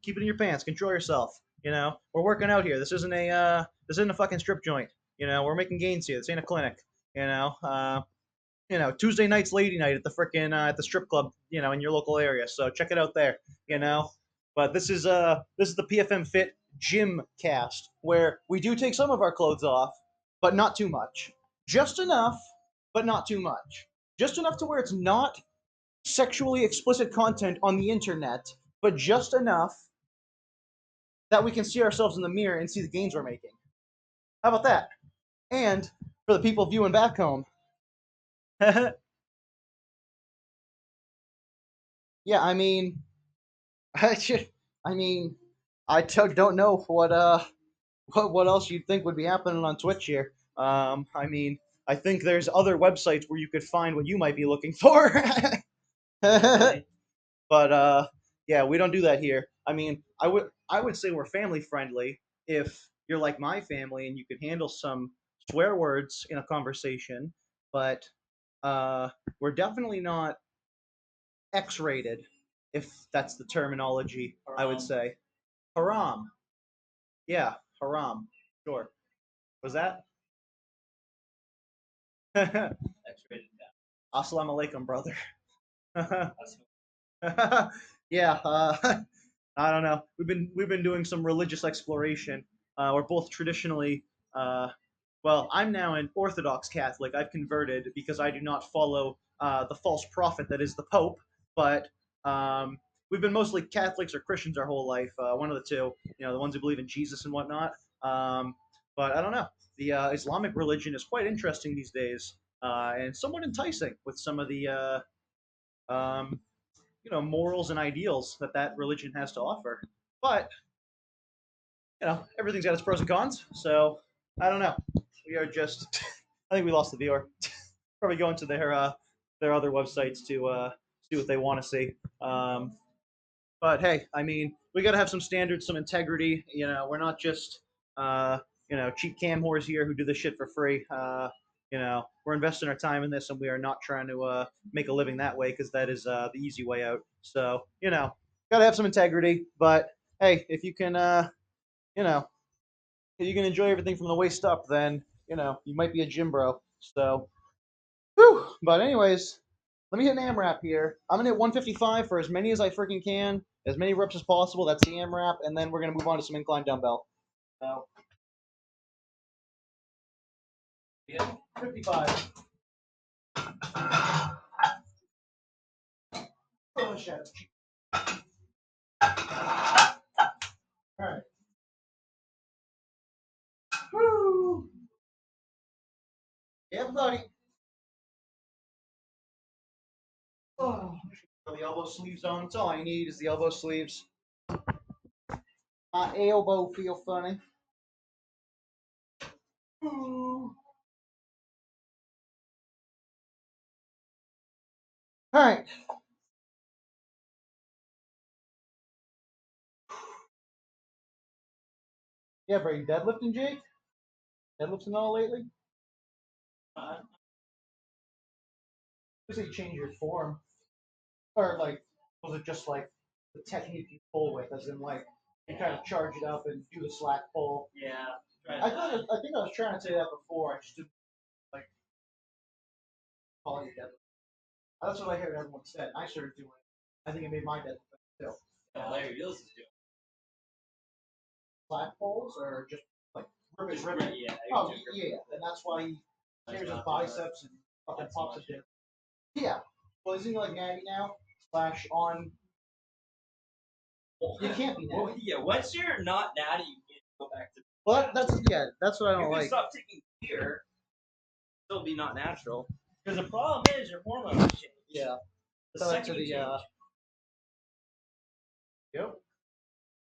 Keep it in your pants. Control yourself. We're working out here. This isn't a fucking strip joint. We're making gains here. This ain't a clinic. Tuesday night's lady night at the frickin' at the strip club, in your local area. So check it out there. But this is the PFM Fit Gym Cast, where we do take some of our clothes off, but not too much. Just enough, but not too much. Just enough to where it's not sexually explicit content on the internet, but just enough that we can see ourselves in the mirror and see the gains we're making. How about that? And for the people viewing back home, yeah, I mean, I mean, don't know what else you'd think would be happening on Twitch here. I mean, I think there's other websites where you could find what you might be looking for. But yeah, we don't do that here. I mean, I would say we're family friendly if you're like my family and you can handle some swear words in a conversation, but uh, we're definitely not X-rated, if that's the terminology. I would say haram. Yeah, haram. Sure. Was that? Assalamu alaikum, brother. Yeah, I don't know. We've been doing some religious exploration. We're both traditionally, uh, well, I'm now an Orthodox Catholic. I've converted because I do not follow the false prophet that is the Pope. But we've been mostly Catholics or Christians our whole life. One of the two. The ones who believe in Jesus and whatnot. But I don't know. The Islamic religion is quite interesting these days, and somewhat enticing with some of the um, morals and ideals that religion has to offer. But everything's got its pros and cons. So I don't know. We are just. I think we lost the viewer. Probably going to their other websites to see what they want to see. But hey, I mean, we got to have some standards, some integrity. We're not just cheap cam whores here who do this shit for free. We're investing our time in this, and we are not trying to make a living that way because that is the easy way out. So got to have some integrity. But hey, if you can, you know, if you can enjoy everything from the waist up, then you might be a gym bro. So, whew. But anyways, let me hit an AMRAP here. I'm gonna hit 155 for as many as I freaking can, as many reps as possible. That's the AMRAP, and then we're gonna move on to some incline dumbbell. So, yeah, 55. Oh shit. All right. Woo. Yeah, buddy. Oh, the elbow sleeves on. That's all I need is the elbow sleeves. My elbow feel funny. Ooh. All right. Yeah, bro. You deadlifting, Jake? Deadlifting all lately? Just say you change your form, or like, was it just like the technique you pull with, as in like you kind of charge it up and do the slack pull? Yeah. I think I was trying to say that before. I just didn't like call it deadlift. That's what I heard everyone said. I started doing it. I think it made my deadlift better too. Yeah, Larry Wheels is doing slack pulls or just like ribbon. Yeah. Oh yeah, and that's why he tears his biceps and fucking pops it down. Yeah. Well, isn't he like natty now? Slash on. You can't be natty. Well, yeah, once you're not natty, you can't go back to. Well, that's what I don't you can like. stop taking beer, still be not natural. Because the problem is your hormones change. Yeah. The Tell that second to you the change.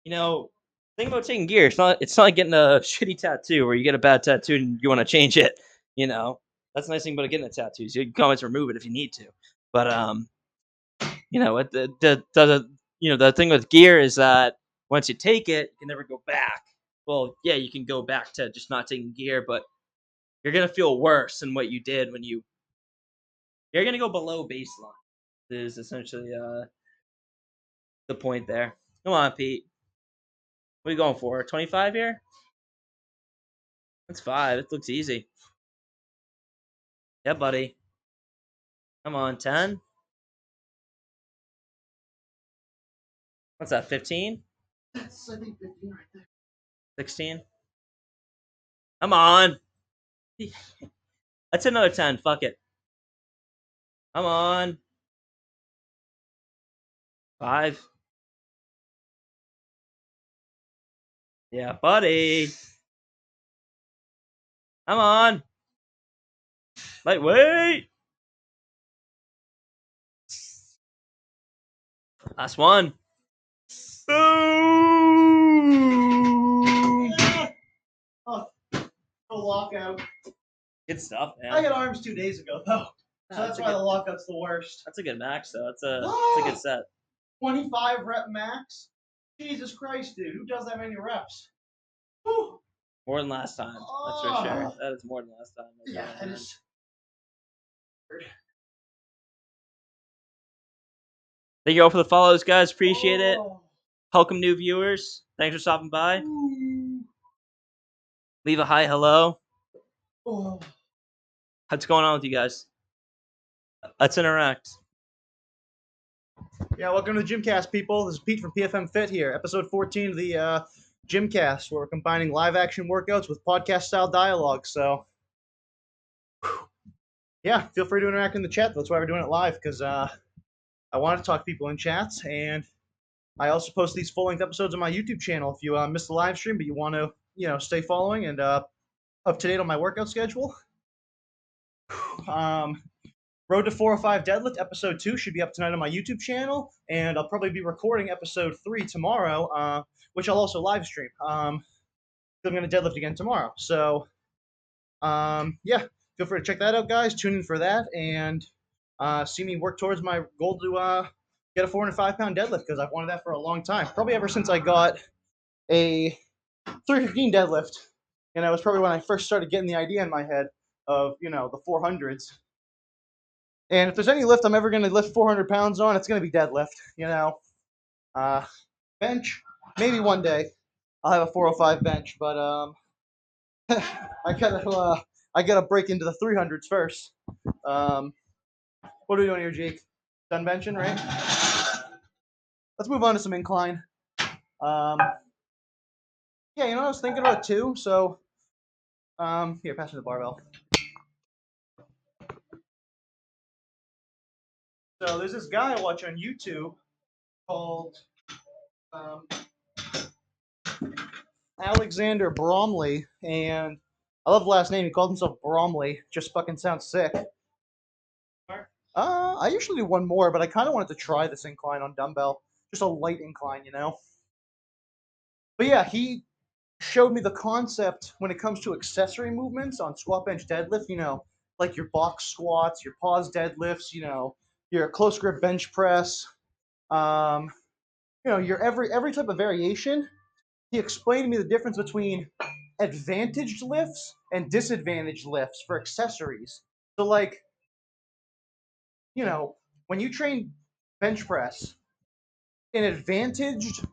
Yep. Think about taking gear. It's not like getting a shitty tattoo where you get a bad tattoo and you want to change it. That's the nice thing about getting a tattoo. So you can always remove it if you need to. But what the thing with gear is that once you take it, you can never go back. Well, yeah, you can go back to just not taking gear, but you're gonna feel worse than what you did when you're gonna go below baseline. Is essentially the point there. Come on, Pete. What are you going for? 25 here? That's 5. It looks easy. Yeah, buddy. Come on, 10. What's that? 15? That's I think 15 right there. 16? Come on. That's another 10. Fuck it. Come on. 5. Yeah, buddy. Come on. Lightweight. Last one. Boom. Oh, a lockout. Good stuff, man. I hit arms 2 days ago though, so that's why the lockout's the worst. That's a good max, though. That's a good set. 25 rep max. Jesus Christ, dude, who does that many reps? Whew. More than last time. That's for sure. That is more than last time. Yeah, that is. Thank you all for the follows, guys. Appreciate it. Welcome new viewers. Thanks for stopping by. Leave a hi, hello. What's going on with you guys? Let's interact. Yeah, welcome to the GYMCAST, people. This is Pete from PFM Fit here, episode 14 of the GYMCAST, where we're combining live action workouts with podcast style dialogue. So, yeah, feel free to interact in the chat. That's why we're doing it live, because I want to talk to people in chats, and I also post these full length episodes on my YouTube channel. If you missed the live stream, but you want to, stay following and up to date on my workout schedule. Road to 405 Deadlift, episode 2 should be up tonight on my YouTube channel, and I'll probably be recording episode 3 tomorrow, which I'll also live stream. I'm going to deadlift again tomorrow. So, yeah, feel free to check that out, guys. Tune in for that, and see me work towards my goal to get a 405-pound deadlift, because I've wanted that for a long time. Probably ever since I got a 315 deadlift, and that was probably when I first started getting the idea in my head of, the 400s. And if there's any lift I'm ever going to lift 400 pounds on, it's going to be deadlift. Bench, maybe one day I'll have a 405 bench, but I gotta break into the 300s first. What are we doing here, Jake? Done benching, right? Let's move on to some incline. Yeah, I was thinking about too. So, here, pass me the barbell. So there's this guy I watch on YouTube called Alexander Bromley, and I love the last name. He called himself Bromley. Just fucking sounds sick. I usually do one more, but I kind of wanted to try this incline on dumbbell. Just a light incline, But yeah, he showed me the concept when it comes to accessory movements on squat, bench, deadlift, like your box squats, your pause deadlifts, your close grip bench press, your every type of variation. He explained to me the difference between advantaged lifts and disadvantaged lifts for accessories. So, like, when you train bench press, an advantaged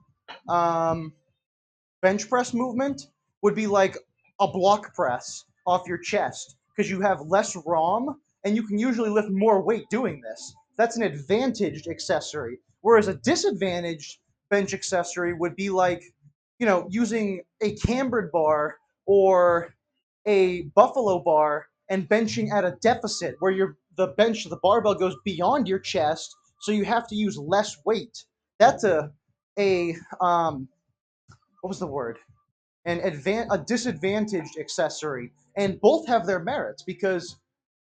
bench press movement would be like a block press off your chest, because you have less ROM and you can usually lift more weight doing this. That's an advantaged accessory. Whereas a disadvantaged bench accessory would be like, using a cambered bar or a buffalo bar and benching at a deficit, where the barbell goes beyond your chest, so you have to use less weight. That's a what was the word? A disadvantaged accessory, and both have their merits, because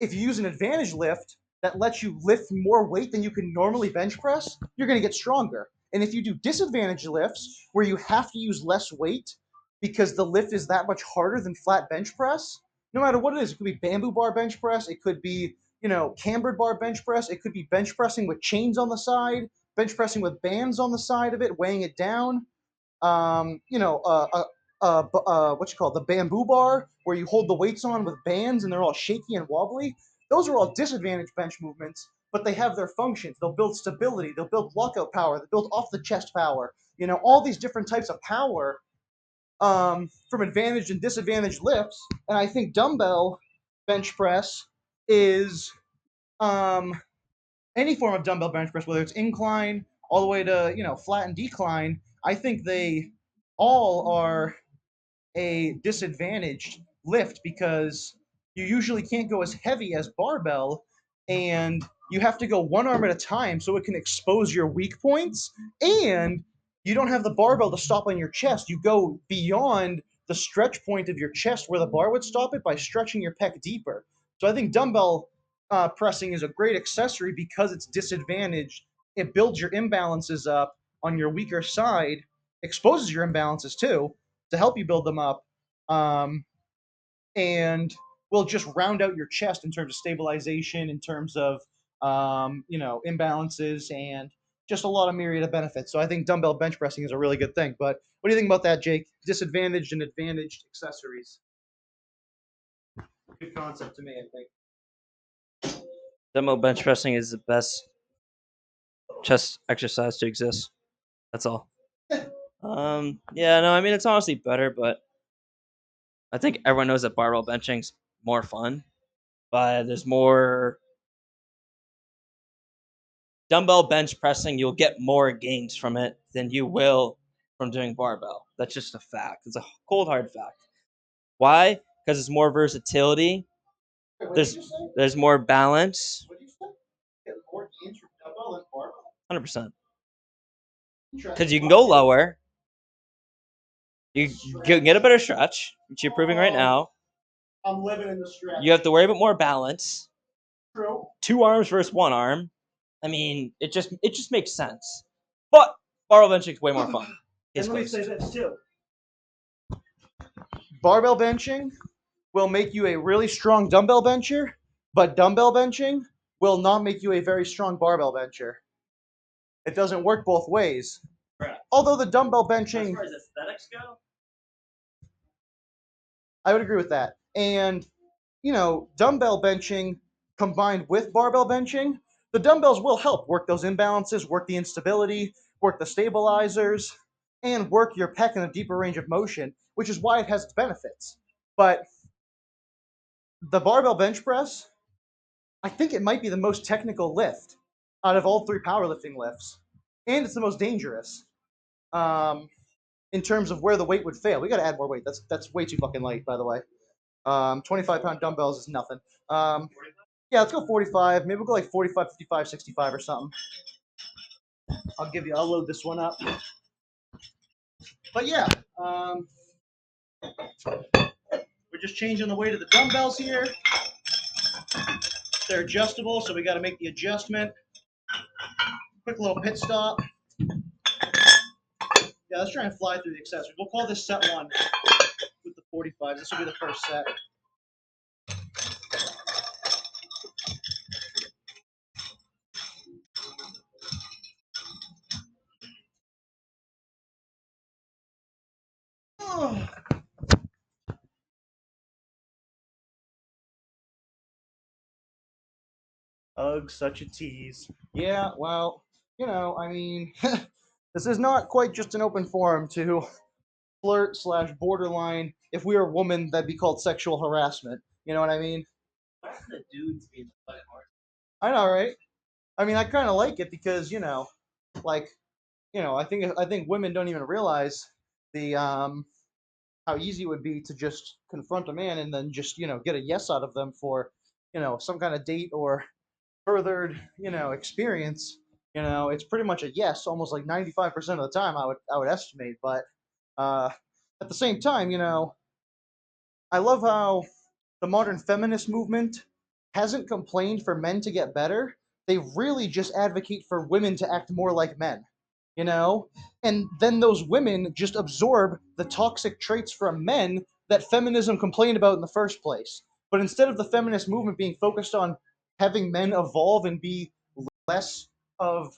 if you use an advantage lift that lets you lift more weight than you can normally bench press, you're going to get stronger. And if you do disadvantage lifts where you have to use less weight because the lift is that much harder than flat bench press, no matter what it is, it could be bamboo bar bench press, it could be, cambered bar bench press, it could be bench pressing with chains on the side, bench pressing with bands on the side of it, weighing it down. Um, you know, uh, uh, what you call it, the bamboo bar, where you hold the weights on with bands and they're all shaky and wobbly. Those are all disadvantaged bench movements, but they have their functions. They'll build stability, they'll build lockout power, they'll build off the chest power. All these different types of power from advantaged and disadvantaged lifts. And I think dumbbell bench press is any form of dumbbell bench press, whether it's incline all the way to flat and decline. I think they all are a disadvantaged lift, because you usually can't go as heavy as barbell, and you have to go one arm at a time so it can expose your weak points, and you don't have the barbell to stop on your chest. You go beyond the stretch point of your chest where the bar would stop it by stretching your pec deeper. So I think dumbbell pressing is a great accessory because it's disadvantaged. It builds your imbalances up on your weaker side, exposes your imbalances too, to help you build them up. And will just round out your chest in terms of stabilization, in terms of imbalances, and just a lot of myriad of benefits. So I think dumbbell bench pressing is a really good thing. But what do you think about that, Jake? Disadvantaged and advantaged accessories. Good concept to me, I think. Dumbbell bench pressing is the best chest exercise to exist. That's all. Yeah, no, I mean it's honestly better, but I think everyone knows that barbell benching's more fun, but there's more dumbbell bench pressing. You'll get more gains from it than you will from doing barbell. That's just a fact. It's a cold hard fact. Why? Because it's more versatility. Wait, what did There's you say? there's more balance. What did you say? Get more gains from dumbbell than barbell? 100%. Because Interesting. you can go lower. You can get a better stretch, which you're proving right Oh, now. I'm living in the stretch. You have to worry about more balance. True. 2 arms versus 1 arm. I mean, it just makes sense. But barbell benching is way more fun. And let me say this too. Barbell benching will make you a really strong dumbbell bencher, but dumbbell benching will not make you a very strong barbell bencher. It doesn't work both ways. Correct. Although the dumbbell benching, As far as aesthetics go, I would agree with that. And dumbbell benching combined with barbell benching, the dumbbells will help work those imbalances, work the instability, work the stabilizers, and work your pec in a deeper range of motion, which is why it has its benefits. But the barbell bench press, I think it might be the most technical lift out of all 3 powerlifting lifts, and it's the most dangerous in terms of where the weight would fail. We got to add more weight. That's way too fucking light, by the way. 25-pound dumbbells is nothing. Yeah, let's go 45. Maybe we'll go like 45, 55, 65 or something. I'll load this one up. But yeah, we're just changing the weight of the dumbbells here. They're adjustable, so we got to make the adjustment. Quick little pit stop. Yeah, let's try and fly through the accessories. We'll call this set 1 with the 45. This will be the first set. Oh. Ugh, such a tease. Yeah, well, I mean, this is not quite just an open forum to flirt slash borderline. If we were a woman, that'd be called sexual harassment. You know what I mean? why are the dudes being the fight hard? I know, right? I mean, I kind of like it because like, I think women don't even realize the how easy it would be to just confront a man and then just get a yes out of them for some kind of date or furthered experience. It's pretty much a yes, almost like 95% of the time. I would estimate, but uh, at the same time, I love how the modern feminist movement hasn't complained for men to get better. They really just advocate for women to act more like men, you know? And then those women just absorb the toxic traits from men that feminism complained about in the first place. But instead of the feminist movement being focused on having men evolve and be less of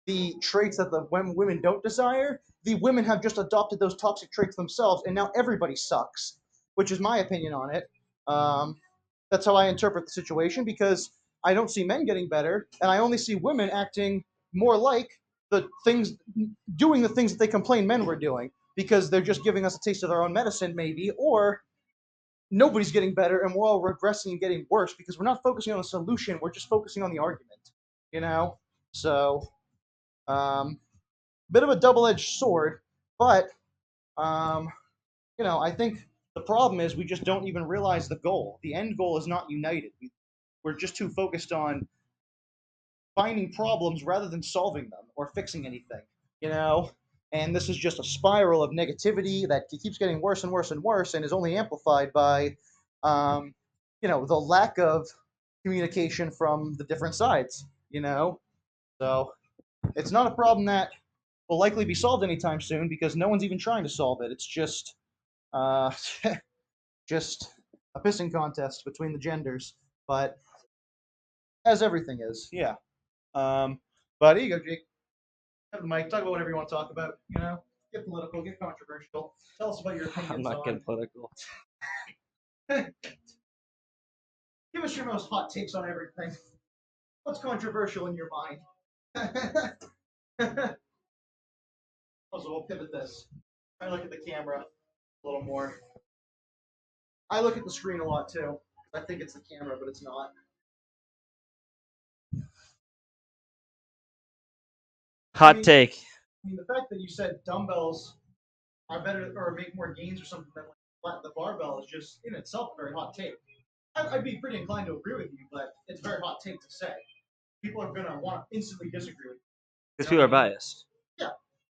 the traits that the women don't desire, the women have just adopted those toxic traits themselves, and now everybody sucks, which is my opinion on it. Um, that's how I interpret the situation because I don't see men getting better, and I only see women acting more like the things, doing the things that they complain men were doing because they're just giving us a taste of their own medicine, maybe, or nobody's getting better and we're all regressing and getting worse because we're not focusing on the solution, we're just focusing on the argument, you know? So, um, bit of a double-edged sword, but um, I think the problem is we just don't even realize the goal. The end goal is not united. We're just too focused on finding problems rather than solving them or fixing anything, you know? And this is just a spiral of negativity that keeps getting worse and worse and worse and is only amplified by, um, the lack of communication from the different sides, So it's not a problem that will likely be solved anytime soon because no one's even trying to solve it. It's just, uh, just a pissing contest between the genders, but as everything is, yeah. But here you go, Jake. Have the mic. Talk about whatever you want to talk about. You know, get political, get controversial. Tell us about your I'm opinions not on. getting political. Give us your most hot takes on everything. What's controversial in your mind? Also, we'll pivot this. I look at the camera a little more. I look at the screen a lot too. I think it's the camera, but it's not. Hot take. I mean, the fact that you said dumbbells are better or make more gains or something than like the barbell is just in itself a very hot take. I'd be pretty inclined to agree with you, but it's a very hot take to say. People are going to want to instantly disagree with you. Because You know people are what I mean? biased. Yeah,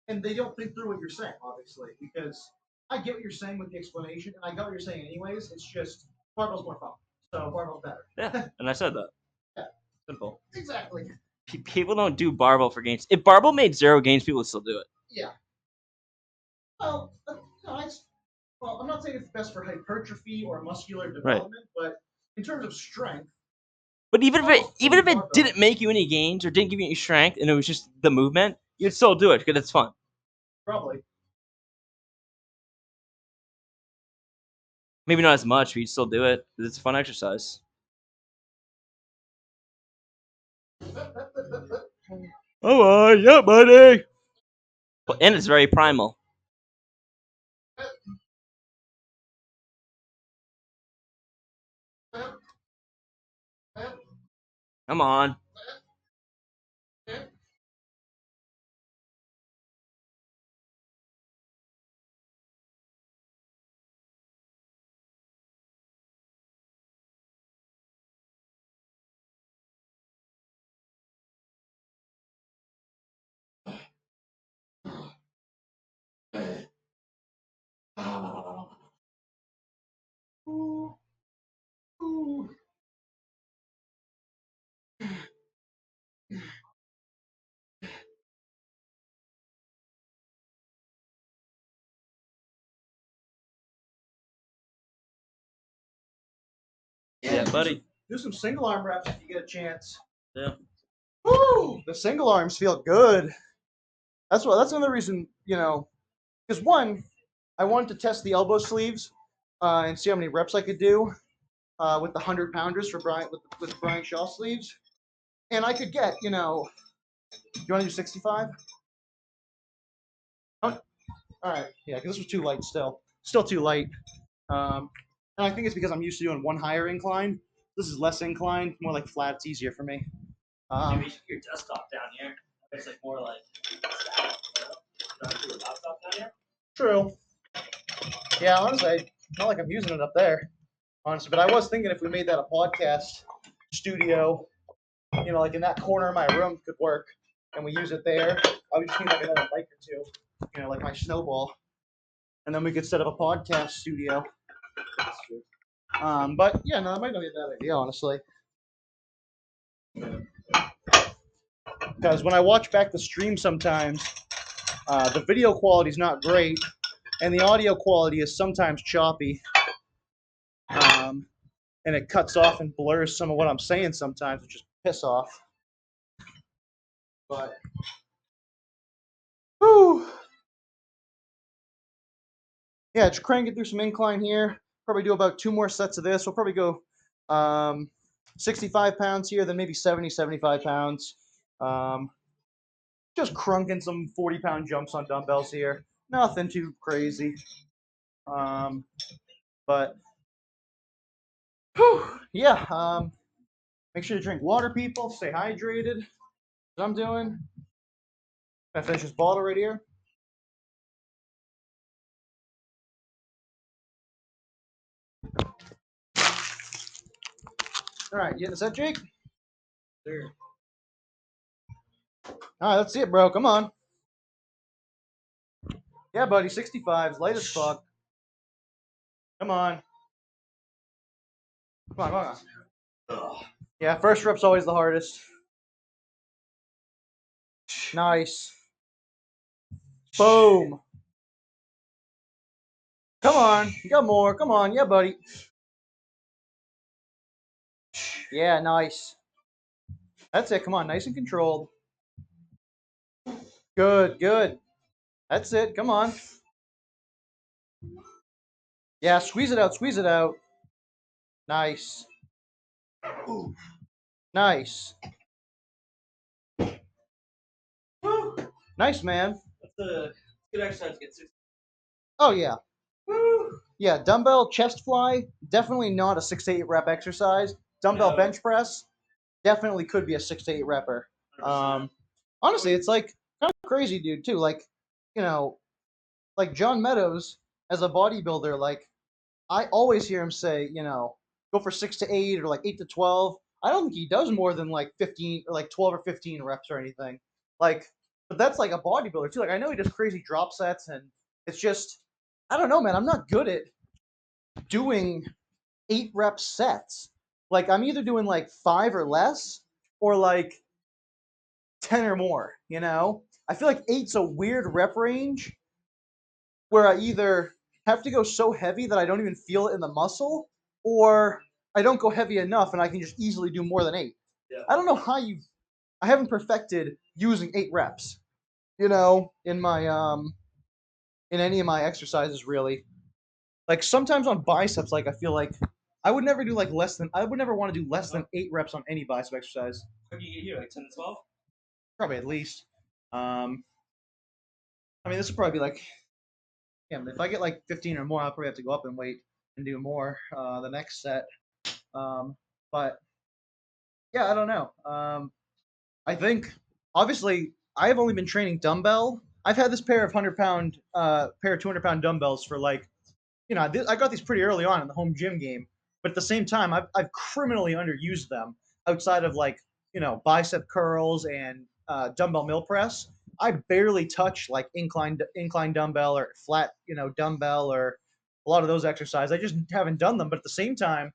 and they don't think through what you're saying, obviously, because I get what you're saying with the explanation, and I got what you're saying anyways. It's just barbell's more fun, so barbell's better. Yeah, and I said that. Yeah. Simple. Exactly. People don't do barbell for gains. If barbell made 0 gains, people would still do it. Yeah. Well, well, I'm not saying it's best for hypertrophy or muscular development, but in terms of strength, But even if it barbell. didn't make you any gains or didn't give you any strength, and it was just the movement, you'd still do it because it's fun. Probably. Maybe not as much, but you'd still do it because it's a fun exercise. Oh, yeah, buddy. And it's very primal. Come on. Ooh. Ooh. Yeah, buddy. Do some single arm reps if you get a chance. Yeah. Woo! The single arms feel good. That's another reason, because one, I wanted to test the elbow sleeves and see how many reps I could do with the 100 pounders for Brian with the Brian Shaw sleeves, and I could get, you want to do 65? Oh, all right, yeah, because this was too light still too light. And I think it's because I'm used to doing one higher incline. This is less inclined, more like flat. It's easier for me. Maybe you should put your desktop down here. It's like more like your laptop down here. True. Yeah, honestly, not like I'm using it up there, honestly. But I was thinking if we made that a podcast studio, like in that corner of my room could work, and we use it there. I would just need like another mic or two, like my snowball, and then we could set up a podcast studio. But yeah, no, that might not be a bad idea, honestly. Because when I watch back the stream sometimes, the video quality is not great, and the audio quality is sometimes choppy. And it cuts off and blurs some of what I'm saying sometimes, which is piss off. But, whew. Yeah, just crank it through some incline here. Probably do about 2 more sets of this. We'll probably go 65 pounds here, then maybe 70, 75 pounds. Just crunking some 40-pound jumps on dumbbells here. Nothing too crazy. But, whew, yeah. Make sure to drink water, people. Stay hydrated. What I'm doing. I finish this bottle right here. All right, you getting the set, Jake? Sure. All right, let's see it, bro. Come on. Yeah, buddy. 65's light as fuck. Come on. Come on. Ugh. Yeah, first rep's always the hardest. Nice. Boom. Come on. You got more. Come on. Yeah, buddy. Yeah, nice. That's it. Come on, nice and controlled. Good, good. That's it. Come on. Yeah, squeeze it out. Squeeze it out. Nice. Ooh, nice. Woo. Nice, man. That's a good exercise to get 6. Oh yeah. Woo! Yeah, dumbbell chest fly, definitely not a 6 to 8 rep exercise. Dumbbell No. bench press, definitely could be a 6 to 8 repper. 100%. Honestly, it's like kind of crazy, dude, too. Like, you know, like John Meadows as a bodybuilder, like I always hear him say, go for 6 to 8 or like 8 to 12. I don't think he does more than like 15 or like 12 or 15 reps or anything. Like, but that's like a bodybuilder too. Like I know he does crazy drop sets, and it's just I don't know, man. I'm not good at doing 8 rep sets. Like I'm either doing like 5 or less, or like 10 or more. I feel like eight's a weird rep range where I either have to go so heavy that I don't even feel it in the muscle, or I don't go heavy enough and I can just easily do more than 8. Yeah. I don't know how I haven't perfected using 8 reps, in my in any of my exercises really. Like sometimes on biceps, like I feel like I would never do like I would never want to do less than 8 reps on any bicep exercise. What do you get here? Like 10 to 12? Probably at least. I mean, this would probably be like, yeah, if I get like 15 or more, I'll probably have to go up and wait and do more the next set. But yeah, I don't know. I think obviously I've only been training dumbbell. I've had this pair of 100 pound, pair of 200 pound dumbbells for like, I got these pretty early on in the home gym game. But at the same time, I've criminally underused them outside of like, bicep curls and dumbbell mill press. I barely touch like incline dumbbell or flat, dumbbell or a lot of those exercises. I just haven't done them. But at the same time,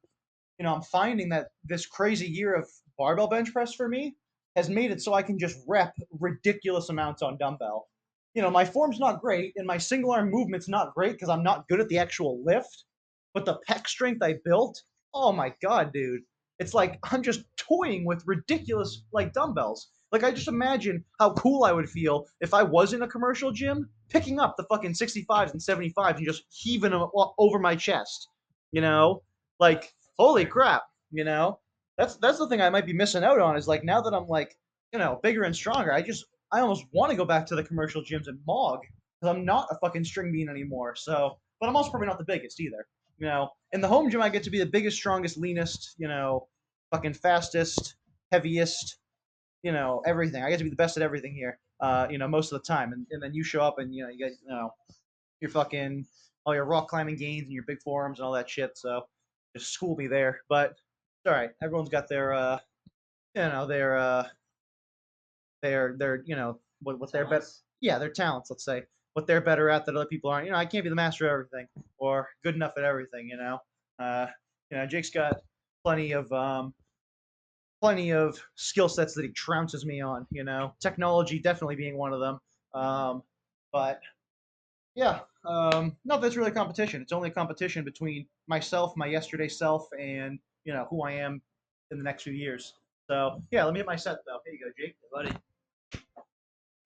I'm finding that this crazy year of barbell bench press for me has made it so I can just rep ridiculous amounts on dumbbell. My form's not great and my single arm movement's not great because I'm not good at the actual lift, but the pec strength I built, oh my god, dude. It's like I'm just toying with ridiculous like dumbbells. Like I just imagine how cool I would feel if I was in a commercial gym picking up the fucking 65s and 75s and just heaving them over my chest. You know? Like holy crap, that's the thing I might be missing out on is like now that I'm like bigger and stronger, I almost want to go back to the commercial gyms and mog because I'm not a fucking string bean anymore. So, but I'm also probably not the biggest either. In the home gym I get to be the biggest, strongest, leanest, fucking fastest, heaviest, everything. I get to be the best at everything here. Most of the time, and then you show up and you guys your fucking all your rock climbing gains and your big forearms and all that shit. So just school me there. But it's all right. Everyone's got their you know their what they're better. Yeah, their talents. Let's say what they're better at that other people aren't. I can't be the master of everything or good enough at everything. Uh, Jake's got plenty of plenty of skill sets that he trounces me on. Technology definitely being one of them. But yeah, not that it's really a competition. It's only a competition between myself, my yesterday self, and who I am in the next few years. So yeah, let me hit my set though. Here you go, Jake, buddy.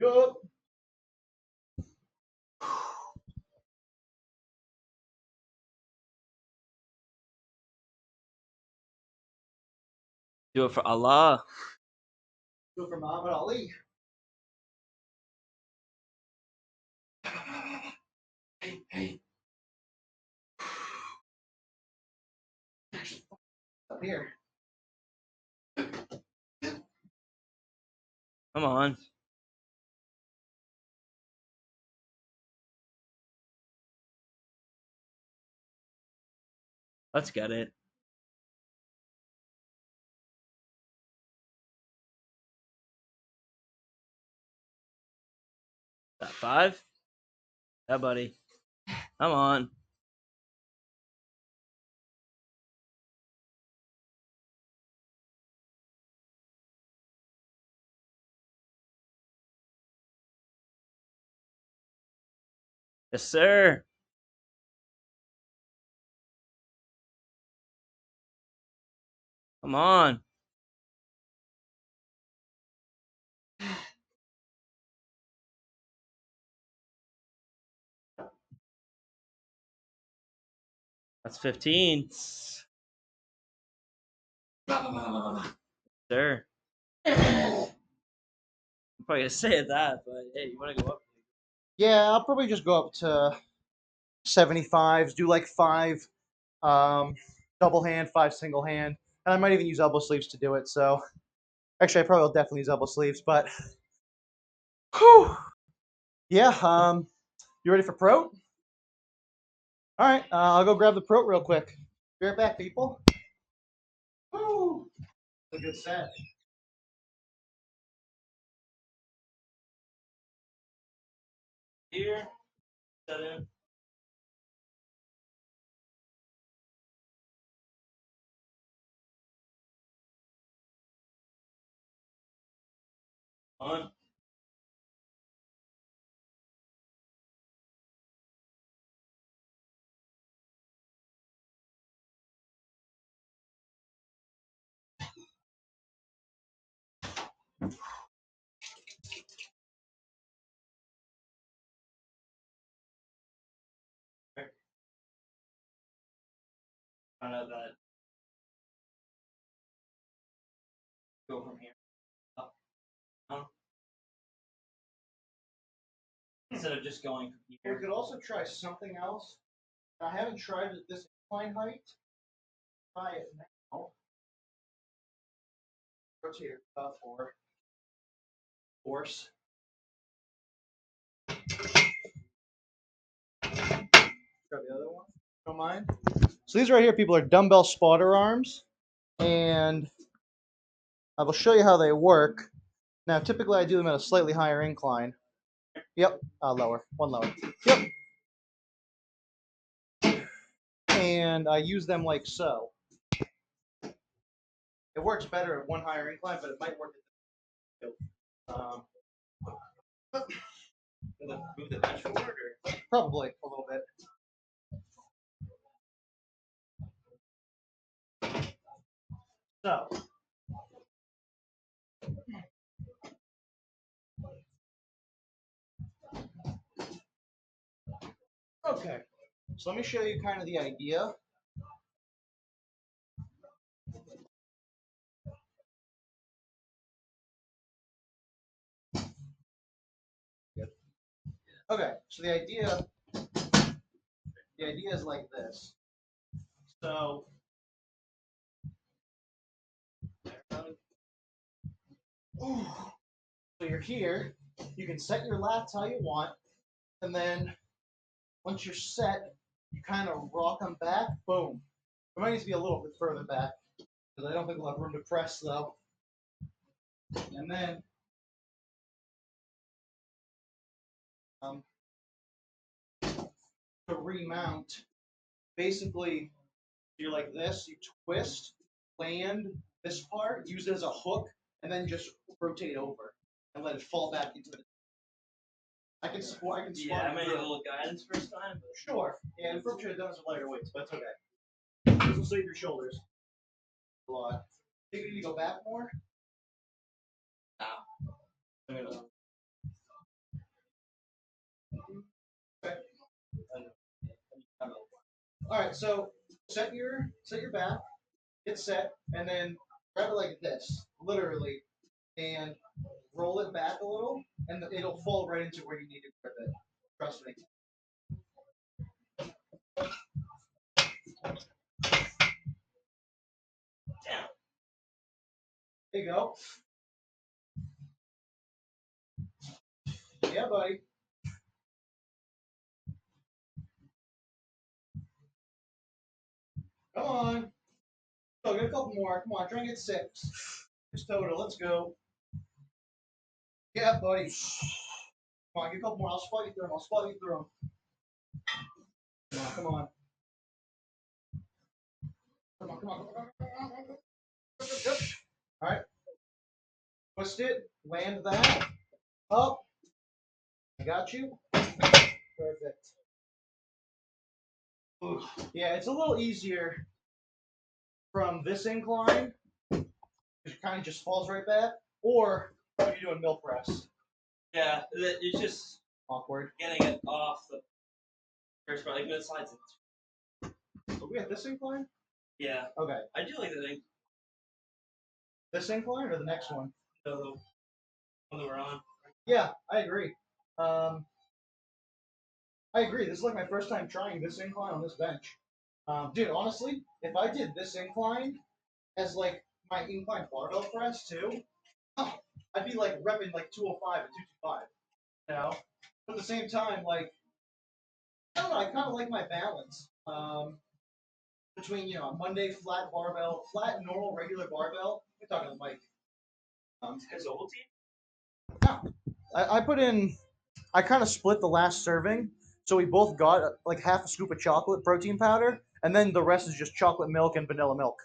Go. Do it for Allah. Go for Muhammad Ali. Hey, hey. Up here. Come on. Let's get it. That 5? Yeah, buddy. Come on. Yes, sir. Come on. That's 15. Sure. I'm probably gonna say that, but hey, you wanna go up? Yeah, I'll probably just go up to 75s. Do like 5 double hand, 5 single hand, and I might even use elbow sleeves to do it. So actually, I probably will definitely use elbow sleeves. But whew, yeah. You ready for pro? All right, I'll go grab the pro real quick. Be right back, people. Woo, a good set. Here. Set in. On. Find out that. Go from here. Up. Down. Instead of just going from We here. could also try something else. I haven't tried it at this incline height. Try it now. Rotate your cuff or force. Try the other one. Don't mind. So these right here, people, are dumbbell spotter arms, and I will show you how they work. Now, typically, I do them at a slightly higher incline. Yep, lower, one lower. Yep, and I use them like so. It works better at one higher incline, but it might work at Move the bench forward, or? probably a little bit. So, okay. So let me show you kind of the idea. Okay, so the idea is like this. So, so you're here. You can set your lats how you want, and then once you're set, you kind of rock them back. Boom. It might need to be a little bit further back because I don't think we'll have room to press though. And then to remount, basically you're like this. You twist, land this part, use it as a hook, and then just rotate over and let it fall back into the. I can squat. I can squat. Yeah, I might need a little guidance first time. But... Sure. Yeah, unfortunately, I've done some lighter weights, but it's okay. This will save your shoulders a lot. Think you need to go back more? No. Okay. All right, so set your back, get set, and then grab it like this, literally, and roll it back a little, and it'll fall right into where you need to grip it. Trust me. Down. There you go. Yeah, buddy. Come on. So get a couple more. Come on, try and get 6. Just total. Let's go. Yeah, buddy. Come on, get a couple more. I'll spot you through them. I'll spot you through them. Come on, come on. Come on, come on, come on. Yep. All right. Twist it. Land that. Up. I got you. Perfect. Ooh. Yeah, it's a little easier from this incline It kind of just falls right back. Or are you doing mill press? Yeah, it's just Awkward. getting it off the first part, like when it slides. Are we at this incline? Yeah. Okay. I do like the thing. This incline or the next one? The one that we're on. Yeah, I agree. I agree. This is like my first time trying this incline on this bench. Dude, honestly, if I did this incline as like my incline barbell press too, oh, I'd be like repping like 205 and 225. You know? But at the same time, like, I don't know, I kind of like my balance. Between, a Monday flat barbell, flat normal regular barbell. We're talking to Mike. Has the whole team? No. I put in, I kind of split the last serving. So we both got like half a scoop of chocolate protein powder, and then the rest is just chocolate milk and vanilla milk.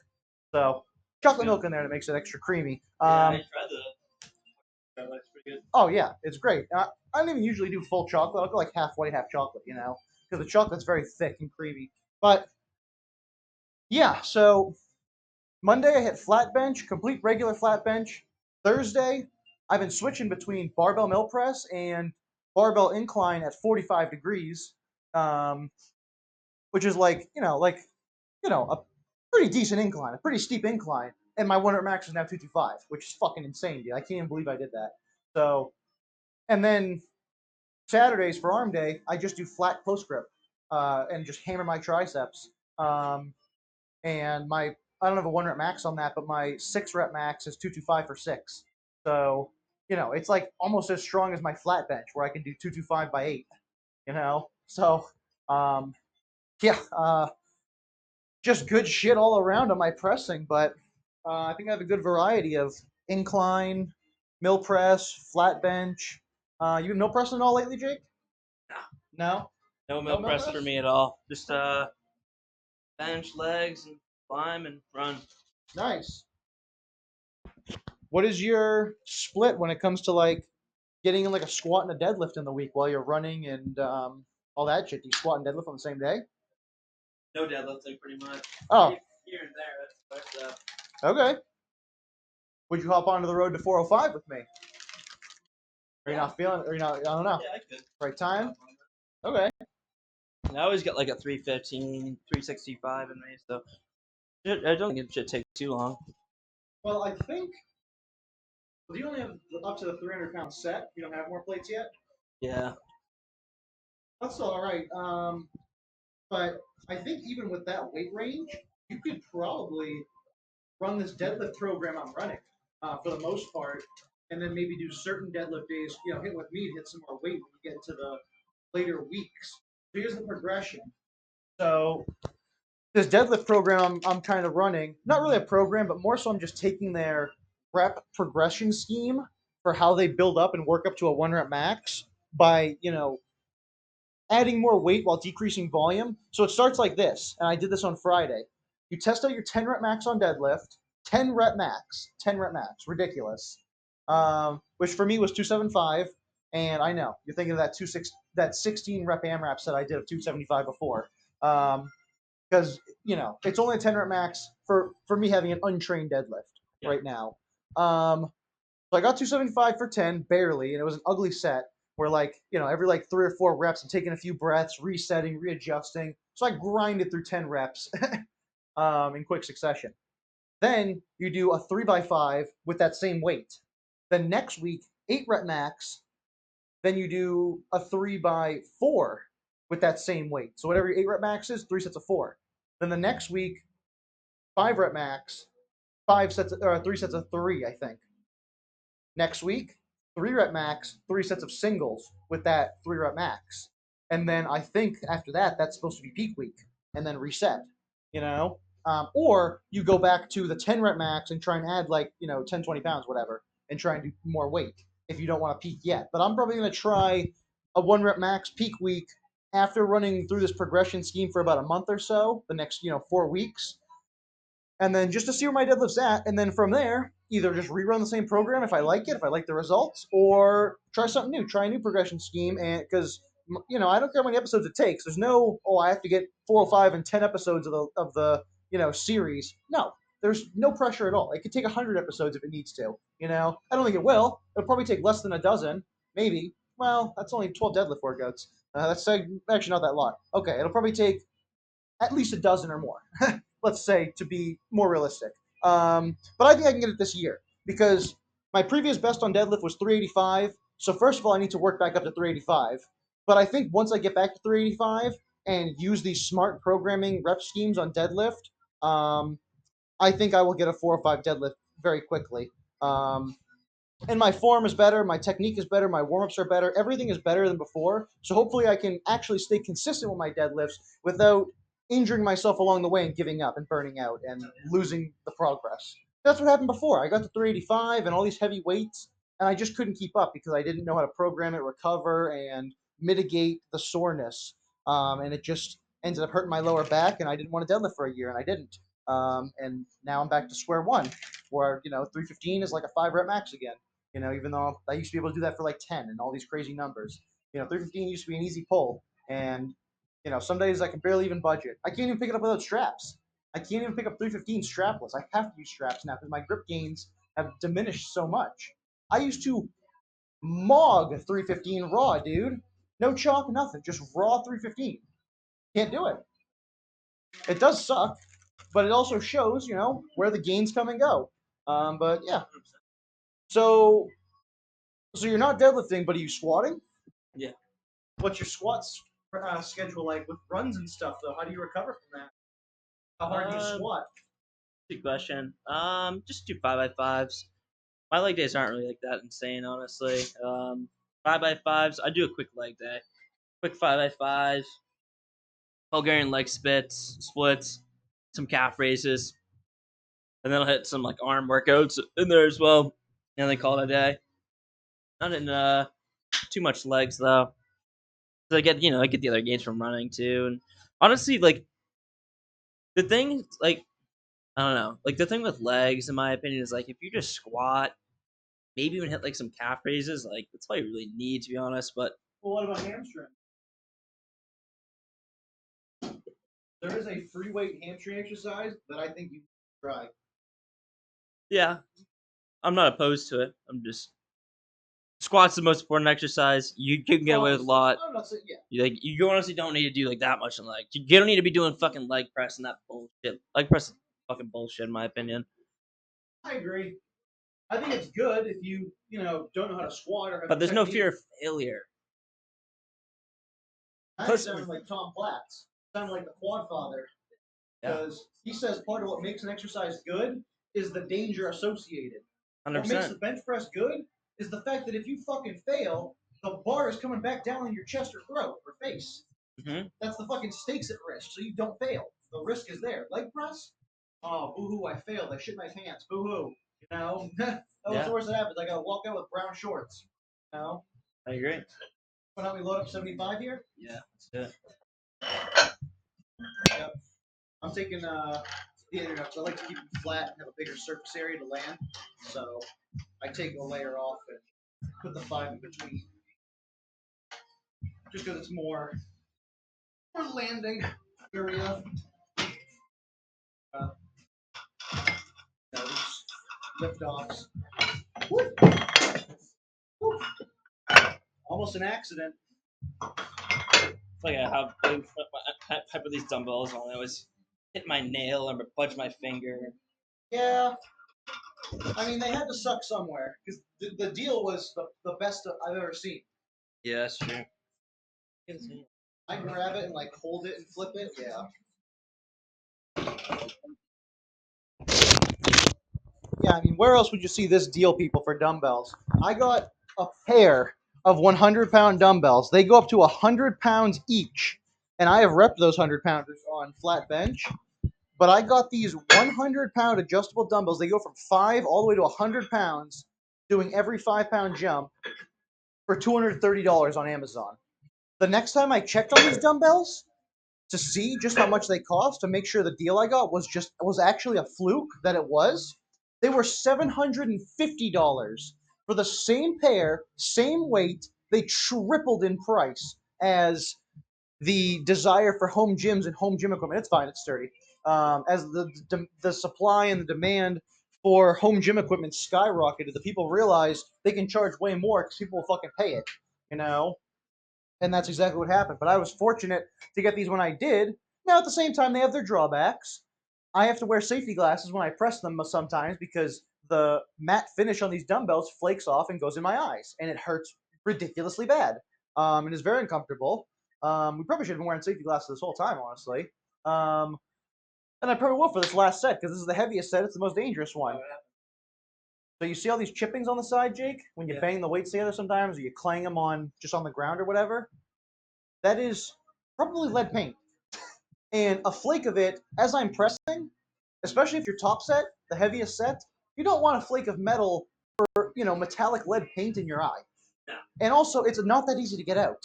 So chocolate milk in there that makes it extra creamy. Yeah, I tried the. That's pretty good. Oh yeah, it's great. I don't even usually do full chocolate. I'll go like half white, half chocolate. Because the chocolate's very thick and creamy. But yeah, so Monday I hit flat bench, complete regular flat bench. Thursday I've been switching between barbell mill press and barbell incline at 45 degrees, um, which is a pretty decent incline, a pretty steep incline. And my 100 max is now 225, which is fucking insane, dude. I can't even believe I did that. So, and then Saturdays for arm day, I just do flat post grip and just hammer my triceps. And I don't have a 1 rep max on that, but my 6 rep max is 225 for 6. So, it's like almost as strong as my flat bench where I can do 225 by 8, So, um, yeah, just good shit all around on my pressing, but I think I have a good variety of incline, mill press, flat bench. You been mill pressing at all lately, Jake? No? No No milk mill press press? for me at all. Just bench, legs, and climb and run. Nice. What is your split when it comes to like getting in like a squat and a deadlift in the week while you're running and all that shit? Do you squat and deadlift on the same day? No deadlifting, pretty much. Oh, Here and there, that's stuff. okay. Would you hop onto the road to 405 with me? Are you not feeling? Or you not? I don't know. Yeah, I could. Right time? Okay. And I always got like a 315, 365 in me, so I don't think it should take too long. Well, I think you only have up to the 300-pound set. You don't have more plates yet. Yeah. That's all right. But I think even with that weight range, you could probably run this deadlift program I'm running for the most part, and then maybe do certain deadlift days. Hit with me to hit some more weight when you get to the later weeks. So here's the progression. So this deadlift program I'm kind of running, not really a program, but more so I'm just taking their rep progression scheme for how they build up and work up to a 1 rep max by, adding more weight while decreasing volume. So it starts like this, and I did this on Friday. You test out your 10 rep max on deadlift, 10 rep max, ridiculous. Which for me was 275, and I know you're thinking of that 16 rep AMRAP set I did of 275 before. Because it's only a 10 rep max for me having an untrained deadlift right now. So I got 275 for 10 barely, and it was an ugly set where every 3 or 4 reps I'm taking a few breaths, resetting, readjusting. So I grinded through 10 reps in quick succession. Then you do a 3x5 with that same weight. Then next week 8 rep max. Then you do a 3x4 with that same weight. So whatever your 8 rep max is, 3 sets of 4. Then the next week 5 rep max, 3 sets of 3, I think. Next week 3 rep max, 3 sets of singles with that 3 rep max. And then I think after that, that's supposed to be peak week and then reset, or you go back to the 10 rep max and try and add 10, 20 pounds, whatever, and try and do more weight if you don't want to peak yet. But I'm probably going to try a 1 rep max peak week after running through this progression scheme for about a month or so, the next, 4 weeks, and then just to see where my deadlift's at, and then from there, either just rerun the same program if I like it, if I like the results, or try something new, try a new progression scheme, and because I don't care how many episodes it takes. There's no I have to get 4 or 5 and 10 episodes of the series. No, there's no pressure at all. It could take 100 episodes if it needs to. I don't think it will. It'll probably take less than a dozen, maybe. Well, that's only 12 deadlift workouts. That's actually not that lot. Okay, it'll probably take at least a dozen or more. Let's say, to be more realistic. But I think I can get it this year because my previous best on deadlift was 385. So first of all, I need to work back up to 385. But I think once I get back to 385 and use these smart programming rep schemes on deadlift, um, I think I will get a 405 deadlift very quickly. And my form is better, my technique is better, my warm ups are better, everything is better than before. So hopefully I can actually stay consistent with my deadlifts without injuring myself along the way and giving up and burning out and losing the progress. That's what happened before. I got to 385 and all these heavy weights, and I just couldn't keep up because I didn't know how to program it, recover, and mitigate the soreness. And it just ended up hurting my lower back, and I didn't want to deadlift for a year, and I didn't. And now I'm back to square one, where 315 is like a 5 rep max again. Even though I used to be able to do that for like 10 and all these crazy numbers. 315 used to be an easy pull, and some days I can barely even budget. I can't even pick it up without straps. I can't even pick up 315 strapless. I have to use straps now because my grip gains have diminished so much. I used to mog 315 raw, dude. No chalk, nothing, just raw 315. Can't do it. It does suck, but it also shows, where the gains come and go. But yeah. So you're not deadlifting, but are you squatting? Yeah. What's your squats schedule like with runs and stuff, though? How do you recover from that? How hard do you squat? Good question. Just do 5x5s. My leg days aren't really like that insane, honestly. 5x5s. I do a quick leg day. Quick 5x5s. Bulgarian leg splits, some calf raises, and then I'll hit some like arm workouts in there as well. And then call it a day. Not in too much legs though. So I get the other gains from running too. And honestly, like the thing, like I don't know, like the thing with legs, in my opinion, is like if you just squat, maybe even hit like some calf raises, like that's all you really need to be honest. But Well, what about hamstring? There is a free weight hamstring exercise that I think you should try. yeah, I'm not opposed to it. I'm just squats the most important exercise. You can get away with a lot. I'm not saying, yeah. You honestly don't need to do like that much in leg. You don't need to be doing fucking leg press and that bullshit. Leg press is fucking bullshit in my opinion. I agree. I think it's good if you don't know how to squat or have But there's no technique. fear of failure. I sound like Tom Platz. Sound like the Quad Father. Because he says part of what makes an exercise good is the danger associated. 100%. What makes the bench press good is the fact that if you fucking fail, the bar is coming back down on your chest or throat or face. Mm-hmm. That's the fucking stakes at risk, so you don't fail. The risk is there. Leg press? Oh, boo-hoo, I failed. I shit my pants. Boo-hoo. What's the worst that happens? I gotta walk out with brown shorts. I agree. Why don't we load up 75 here? Yeah, that's it. Yep. I'm taking the internet because I like to keep it flat and have a bigger surface area to land. So I take a layer off and put the 5 in between. Just because it's more landing area. These lift offs. Woo! Woo! Almost an accident. It's like I have type of these dumbbells and I always hit my nail or budge my finger. Yeah. I mean, they had to suck somewhere because the deal was the best I've ever seen. Yeah, that's true. I grab it and like hold it and flip it. Yeah. Yeah, I mean, where else would you see this deal, people, for dumbbells? I got a pair of 100-pound dumbbells. They go up to 100 pounds each, and I have repped those 100-pounders on flat bench. But I got these 100-pound adjustable dumbbells. They go from 5 all the way to 100 pounds, doing every 5-pound jump for $230 on Amazon. The next time I checked on these dumbbells to see just how much they cost, to make sure the deal I got was actually a fluke, that it was, they were $750 for the same pair, same weight. They tripled in price as the desire for home gyms and home gym equipment. It's fine. It's sturdy. As the supply and the demand for home gym equipment skyrocketed, the people realized they can charge way more because people will fucking pay it. You know, and that's exactly what happened. But I was fortunate to get these when I did. Now, at the same time, they have their drawbacks. I have to wear safety glasses when I press them sometimes because the matte finish on these dumbbells flakes off and goes in my eyes, and it hurts ridiculously bad. It is very uncomfortable. We probably should have been wearing safety glasses this whole time, honestly. Um, and I probably will for this last set because this is the heaviest set. It's the most dangerous one. So you see all these chippings on the side, Jake? When you bang the weights together sometimes, or you clang them on just on the ground or whatever. That is probably lead paint. And a flake of it, as I'm pressing, especially if you're top set, the heaviest set, you don't want a flake of metal or, metallic lead paint in your eye. No. And also, it's not that easy to get out.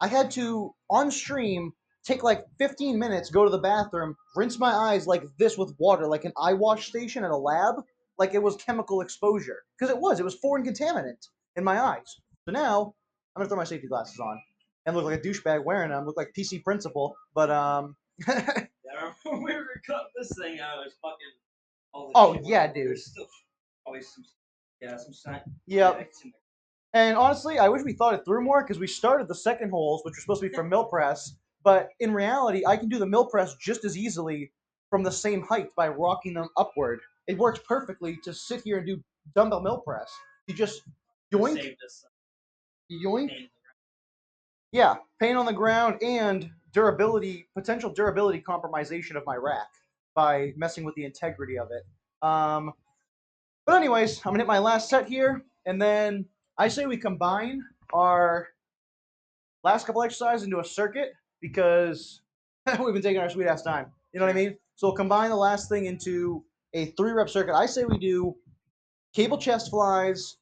I had to, on stream, take like 15 minutes, go to the bathroom, rinse my eyes like this with water, like an eye wash station at a lab, like it was chemical exposure. Because it was foreign contaminant in my eyes. So now, I'm gonna throw my safety glasses on and look like a douchebag wearing them, look like PC principal, but Yeah, when we were cutting this thing out, it was fucking all this oh shit. yeah, dude. There's still probably some sign. Yep. And honestly, I wish we thought it through more because we started the second holes, which were supposed to be for mill press. But in reality, I can do the mill press just as easily from the same height by rocking them upward. It works perfectly to sit here and do dumbbell mill press. You just yoink, Save this yoink. pain. Yeah, pain on the ground and potential durability compromisation of my rack by messing with the integrity of it. But anyways, I'm gonna hit my last set here, and then I say we combine our last couple exercises into a circuit because we've been taking our sweet ass time. You know what I mean? So we'll combine the last thing into a 3-rep circuit. I say we do cable chest flies,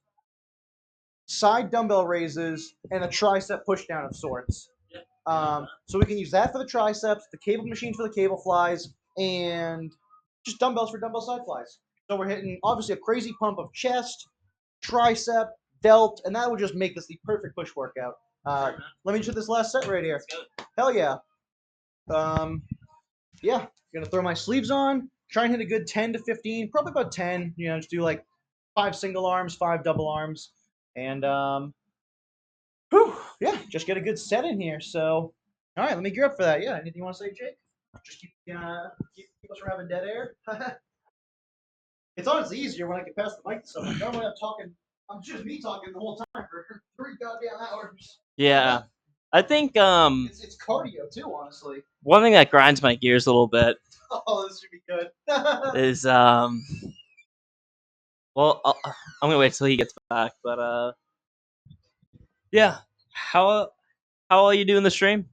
side dumbbell raises, and a tricep pushdown of sorts. So we can use that for the triceps, the cable machine for the cable flies, and just dumbbells for dumbbell side flies. So we're hitting obviously a crazy pump of chest, tricep, delt, and that would just make this the perfect push workout. Let me shoot this last set right here. Hell yeah. Yeah, gonna throw my sleeves on, try and hit a good 10 to 15, probably about 10. Just do like 5 single arms, 5 double arms, and whew, yeah, just get a good set in here. So, all right, let me gear up for that. Yeah, anything you want to say, Jake? Just keep us from having dead air. It's honestly easier when I can pass the mic to someone. Normally I'm just me talking the whole time for 3 goddamn hours. Yeah, I think It's cardio too, honestly. one thing that grinds my gears a little bit Oh, this should be good. is well, I'm gonna wait till he gets back, but yeah, how are you doing the stream?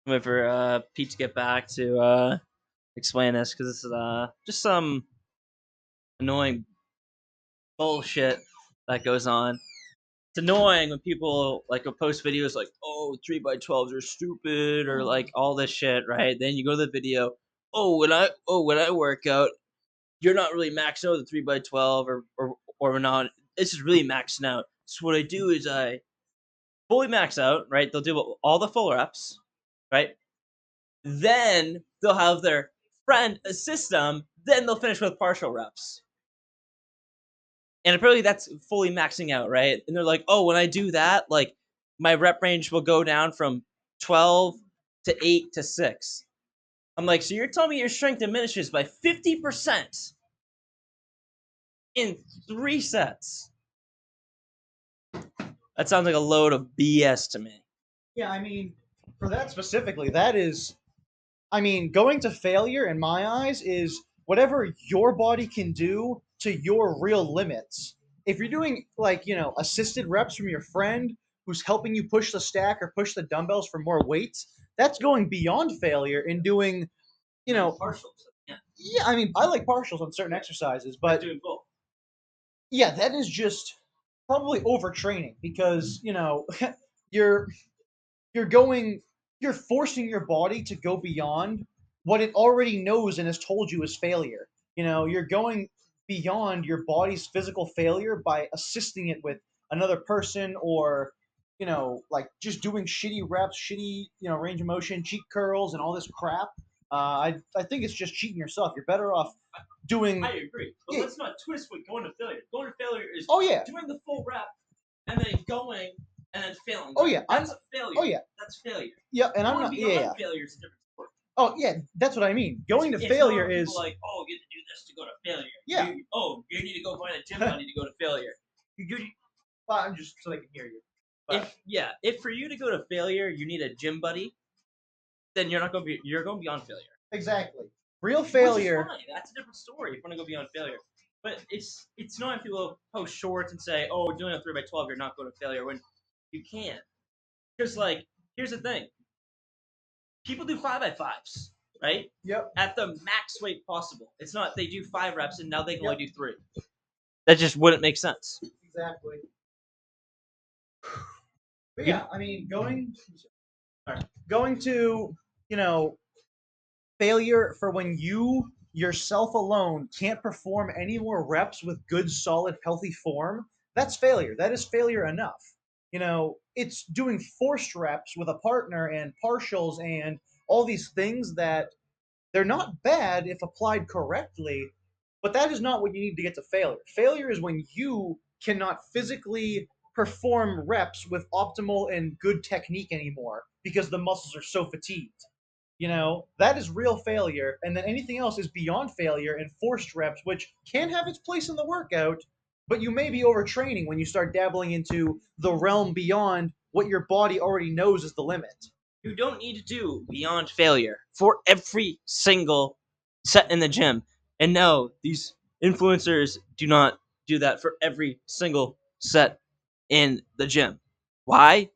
I'm waiting for Pete to get back to explain this because this is just some annoying bullshit that goes on. It's annoying when people like will post videos like, "Oh, 3x12s are stupid" or like all this shit, right? Then you go to the video, when I work out, you're not really maxing out the 3x12 or we're not. This is really maxing out. So what I do is I fully max out, right? They'll do all the full reps, right? Then they'll have their friend assist them. Then they'll finish with partial reps. And apparently that's fully maxing out, right? And they're like, oh, when I do that, like my rep range will go down from 12 to 8 to 6. I'm like, so you're telling me your strength diminishes by 50% in 3 sets? That sounds like a load of BS to me. Yeah, I mean, for that specifically, going to failure in my eyes is whatever your body can do to your real limits. If you're doing assisted reps from your friend who's helping you push the stack or push the dumbbells for more weights, that's going beyond failure in doing, partials. Yeah. Yeah, I like partials on certain exercises, but doing both. Yeah, that is just probably overtraining because, you're you're going you're forcing your body to go beyond what it already knows and has told you is failure. You're going beyond your body's physical failure by assisting it with another person, or like just doing shitty reps, shitty range of motion, cheat curls, and all this crap. I think it's just cheating yourself. You're better off doing. I agree, but Yeah. let's not twist what going to failure. Going to failure is Oh yeah. doing the full rep and then going and then failing. Oh yeah. That's a failure. Oh yeah. That's failure. Yeah, and I'm Going not. beyond Yeah. failure is a different story. Oh yeah, that's what I mean. Going to It's failure not is people like, oh, you have to do this to go to failure. Yeah. You need to go find a gym buddy to go to failure. Well, I'm just so they can hear you. But If for you to go to failure, you need a gym buddy, then you're going beyond failure. exactly, real failure. Which is fine. That's a different story. If you want to go beyond failure, but it's not if people post shorts and say, oh, doing a 3x12, you're not going to failure when you can't. Because like, here's the thing: people do 5x5s, right? Yep. At the max weight possible. It's not they do 5 reps and now they can only do 3. That just wouldn't make sense. Exactly. But yeah, I mean, going to failure for when you yourself alone can't perform any more reps with good, solid, healthy form. That's failure. That is failure enough. It's doing forced reps with a partner and partials and all these things that they're not bad if applied correctly, but that is not what you need to get to failure. Failure is when you cannot physically perform reps with optimal and good technique anymore because the muscles are so fatigued. That is real failure. And then anything else is beyond failure and forced reps, which can have its place in the workout, but you may be overtraining when you start dabbling into the realm beyond what your body already knows is the limit. You don't need to do beyond failure for every single set in the gym. And no, these influencers do not do that for every single set in the gym. Why?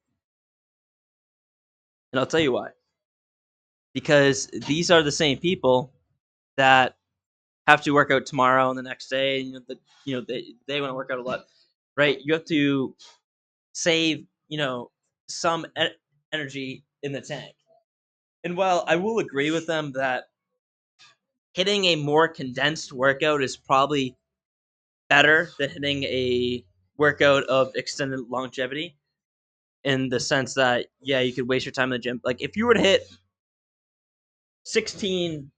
And I'll tell you why. Because these are the same people that have to work out tomorrow and the next day, and they want to work out a lot, right? You have to save some energy in the tank. And while I will agree with them that hitting a more condensed workout is probably better than hitting a workout of extended longevity, in the sense that you could waste your time in the gym. Like if you were to hit 16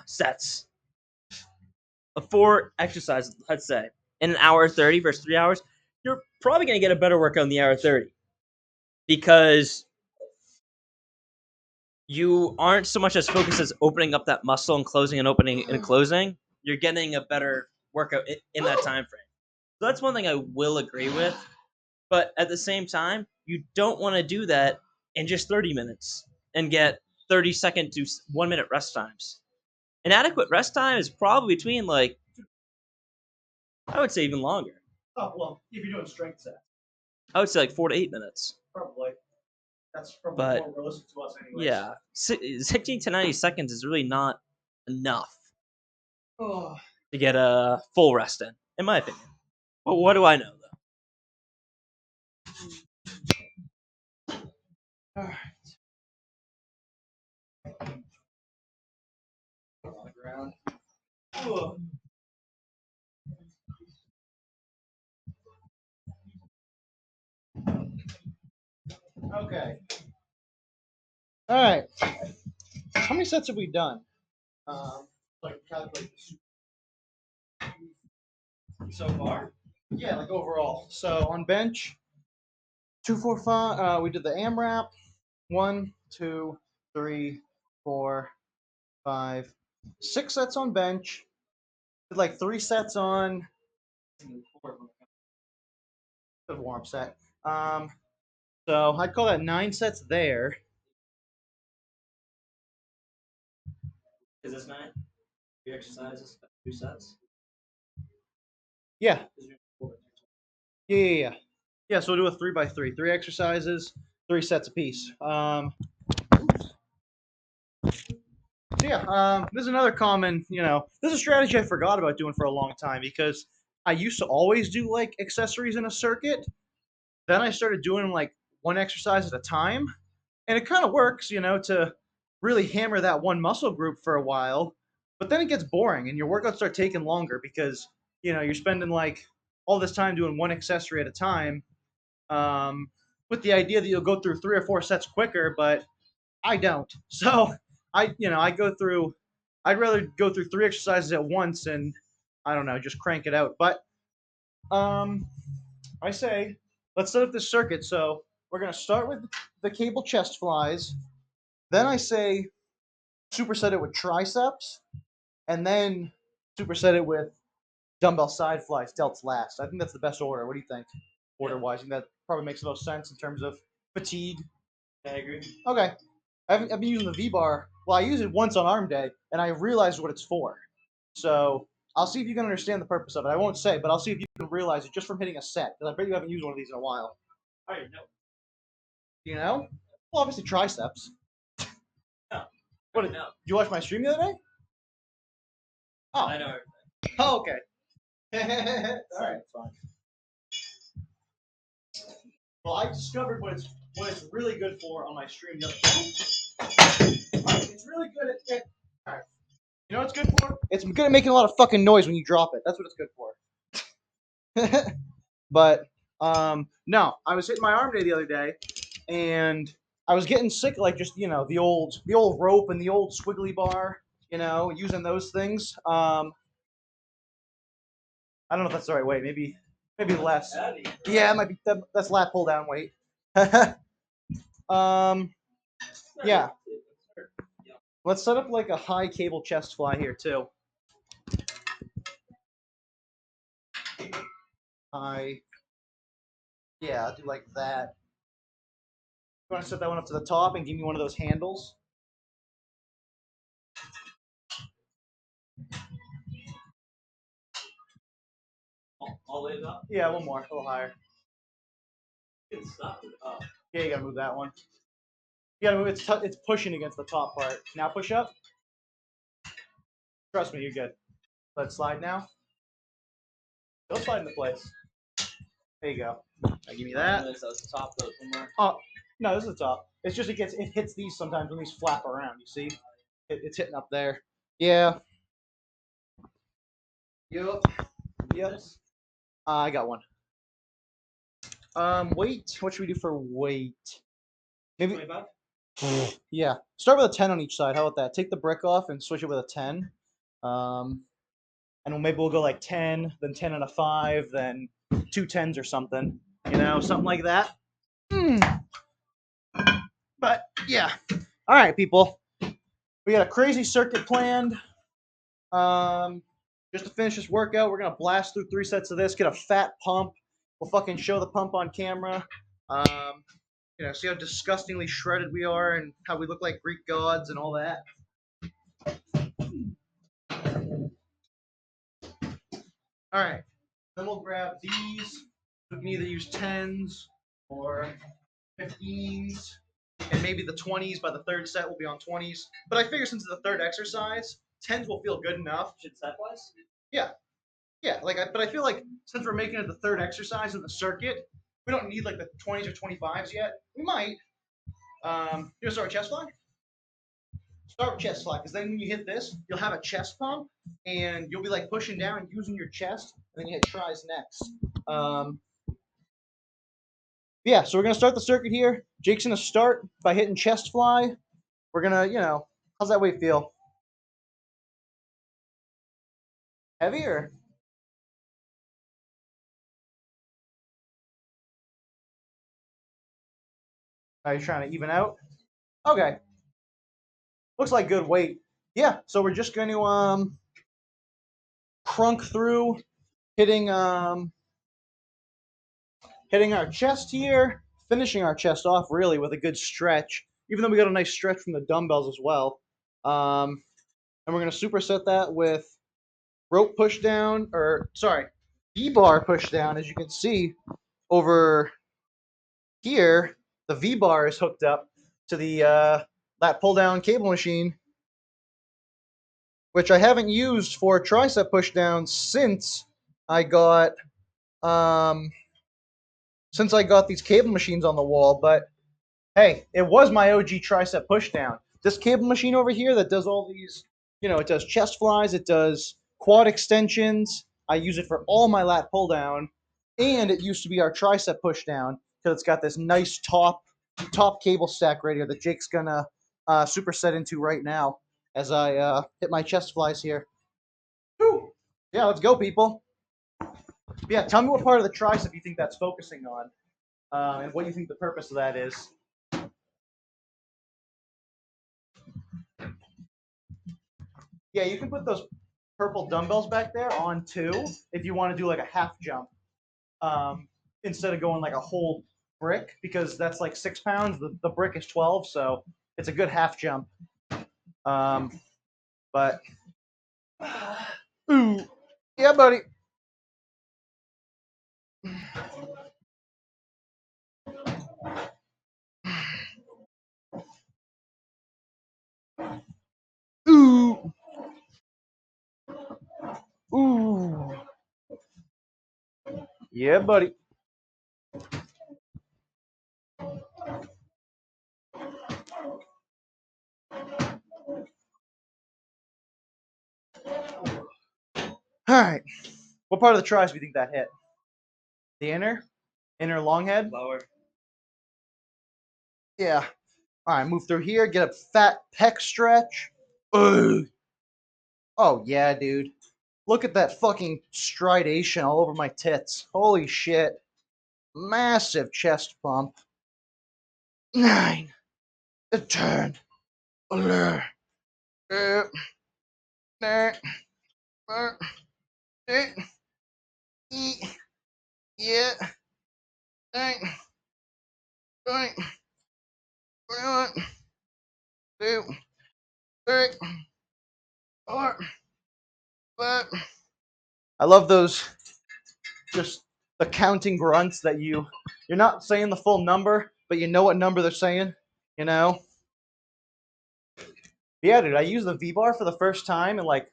sets of 4 exercises, let's say, in an hour 30 versus 3 hours, you're probably going to get a better workout in the hour 30 because you aren't so much as focused as opening up that muscle and closing and opening and closing. You're getting a better workout in that time frame. So that's one thing I will agree with. But at the same time, you don't want to do that in just 30 minutes and get 30-second to 1 minute rest times. An adequate rest time is probably between, like, I would say even longer. Oh, well, if you're doing strength sets, I would say like 4 to 8 minutes. probably. That's probably But more realistic to us anyways. yeah, 16 to 90 seconds is really not enough Oh. to get a full rest in my opinion. But what do I know, though? All right. On the ground. Ugh. Okay. All right. How many sets have we done? Like calculate So far? Yeah, like overall. So on bench, 2, 4, 5. We did the AMRAP. 1, 2, 3, 4, 5, 6 sets on bench. Did like 3 sets on. Good warm set. So I'd call that 9 sets there. Is this 9? 3 exercises, 2 sets? Yeah. Yeah. Yeah, so we'll do a 3x3. 3 exercises, 3 sets apiece. So yeah, this is another common, this is a strategy I forgot about doing for a long time because I used to always do like accessories in a circuit. Then I started doing like one exercise at a time, and it kind of works, to really hammer that one muscle group for a while. But then it gets boring, and your workouts start taking longer because you're spending like all this time doing one accessory at a time, with the idea that you'll go through 3 or 4 sets quicker, but I don't. So I go through. I'd rather go through 3 exercises at once and I don't know, just crank it out. But um, I say let's set up this circuit. So we're gonna start with the cable chest flies. Then I say superset it with triceps, and then superset it with dumbbell side flies. Delts last. I think that's the best order. What do you think? Order wise, I think that probably makes the most sense in terms of fatigue. I agree. Okay. I've been using the V bar. Well, I use it once on arm day, and I realized what it's for. So I'll see if you can understand the purpose of it. I won't say, but I'll see if you can realize it just from hitting a set. Because I bet you haven't used one of these in a while. I already know. You know? Well, obviously triceps. No. What did you watch my stream the other day? Oh. I know everything. Oh, okay. All right, fine. Well, I discovered what it's really good for on my stream the other day. It's really good at all right. You know what it's good for? It's good at making a lot of fucking noise when you drop it. That's what it's good for. But no, I was hitting my arm day the other day, and I was getting sick, like just the old rope and the old squiggly bar, using those things. I don't know if that's the right way. Maybe less. Yeah, it might be that's lat pull down weight. Yeah. Let's set up like a high cable chest fly here too. Yeah, I'll do like that. You want to set that one up to the top and give me one of those handles? All the way up? Yeah, one more, a little higher. You can stop it up. Yeah, you gotta move that one. You gotta move. It's pushing against the top part. Now push up. Trust me, you're good. Let's slide now. Go slide into place. There you go. Now give me that. That's the top though, somewhere. Oh, no, this is the top. It's just it hits these sometimes when these flap around. You see, it's hitting up there. Yeah. Yep. Yes. I got one. Weight. What should we do for weight? Maybe. 25? Yeah. Start with a 10 on each side. How about that? Take the brick off and switch it with a 10. And maybe we'll go like 10, then 10 and a 5, then 2 10s or something. Something like that. But yeah. All right, people. We got a crazy circuit planned. Just to finish this workout, we're gonna blast through 3 sets of this. Get a fat pump. We'll fucking show the pump on camera. See how disgustingly shredded we are and how we look like Greek gods and all that. All right. Then we'll grab these. We can either use 10s or 15s, and maybe the 20s. By the third set, we'll be on 20s. But I figure since it's the third exercise, 10s will feel good enough. Should set wise? Yeah. Yeah, but I feel like since we're making it the third exercise of the circuit, we don't need like the 20s or 25s yet. We might. You start with chest fly? Start with chest fly, because then when you hit this, you'll have a chest pump, and you'll be like pushing down and using your chest, and then you hit tries next. Yeah, so we're gonna start the circuit here. Jake's gonna start by hitting chest fly. We're gonna, how's that weight feel? Heavier? Are you trying to even out? Okay. Looks like good weight. Yeah, so we're just going to crunk through, hitting our chest here, finishing our chest off really with a good stretch, even though we got a nice stretch from the dumbbells as well. And we're going to superset that with rope push down, V-bar push down. As you can see over here, the V-bar is hooked up to the lat pull down cable machine, which I haven't used for tricep push down since I got these cable machines on the wall. But hey, it was my OG tricep push down. This cable machine over here that does all these, it does chest flies, it does quad extensions. I use it for all my lat pull down. and it used to be our tricep push down because it's got this nice top cable stack right here that Jake's gonna superset into right now as I hit my chest flies here. Whew. Yeah, let's go, people. But yeah, tell me what part of the tricep you think that's focusing on, and what you think the purpose of that is. Yeah, you can put those purple dumbbells back there on too if you want to do like a half jump instead of going like a whole brick because that's like 6 pounds. The brick is 12, so it's a good half jump. But ooh, yeah, buddy. Ooh, ooh, yeah, buddy. All right. What part of the tries do you think that hit? The inner long head. Lower. Yeah. All right, move through here. Get a fat pec stretch. Ugh. Oh yeah, dude. Look at that fucking stridation all over my tits. Holy shit. Massive chest pump. 9. A turn. Allure. Uh, uh, uh, uh, yeah. Uh, uh, uh, 2, 3, 4, 5. I love those just the counting grunts that you're not saying the full number, but you know what number they're saying, you know? Yeah, dude, I used the V bar for the first time and like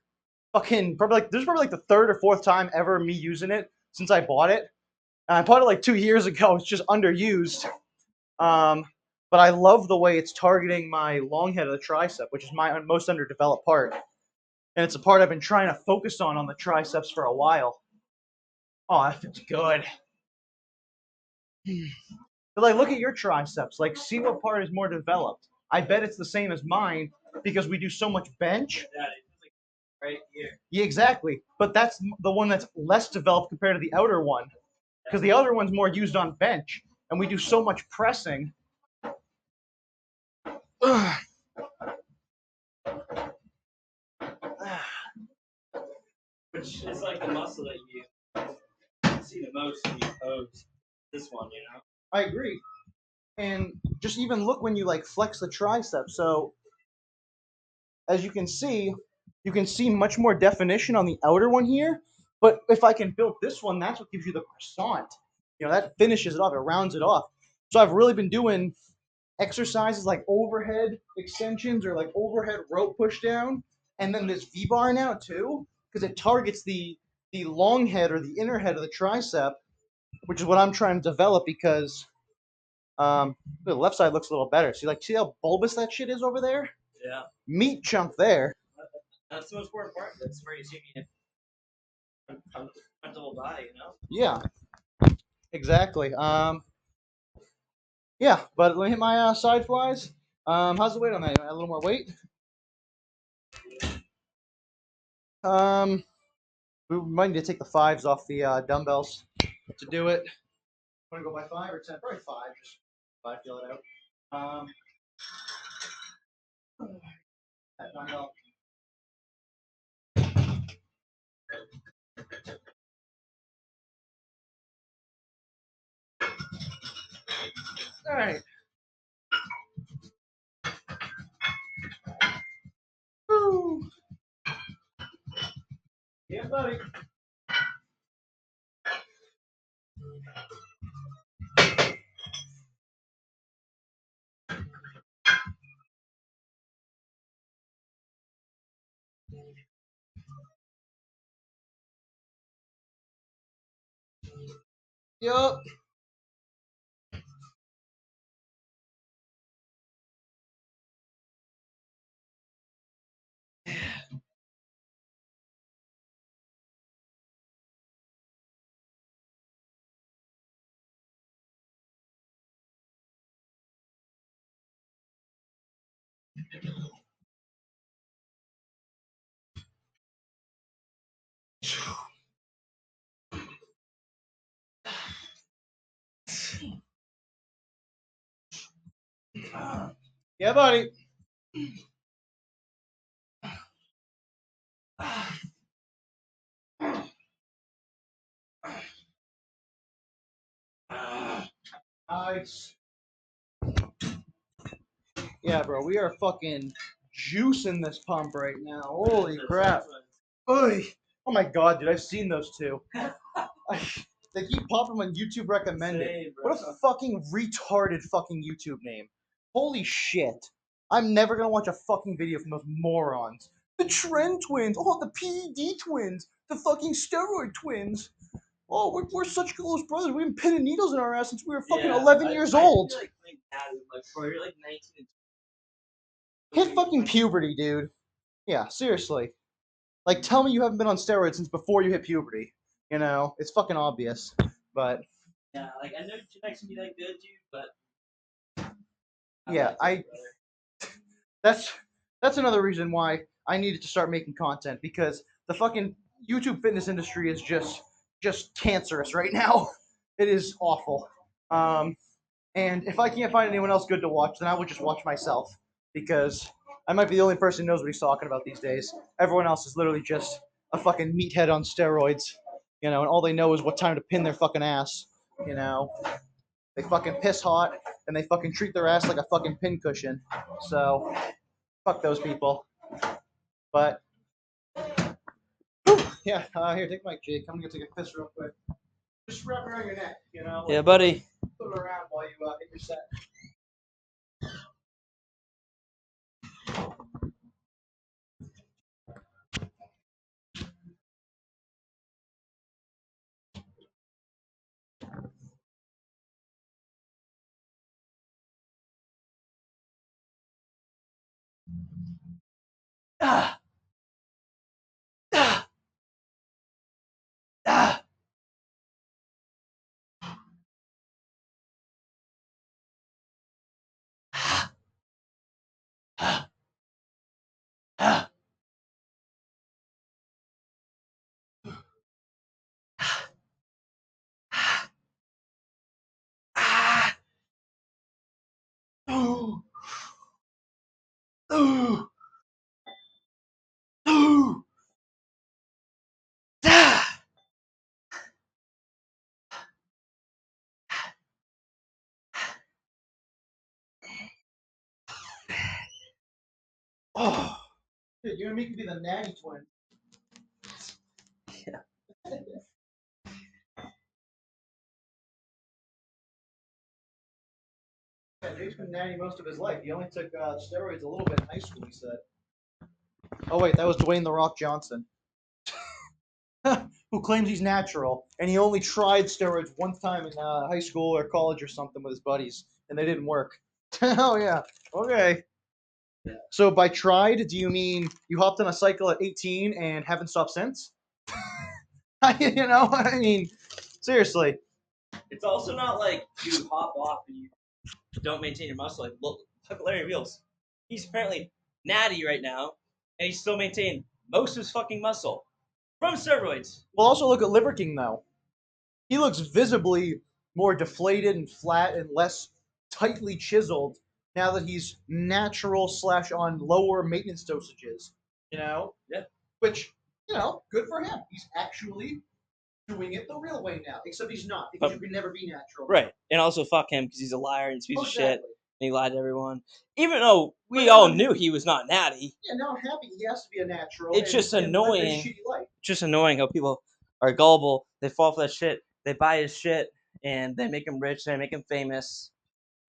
fucking probably like this is probably like the third or fourth time ever me using it since I bought it. And I bought it like 2 years ago. It's just underused. Um, but I love the way it's targeting my long head of the tricep, which is my most underdeveloped part. And it's a part I've been trying to focus on the triceps for a while. Oh, that feels good. But like, look at your triceps. Like, see what part is more developed. I bet it's the same as mine because we do so much bench. Yeah, it's like right here. Yeah, exactly. But that's the one that's less developed compared to the outer one because the other one's more used on bench, and we do so much pressing. Which is like the muscle that you see the most when you pose. This one, you know. I agree. And just even look when you like flex the tricep. So as you can see much more definition on the outer one here. But if I can build this one, that's what gives you the croissant. You know, that finishes it off, it rounds it off. So I've really been doing exercises like overhead extensions or like overhead rope push down, and then this V bar now too, because it targets the long head or the inner head of the tricep, which is what I'm trying to develop because the left side looks a little better. See how bulbous that shit is over there? Yeah. Meat chunk there. That's the most important part. That's where you see me comfortable body, you know. Yeah, exactly. Yeah, but let me hit my side flies. How's the weight on that? A little more weight. Um, we might need to take the fives off the dumbbells to do it. Want to go by 5 or 10? Probably 5. Just 5, feel it out. That dumbbell. All right. Woo. Yeah, buddy. Yup. Yeah, buddy. Nice. Yeah, bro, we are fucking juicing this pump right now. Holy crap. Oy. Oh my god, dude, I've seen those two. They keep popping on YouTube recommended. Same, What a fucking retarded fucking YouTube name. Holy shit. I'm never gonna watch a fucking video from those morons. The Trend Twins. Oh, the PED Twins. The fucking steroid twins. Oh, we're such close brothers. We've been pinning needles in our ass since we were fucking 11 years old. I like Adam, like, bro, you're like 19 Hit fucking puberty, dude. Yeah, seriously. Like, tell me you haven't been on steroids since before you hit puberty. You know, it's fucking obvious. But yeah, like I know genetics can be that good, dude, but yeah, that's another reason why I needed to start making content because the fucking YouTube fitness industry is just cancerous right now. It is awful. And if I can't find anyone else good to watch, then I would just watch myself because I might be the only person who knows what he's talking about these days. Everyone else is literally just a fucking meathead on steroids, you know, and all they know is what time to pin their fucking ass, you know. They fucking piss hot and they fucking treat their ass like a fucking pincushion. So, fuck those people. But, yeah, here, take my Jake. I'm gonna take a piss real quick. Just wrap it around your neck, you know. yeah, buddy. Put it around while you hit your set. Ah, ah, ah, ah, ah, ah, ooh, ooh, ooh, ah. Oh, Dude, you and me could be the natty twin. yeah. Yeah, Jake's been natty most of his life. He only took steroids a little bit in high school, he said. Oh, wait, that was Dwayne The Rock Johnson. Who claims he's natural, and he only tried steroids one time in high school or college or something with his buddies, and they didn't work. Oh, yeah. Okay. Yeah. So by tried, do you mean you hopped on a cycle at 18 and haven't stopped since? You know, I mean, seriously. It's also not like you hop off and you don't maintain your muscle. Like, look at Larry Wheels. He's apparently natty right now, and he's still maintained most of his fucking muscle from steroids. Well, also look at Liver King, though. He looks visibly more deflated and flat and less tightly chiseled now that he's natural slash on lower maintenance dosages. You know? Yeah. Which, you know, good for him. He's actually doing it the real way now. Except he's not, because you can never be natural. Right. And also fuck him because he's a liar and he's a piece of shit. Exactly. And he lied to everyone. Even though we But, all knew he was not natty. Yeah, now I'm happy he has to be a natural. It's just and live annoying. his shitty life. It's just annoying how people are gullible. They fall for that shit. They buy his shit and they make him rich. They make him famous.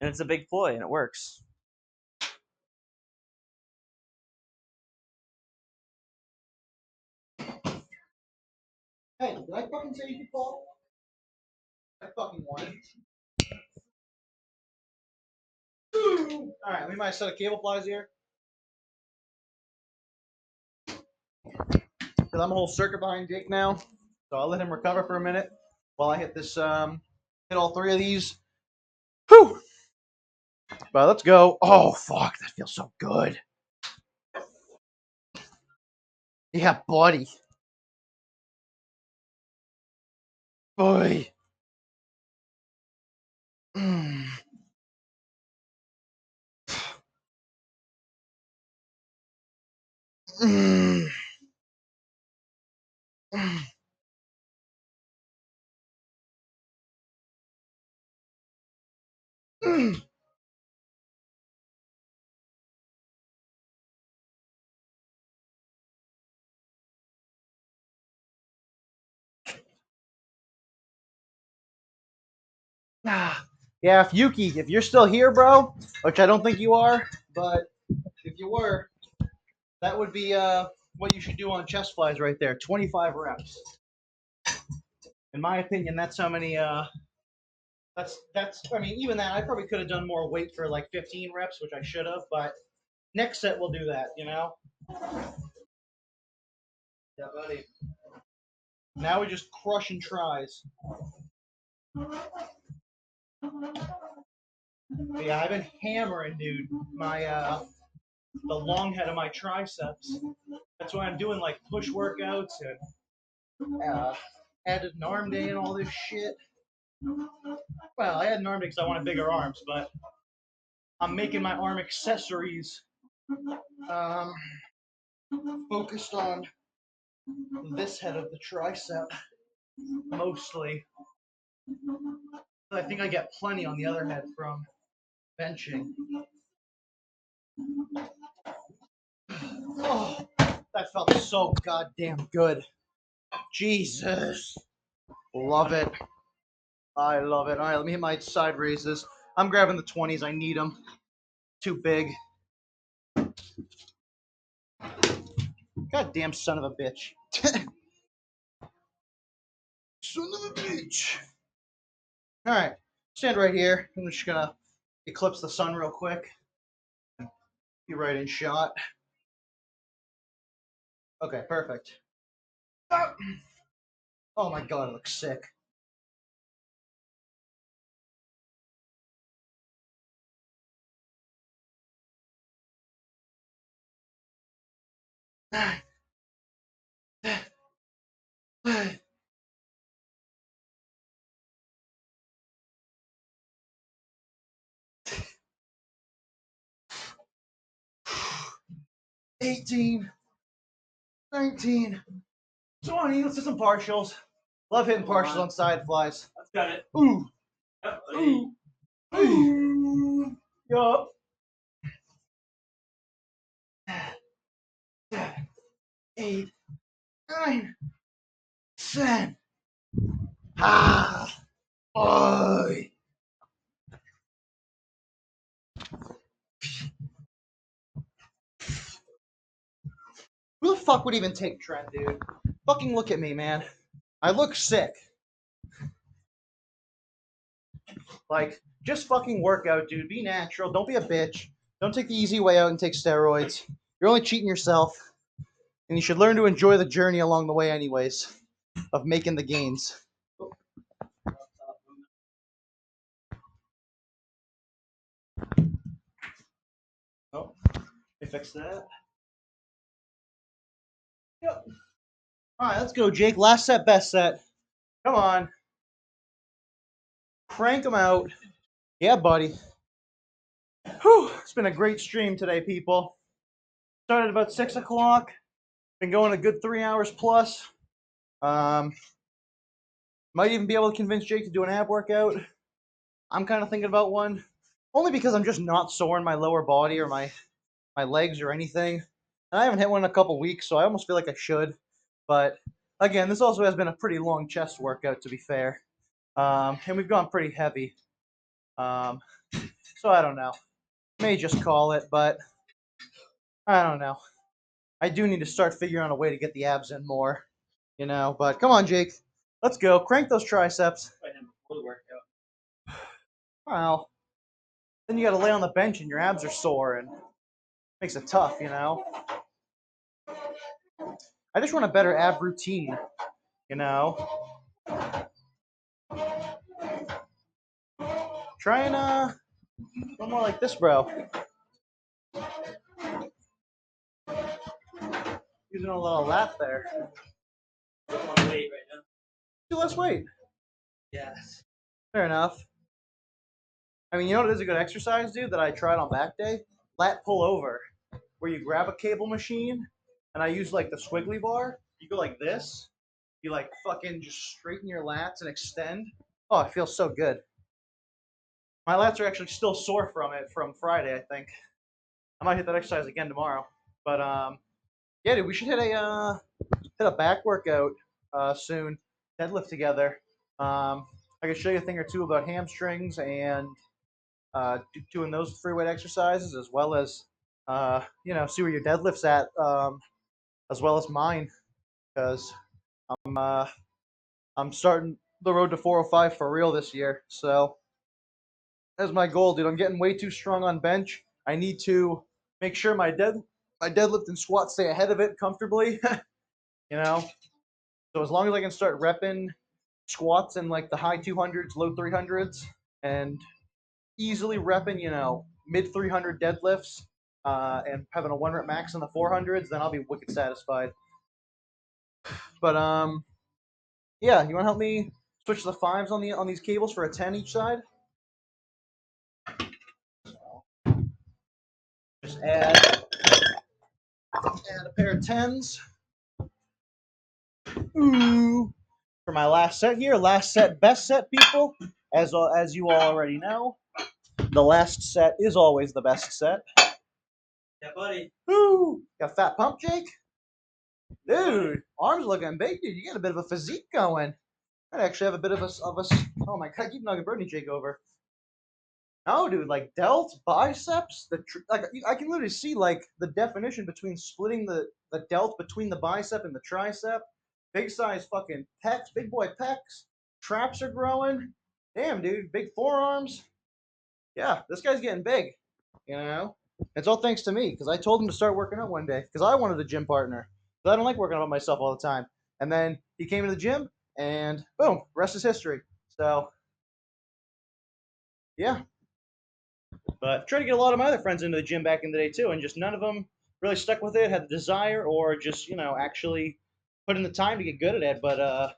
And it's a big ploy and it works. Hey, did I fucking say you could fall? I fucking wanted. Alright, we might set a cable plies here. Because I'm a whole circuit behind Jake now. So I'll let him recover for a minute while I hit this, hit all three of these. Whew! But let's go. Oh, fuck. That feels so good. Yeah, buddy. Boy. Mm. Mm. Mm. Mm. Ah. Yeah, if Yuki, if you're still here, bro, which I don't think you are, but if you were, that would be what you should do on chest flies right there. 25 reps. In my opinion, that's how many that's I mean, even that I probably could have done more weight for like 15 reps, which I should have, but next set we'll do that, you know? Yeah, buddy. Now we just crushing tries. But yeah, I've been hammering, dude, my the long head of my triceps. That's why I'm doing like push workouts and added an arm day and all this shit. Well, I had an arm day because I wanted bigger arms, but I'm making my arm accessories um, focused on this head of the tricep mostly. I think I get plenty on the other head from benching. Oh, that felt so goddamn good. Jesus. Love it. I love it. All right, let me hit my side raises. I'm grabbing the 20s. I need them. Too big. Goddamn son of a bitch. Son of a bitch. All right, stand right here. I'm just gonna eclipse the sun real quick. Be right in shot. Okay, perfect. Oh my god, it looks sick. Eighteen, 19, 20. Let's do some partials. Love hitting partials on side flies. That's got it. Ooh. Yep, Ooh. Ooh. Yup. 8, 9, 10. Ah. Boy. Who the fuck would even take Trent, dude? Fucking look at me, man. I look sick. Like, just fucking work out, dude. Be natural. Don't be a bitch. Don't take the easy way out and take steroids. You're only cheating yourself. And you should learn to enjoy the journey along the way, anyways, of making the gains. Oh, let me fix that. Yep. All right, let's go, Jake. Last set, best set. Come on. Crank them out. Yeah, buddy. Whew. It's been a great stream today, people. Started about 6 o'clock. Been going a good 3 hours plus. Um, might even be able to convince Jake to do an ab workout. I'm kind of thinking about one. Only because I'm just not sore in my lower body or my legs or anything. And I haven't hit one in a couple weeks, so I almost feel like I should. But again, this also has been a pretty long chest workout, to be fair. And we've gone pretty heavy. Um, so I don't know. May just call it, but I don't know. I do need to start figuring out a way to get the abs in more, you know. But come on, Jake. Let's go. Crank those triceps. Well, then you got to lay on the bench and your abs are sore and makes it tough, you know. I just want a better ab routine, you know. Try and Go more like this, bro. Using a little lat there. I'm on weight right now. Do less weight. Yes. Fair enough. I mean, you know what is a good exercise, dude, that I tried on back day? Lat pull over, where you grab a cable machine, and I use like the squiggly bar. You go like this. You like fucking just straighten your lats and extend. Oh, it feels so good. My lats are actually still sore from it from Friday, I think. I might hit that exercise again tomorrow. But yeah, dude, we should hit a back workout soon. Deadlift together. I can show you a thing or two about hamstrings and doing those free weight exercises, as well as see where your deadlift's at, as well as mine, because I'm uh, I'm starting the road to 405 for real this year. So that's my goal, dude. I'm getting way too strong on bench. I need to make sure my deadlift and squat stay ahead of it comfortably. you know. So as long as I can start repping squats in like the high 200s, low 300s, and easily repping, mid 300 deadlifts, and having a 1 rep max in the 400s, then I'll be wicked satisfied. But yeah, you want to help me switch the fives on these cables for a 10 each side? Just add a pair of 10s. Ooh. For my last set here, last set, best set, people. As you all already know, the last set is always the best set. Yeah, buddy. Ooh, got a fat pump, Jake? Dude, arms looking big, dude. You got a bit of a physique going. I actually have a bit of a. Oh my god, keep knocking Bernie Jake over. No, dude, like delts, biceps, like I can literally see like the definition between splitting the delt between the bicep and the tricep. Big size fucking pecs, big boy pecs. Traps are growing. Damn, dude, big forearms. Yeah, this guy's getting big. You know, it's all thanks to me because I told him to start working out one day because I wanted a gym partner. Because I don't like working out by myself all the time. And then he came to the gym, and boom, rest is history. So yeah, but tried to get a lot of my other friends into the gym back in the day too, and just none of them really stuck with it, had the desire, or just actually put in the time to get good at it. But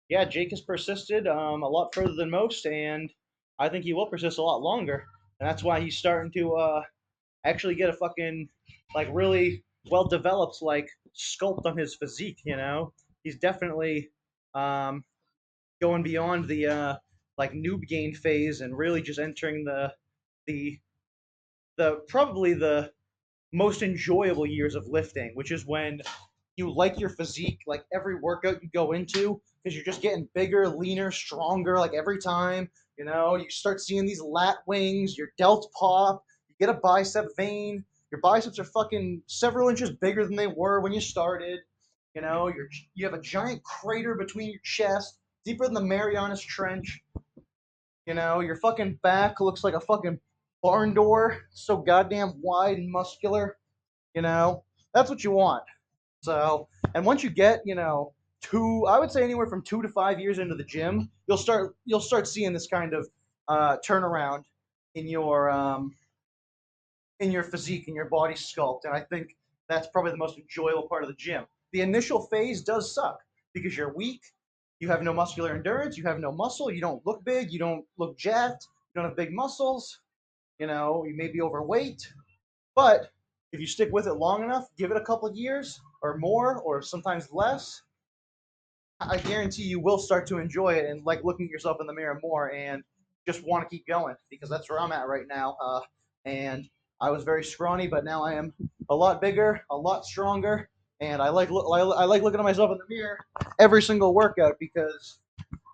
yeah, Jake has persisted a lot further than most, and I think he will persist a lot longer. And that's why he's starting to actually get a fucking like really well developed like sculpt on his physique. He's definitely um, going beyond the like noob gain phase and really just entering the probably the most enjoyable years of lifting, which is when you like your physique, like every workout you go into, because you're just getting bigger, leaner, stronger, like every time. You start seeing these lat wings, your delts pop, you get a bicep vein, your biceps are fucking several inches bigger than they were when you started. You have a giant crater between your chest, deeper than the Marianas Trench. Your fucking back looks like a fucking barn door, so goddamn wide and muscular. That's what you want. So, and once you get, I would say anywhere from 2 to 5 years into the gym, you'll start seeing this kind of turnaround in your physique, in your body sculpt, and I think that's probably the most enjoyable part of the gym. The initial phase does suck because you're weak, you have no muscular endurance, you have no muscle, you don't look big, you don't look jacked, you don't have big muscles, you may be overweight, but if you stick with it long enough, give it a couple of years or more, or sometimes less, I guarantee you will start to enjoy it and like looking at yourself in the mirror more and just want to keep going because that's where I'm at right now. And I was very scrawny, but now I am a lot bigger, a lot stronger, and I like looking at myself in the mirror every single workout because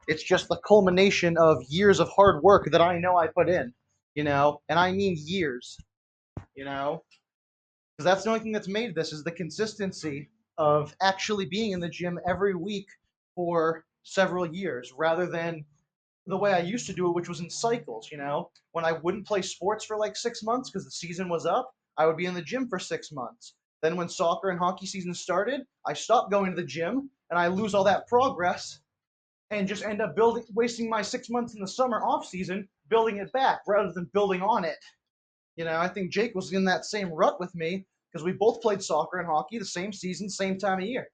it's just the culmination of years of hard work that I know I put in, and I mean years, you know, because that's the only thing that's made this is the consistency of actually being in the gym every week for several years rather than the way I used to do it, which was in cycles. When I wouldn't play sports for like 6 months because the season was up, I would be in the gym for 6 months. Then when soccer and hockey season started, I stopped going to the gym and I lose all that progress and just end up wasting my 6 months in the summer off season building it back rather than building on it. I think Jake was in that same rut with me because we both played soccer and hockey the same season, same time of year.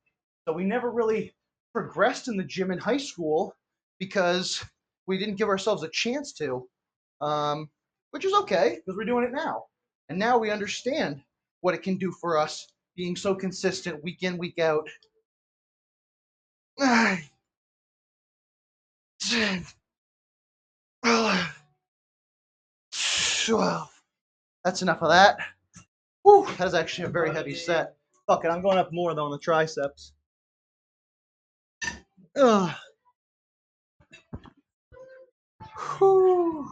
So we never really progressed in the gym in high school because we didn't give ourselves a chance to, which is okay because we're doing it now. And now we understand what it can do for us being so consistent week in, week out. Well, that's enough of that. Whew, that is actually a very heavy set. Fuck it, I'm going up more though on the triceps. Ugh. Whew.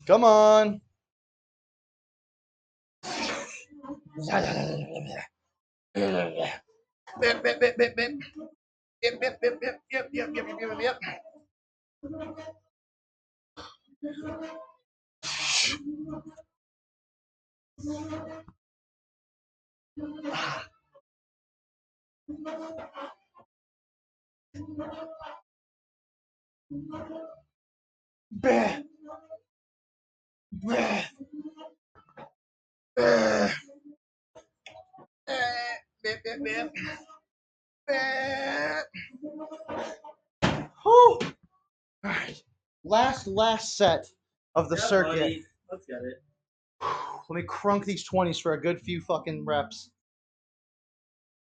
Come on. Bip, bip, bip, bip, bip. Yep, yep, yep, yep, yep, yep, yep, yep, yep. Bah, bah, bah. Bip, bip, bip. Bah. Whew. All right. Last set of the circuit. Buddy. Let's get it. Let me crunk these 20s for a good few fucking reps.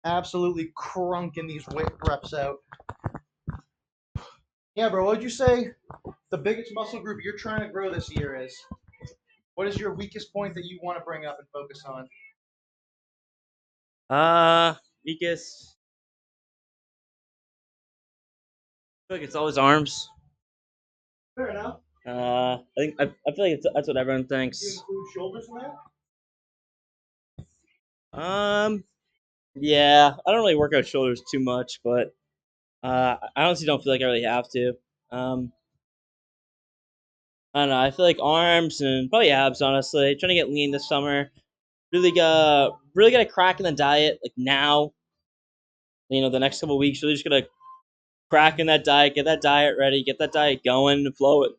Absolutely crunking these reps out. Yeah, bro, what'd you say the biggest muscle group you're trying to grow this year is? What is your weakest point that you want to bring up and focus on? Weakest. I feel like it's always arms. Fair enough. I feel like that's what everyone Do you thinks. include shoulders in that? Yeah, I don't really work out shoulders too much, but I honestly don't feel like I really have to. Um, I don't know. I feel like arms and probably abs. Honestly, trying to get lean this summer. Really got a crack in the diet like now. The next couple of weeks, really just gonna crack in that diet, get that diet ready, get that diet going, and flow it.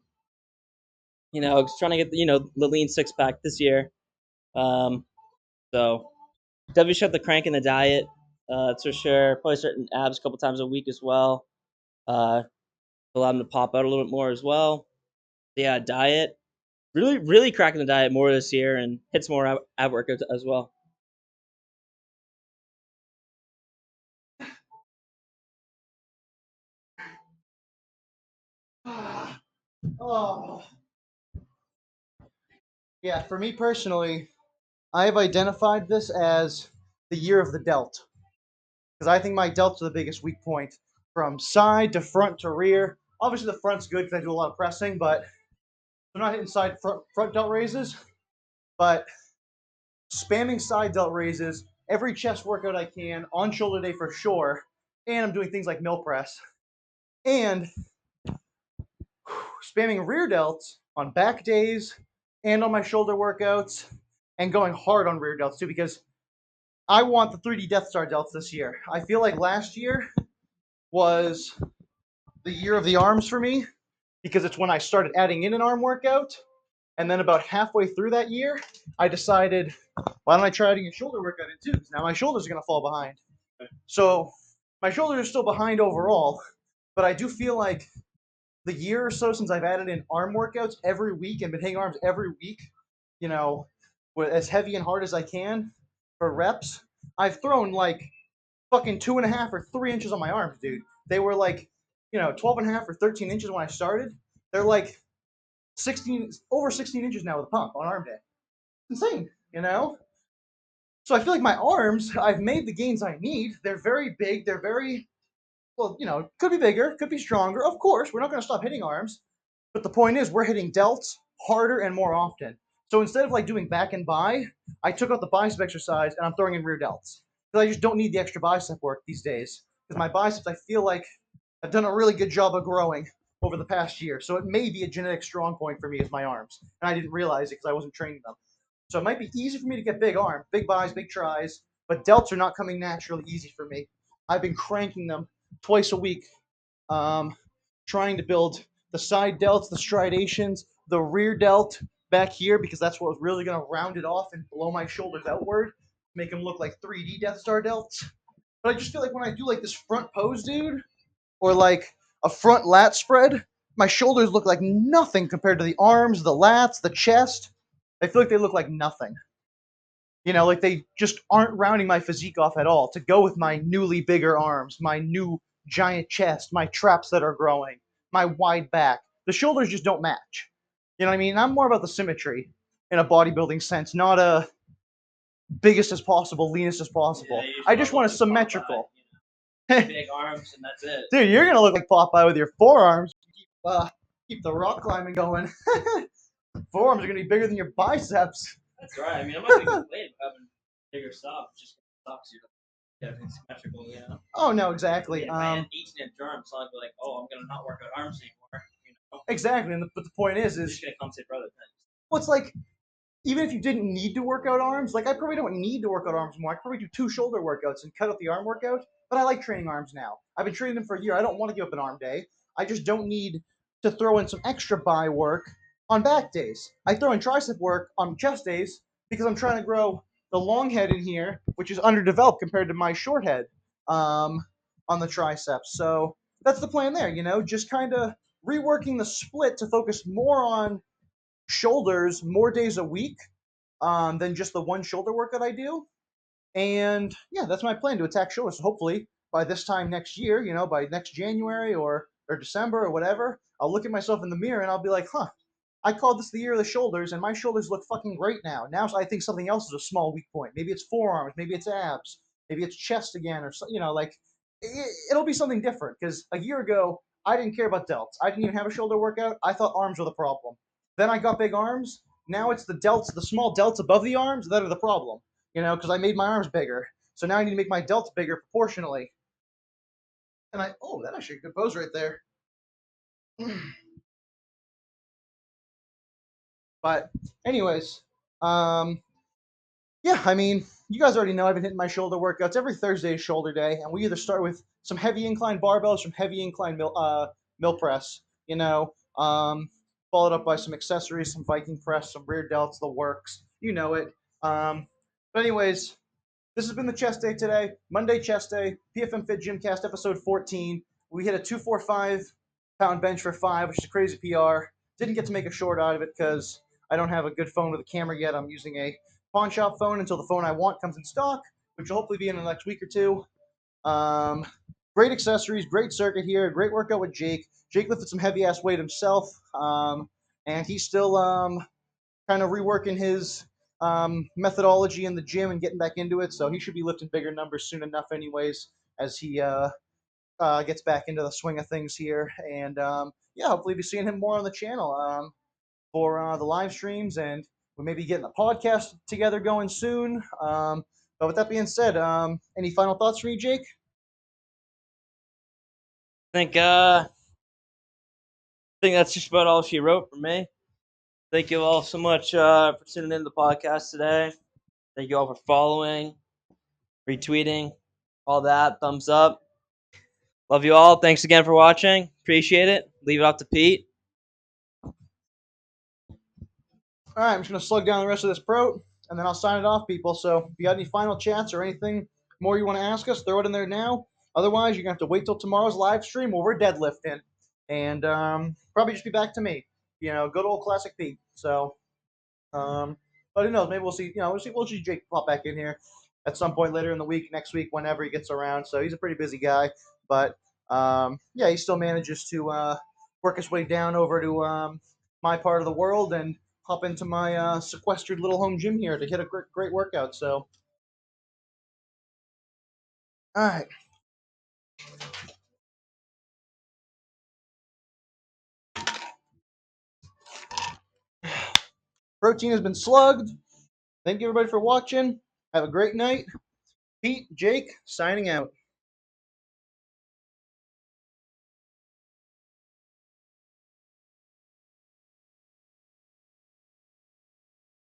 Just trying to get the lean six pack this year. Um, so definitely shut the crank in the diet. That's for sure. Probably starting abs a couple times a week as well. Uh, Allow them to pop out a little bit more as well. Yeah, diet. Really cracking the diet more this year and hit some more ab workouts as well. Oh. Yeah, for me personally, I have identified this as the year of the delt. Because I think my delts are the biggest weak point. From side to front to rear. Obviously, the front's good because I do a lot of pressing, but I'm not hitting side front delt raises. But spamming side delt raises, every chest workout I can, on shoulder day for sure. And I'm doing things like mill press. And spamming rear delts on back days and on my shoulder workouts and going hard on rear delts too because I want the 3D Death Star delts this year. I feel like last year was the year of the arms for me because it's when I started adding in an arm workout. And then about halfway through that year, I decided, why don't I try adding a shoulder workout in too? Because now my shoulders are going to fall behind. So my shoulders are still behind overall, but I do feel like the year or so since I've added in arm workouts every week and been hitting arms every week, you know, as heavy and hard as I can for reps, I've thrown like fucking 2.5 or 3 inches on my arms, dude. They were like, 12 and a half or 13 inches when I started. They're like over 16 inches now with a pump on arm day. It's insane. So I feel like my arms, I've made the gains I need. They're very big. They're very, well, could be bigger, could be stronger. Of course, we're not going to stop hitting arms. But the point is, we're hitting delts harder and more often. So instead of like doing back and bi, I took out the bicep exercise and I'm throwing in rear delts because I just don't need the extra bicep work these days. Because my biceps, I feel like I've done a really good job of growing over the past year. So it may be a genetic strong point for me as my arms, and I didn't realize it because I wasn't training them. So it might be easy for me to get big arms, big bis, big tris, but delts are not coming naturally easy for me. I've been cranking them twice a week, trying to build the side delts, the stridations, the rear delt back here because that's what was really going to round it off and blow my shoulders outward, make them look like 3D Death Star delts. But I just feel like when I do like this front pose, dude, or like a front lat spread, my shoulders look like nothing compared to the arms, the lats, the chest. I feel like they look like nothing. You know, like they just aren't rounding my physique off at all to go with my newly bigger arms, my new giant chest, my traps that are growing, my wide back. The shoulders just don't match. You know what I mean? I'm more about the symmetry in a bodybuilding sense, not a biggest as possible, leanest as possible. Yeah, I just want a symmetrical. Big arms, and that's it. Dude, you're gonna look like Popeye with your forearms. Keep the rock climbing going. Forearms are gonna be bigger than your biceps. That's right. I mean, I'm not gonna complain about having bigger stuff. Just stops you. Yeah, it's symmetrical, you know. Oh no, exactly. If I had 18-inch arms, so I'd be like, oh, I'm gonna not work out arms anymore. You know. Exactly, but the point is, I'm just gonna compensate for other things. Well, it's like even if you didn't need to work out arms, like I probably don't need to work out arms more. I probably do 2 shoulder workouts and cut out the arm workout. But I like training arms now. I've been training them for a year. I don't want to give up an arm day. I just don't need to throw in some extra bi work on back days. I throw in tricep work on chest days because I'm trying to grow the long head in here, which is underdeveloped compared to my short head on the triceps. So that's the plan there. You know, just kind of reworking the split to focus more on shoulders more days a week than just the one shoulder workout I do. And yeah, that's my plan to attack shoulders. So hopefully by this time next year, you know, by next January or December or whatever, I'll look at myself in the mirror and I'll be like, huh, I called this the year of the shoulders, and my shoulders look fucking great now. Now I think something else is a small weak point. Maybe it's forearms, maybe it's abs, maybe it's chest again, or you know, like it'll be something different. Because a year ago, I didn't care about delts. I didn't even have a shoulder workout. I thought arms were the problem. Then I got big arms. Now it's the delts, the small delts above the arms that are the problem. You know, because I made my arms bigger. So now I need to make my delts bigger proportionally. And that's actually a good pose right there. But anyways, yeah, I mean, you guys already know I've been hitting my shoulder workouts every Thursday is shoulder day, and we either start with some heavy incline barbells, some heavy incline mill press, you know, followed up by some accessories, some Viking press, some rear delts, the works, you know it. But anyways, this has been the chest day today, Monday chest day, PFM Fit GYMCAST episode 14. We hit a 245-pound bench for 5, which is a crazy PR. Didn't get to make a short out of it because I don't have a good phone with a camera yet. I'm using a pawn shop phone until the phone I want comes in stock, which will hopefully be in the next week or two. Great accessories, great circuit here, great workout with Jake. Jake lifted some heavy ass weight himself, and he's still kind of reworking his methodology in the gym and getting back into it. So he should be lifting bigger numbers soon enough, anyways, as he gets back into the swing of things here. And yeah, hopefully be seeing him more on the channel for the live streams, and we may be getting a podcast together going soon. But with that being said, any final thoughts for you, Jake? I think that's just about all she wrote for me. Thank you all so much for tuning in to the podcast today. Thank you all for following, retweeting, all that. Thumbs up. Love you all. Thanks again for watching. Appreciate it. Leave it up to Pete. All right, I'm just going to slug down the rest of this pro, and then I'll sign it off, people. So if you got any final chats or anything more you want to ask us, throw it in there now. Otherwise, you're going to have to wait till tomorrow's live stream where we're deadlifting. And probably just be back to me. You know, good old classic Pete. So, but who knows? Maybe we'll see. You know, we'll see Jake pop back in here at some point later in the week, next week, whenever he gets around. So he's a pretty busy guy, but yeah, he still manages to work his way down over to my part of the world and hop into my sequestered little home gym here to hit a great workout. So, all right. Protein has been slugged. Thank you everybody for watching. Have a great night. Pete, Jake, signing out.